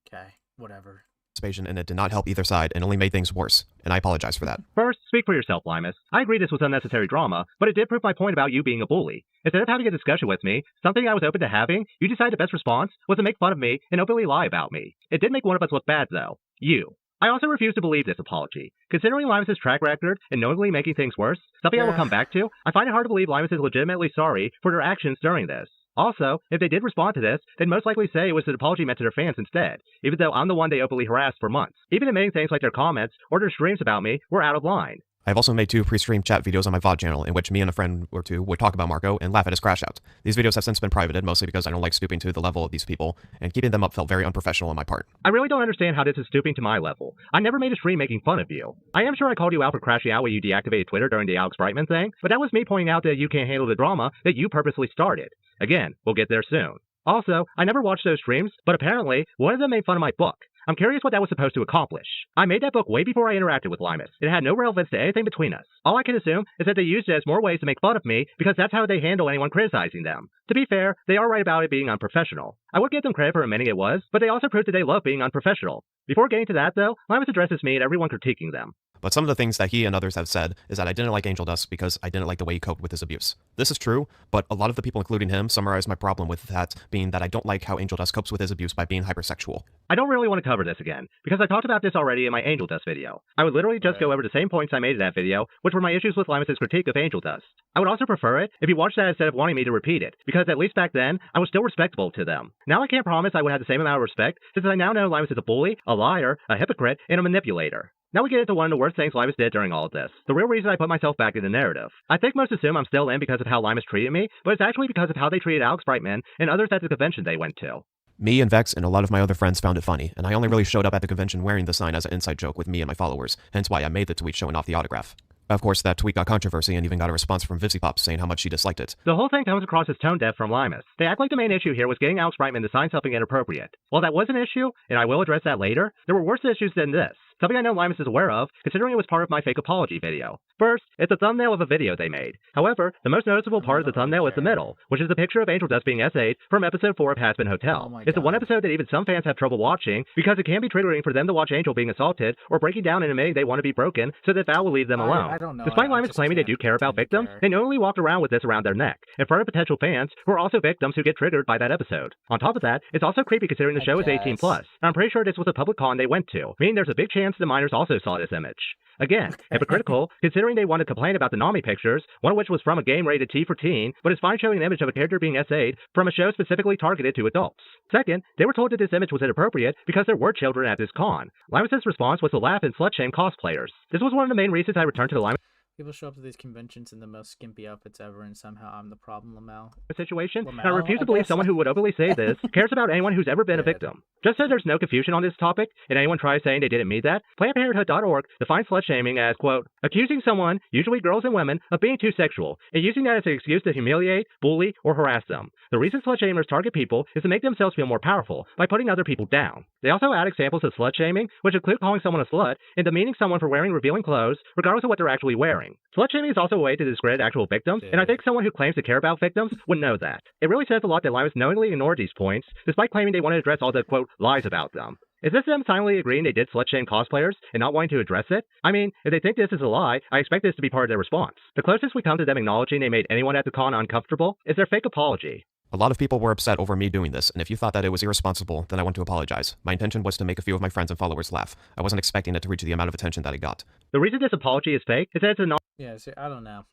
Okay, whatever. And it did not help either side and only made things worse, and I apologize for that. First, speak for yourself, Limus. I agree this was unnecessary drama, but it did prove my point about you being a bully. Instead of having a discussion with me, something I was open to having, you decided the best response was to make fun of me and openly lie about me. It did make one of us look bad, though. You. I also refuse to believe this apology. Considering Limus' track record and knowingly making things worse, something I will come back to, I find it hard to believe Limus is legitimately sorry for their actions during this. Also, if they did respond to this, they'd most likely say it was an apology meant to their fans instead, even though I'm the one they openly harassed for months. Even admitting things like their comments or their streams about me were out of line. I've also made 2 pre-stream chat videos on my VOD channel in which me and a friend or two would talk about Marco and laugh at his crash out. These videos have since been privated, mostly because I don't like stooping to the level of these people, and keeping them up felt very unprofessional on my part. I really don't understand how this is stooping to my level. I never made a stream making fun of you. I am sure I called you out for crashing out when you deactivated Twitter during the Alex Brightman thing, but that was me pointing out that you can't handle the drama that you purposely started. Again, we'll get there soon. Also, I never watched those streams, but apparently, one of them made fun of my book. I'm curious what that was supposed to accomplish. I made that book way before I interacted with Limus. It had no relevance to anything between us. All I can assume is that they used it as more ways to make fun of me because that's how they handle anyone criticizing them. To be fair, they are right about it being unprofessional. I would give them credit for admitting it was, but they also proved that they love being unprofessional. Before getting to that though, Limus addresses me and everyone critiquing them. But some of the things that he and others have said is that I didn't like Angel Dust because I didn't like the way he coped with his abuse. This is true, but a lot of the people, including him, summarize my problem with that being that I don't like how Angel Dust copes with his abuse by being hypersexual. I don't really want to cover this again, because I talked about this already in my Angel Dust video. I would literally just go over the same points I made in that video, which were my issues with Limus' critique of Angel Dust. I would also prefer it if you watched that instead of wanting me to repeat it, because at least back then, I was still respectable to them. Now I can't promise I would have the same amount of respect, since I now know Limus is a bully, a liar, a hypocrite, and a manipulator. Now we get into one of the worst things Limus did during all of this. The real reason I put myself back in the narrative. I think most assume I'm still in because of how Limus treated me, but it's actually because of how they treated Alex Brightman and others at the convention they went to. Me and Vex and a lot of my other friends found it funny, and I only really showed up at the convention wearing the sign as an inside joke with me and my followers, hence why I made the tweet showing off the autograph. Of course, that tweet got controversy and even got a response from VivsyPop saying how much she disliked it. The whole thing comes across as tone deaf from Limus. They act like the main issue here was getting Alex Brightman to sign something inappropriate. While that was an issue, and I will address that later, there were worse issues than this. something I know Limus is aware of, considering it was part of my fake apology video. First, it's a thumbnail of a video they made. However, the most noticeable part of the thumbnail is the middle, which is the picture of Angel Dust being essayed from episode 4 of Hazbin Hotel. It's the one episode that even some fans have trouble watching, because it can be triggering for them to watch Angel being assaulted, or breaking down and admitting they want to be broken, so that Val will leave them alone. I don't know. Despite Limus claiming they do care about victims, they knowingly walked around with this around their neck, in front of potential fans who are also victims who get triggered by that episode. On top of that, it's also creepy considering the show is 18+. I'm pretty sure this was a public con they went to, meaning there's a big chance the minors also saw this image. Again, hypocritical, considering they wanted to complain about the Nami pictures, one of which was from a game rated T for teen, but it's fine showing an image of a character being essayed from a show specifically targeted to adults. Second, they were told that this image was inappropriate because there were children at this con. Limus' response was to laugh and slut-shame cosplayers. This was one of the main reasons I returned to the Limus People show up to these conventions in the most skimpy outfits ever, and somehow I'm the problem, Lamau. situation, and I refuse to believe someone who would openly say this cares about anyone who's ever been a victim. Just so there's no confusion on this topic, and anyone tries saying they didn't mean that, PlannedParenthood.org defines slut-shaming as, quote, accusing someone, usually girls and women, of being too sexual, and using that as an excuse to humiliate, bully, or harass them. The reason slut-shamers target people is to make themselves feel more powerful by putting other people down. They also add examples of slut-shaming, which include calling someone a slut, and demeaning someone for wearing revealing clothes, regardless of what they're actually wearing. Slut-shaming is also a way to discredit actual victims, and I think someone who claims to care about victims would know that. It really says a lot that Limus knowingly ignored these points, despite claiming they want to address all the, quote, lies about them. Is this them silently agreeing they did slut-shame cosplayers and not wanting to address it? I mean, if they think this is a lie, I expect this to be part of their response. The closest we come to them acknowledging they made anyone at the con uncomfortable is their fake apology. A lot of people were upset over me doing this, and if you thought that it was irresponsible, then I want to apologize. My intention was to make a few of my friends and followers laugh. I wasn't expecting it to reach the amount of attention that it got. The reason this apology is fake is that it's a Yeah, see, I don't know.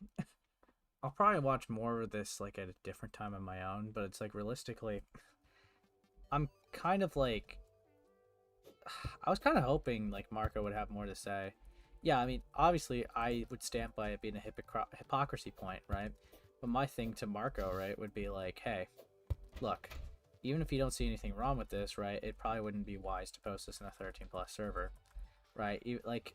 I'll probably watch more of this, like, at a different time on my own, but it's, like, realistically, I'm kind of, like, I was kind of hoping, like, Marco would have more to say. Yeah, I mean, obviously, I would stamp by it being a hypocrisy point, right? But my thing to Marco, right, would be like, hey, look, even if you don't see anything wrong with this, right, it probably wouldn't be wise to post this in a 13+ server, right? Like,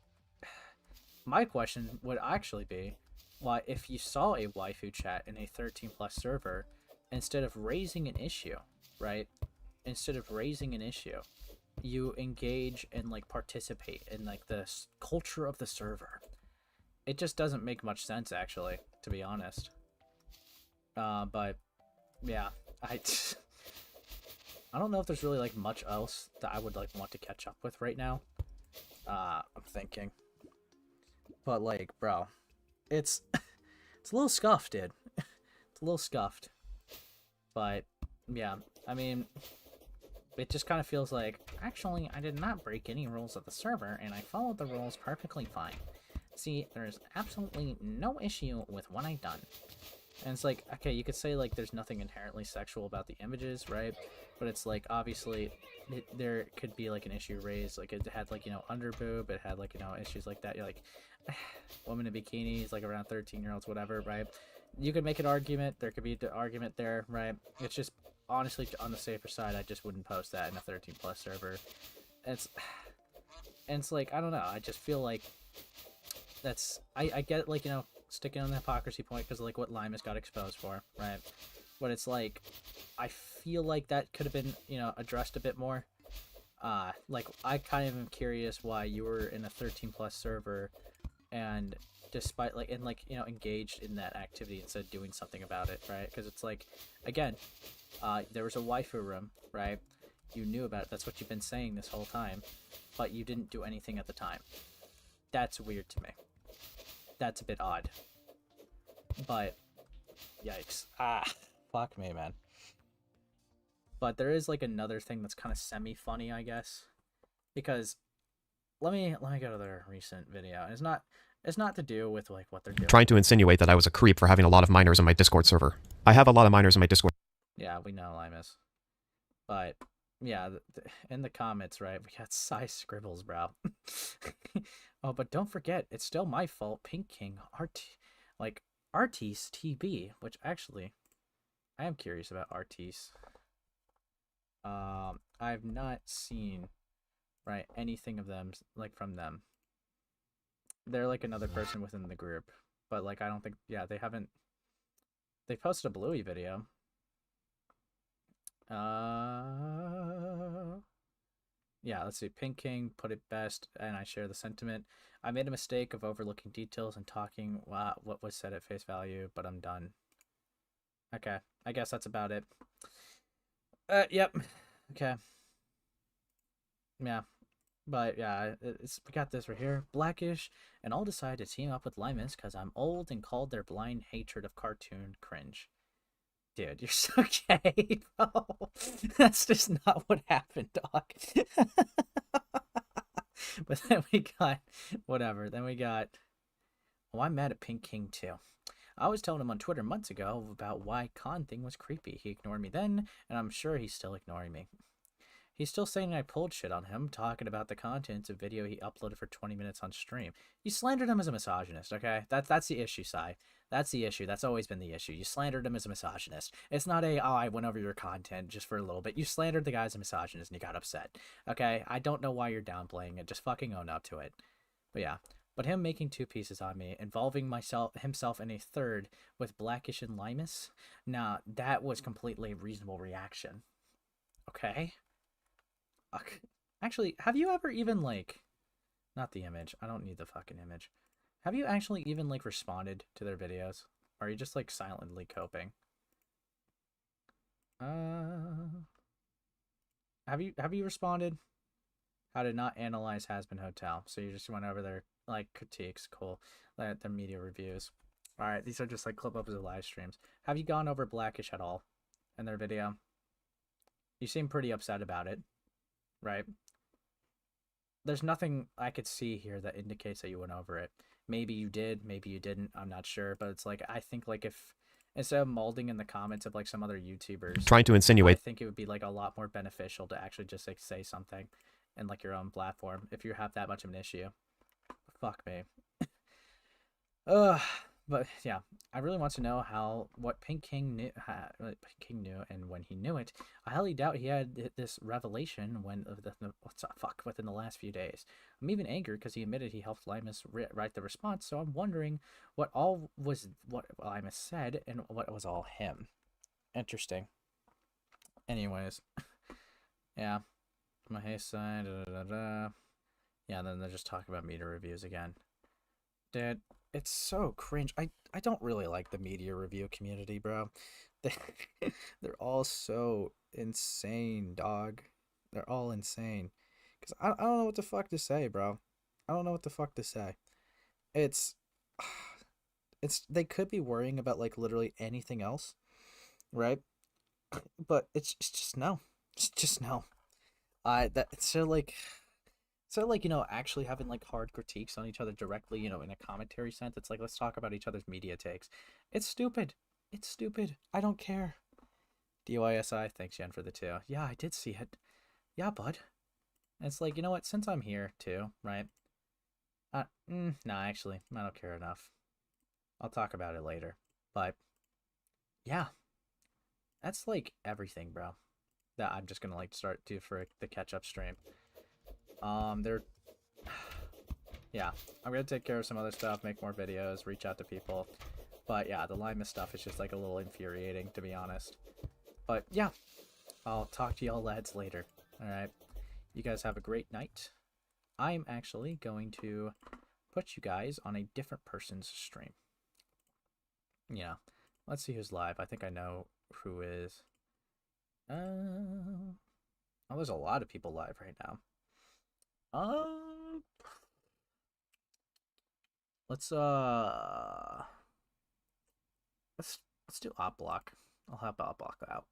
my question would actually be, why, if you saw a waifu chat in a 13+ server, instead of raising an issue, right, instead of raising an issue, you engage and, like, participate in, like, the culture of the server. It just doesn't make much sense, actually, to be honest. But yeah, I don't know if there's really, like, much else that I would, like, want to catch up with right now. I'm thinking, but, like, bro, it's a little scuffed, dude. It's a little scuffed, but yeah, I mean, it just kind of feels like, actually, I did not break any rules of the server, and I followed the rules perfectly fine. See, there's absolutely no issue with what I've done. And it's like, okay, you could say, like, there's nothing inherently sexual about the images, right? But it's like, obviously, there could be, like, an issue raised. Like, it had, like, you know, underboob. It had, like, you know, issues like that. You're like, women in bikinis, like, around 13-year-olds, whatever, right? You could make an argument. There could be an argument there, right? It's just, honestly, on the safer side, I just wouldn't post that in a 13+ server. And it's like, I don't know. I just feel like that's, I get, like, you know, sticking on the hypocrisy point because, like, what Limus got exposed for, right? But it's like, I feel like that could have been, you know, addressed a bit more. Like, I kind of am curious why you were in a 13+ server and despite, like, and, like, you know, engaged in that activity instead of doing something about it, right? Because it's like, again, there was a waifu room, right? You knew about it. That's what you've been saying this whole time, but you didn't do anything at the time. That's weird to me. That's a bit odd. But yikes. Fuck me, man. But there is, like, another thing that's kind of semi-funny, I guess. Because let me go to their recent video. It's not to do with, like, what they're doing. Trying to insinuate that I was a creep for having a lot of minors in my Discord server. I have a lot of minors in my Discord. Yeah, we know, Limus. But yeah, in the comments, right, we got size scribbles, bro. Oh, but don't forget, it's still my fault. Pink King, Artis TB, which actually, I am curious about Artis. I've not seen, right, anything of them, like, from them. They're, like, another person within the group, but, like, I don't think, yeah, they haven't, they posted a Bluey video. yeah, let's see. Pink King put it best, and I share the sentiment. I made a mistake of overlooking details and talking what was said at face value, but I'm done. Okay, I guess that's about it. Yep. Okay. Yeah. But yeah, we got this right here. Blackish and all decided to team up with Limus because I'm old and called their blind hatred of cartoon cringe. Dude, you're so gay, bro. That's just not what happened, dog. But then we got, whatever. Then we got, oh, I'm mad at Pink King too. I was telling him on Twitter months ago about why Con thing was creepy. He ignored me then, and I'm sure he's still ignoring me. He's still saying I pulled shit on him, talking about the contents of video he uploaded for 20 minutes on stream. You slandered him as a misogynist, okay? That's the issue, Sai. That's the issue. That's always been the issue. You slandered him as a misogynist. It's not oh, I went over your content just for a little bit. You slandered the guy as a misogynist and you got upset, okay? I don't know why you're downplaying it. Just fucking own up to it. But yeah. But him making 2 pieces on me, involving himself in a third with Blackish and Limus, nah, that was completely a reasonable reaction. Okay? Actually, have you ever even, like... Not the image. I don't need the fucking image. Have you actually even, like, responded to their videos? Or are you just, like, silently coping? Have you responded? How to not analyze Has-Been Hotel. So you just went over their, like, critiques. Cool. Their media reviews. Alright, these are just, like, clip-ups of live streams. Have you gone over Blackish at all in their video? You seem pretty upset about it. Right? There's nothing I could see here that indicates that you went over it. Maybe you did, maybe you didn't, I'm not sure, but it's like, I think, like, if, instead of molding in the comments of, like, some other YouTubers, Trying to insinuate. I think it would be, like, a lot more beneficial to actually just, like, say something in, like, your own platform, if you have that much of an issue. Fuck me. But yeah, I really want to know what Pink King knew, and when he knew it. I highly doubt he had this revelation within the last few days. I'm even angry because he admitted he helped Limus write the response. So I'm wondering what Limus said and what was all him. Interesting. Anyways, yeah, my hey side, yeah. And then they're just talking about media reviews again. Dude, it's so cringe. I don't really like the media review community, bro. They're all so insane, dog. They're all insane. Because I don't know what the fuck to say, bro. I don't know what the fuck to say. It's they could be worrying about, like, literally anything else, right? But it's just no. It's just no. So, like, you know, actually having, like, hard critiques on each other directly, you know, in a commentary sense, it's like, let's talk about each other's media takes. It's stupid. It's stupid. I don't care. DYSI, thanks, Jen, for the 2. Yeah, I did see it. Yeah, bud. And it's like, you know what, since I'm here, too, right? Nah, actually, I don't care enough. I'll talk about it later. But, yeah. That's, like, everything, bro. That I'm just gonna, like, start to for the catch-up stream. Yeah, I'm gonna take care of some other stuff, make more videos, reach out to people. But yeah, the Limus stuff is just, like, a little infuriating, to be honest. But yeah, I'll talk to y'all lads later. Alright, you guys have a great night. I'm actually going to put you guys on a different person's stream. Yeah, let's see who's live. I think I know who is. Oh, there's a lot of people live right now. Let's do Op Block. I'll help Op Block out.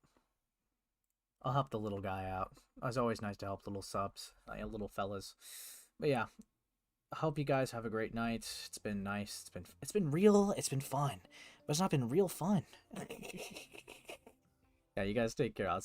I'll help the little guy out. It's always nice to help little subs, little fellas. But yeah, I hope you guys have a great night. It's been nice. It's been real. It's been fun, but it's not been real fun. Yeah, you guys take care. I'll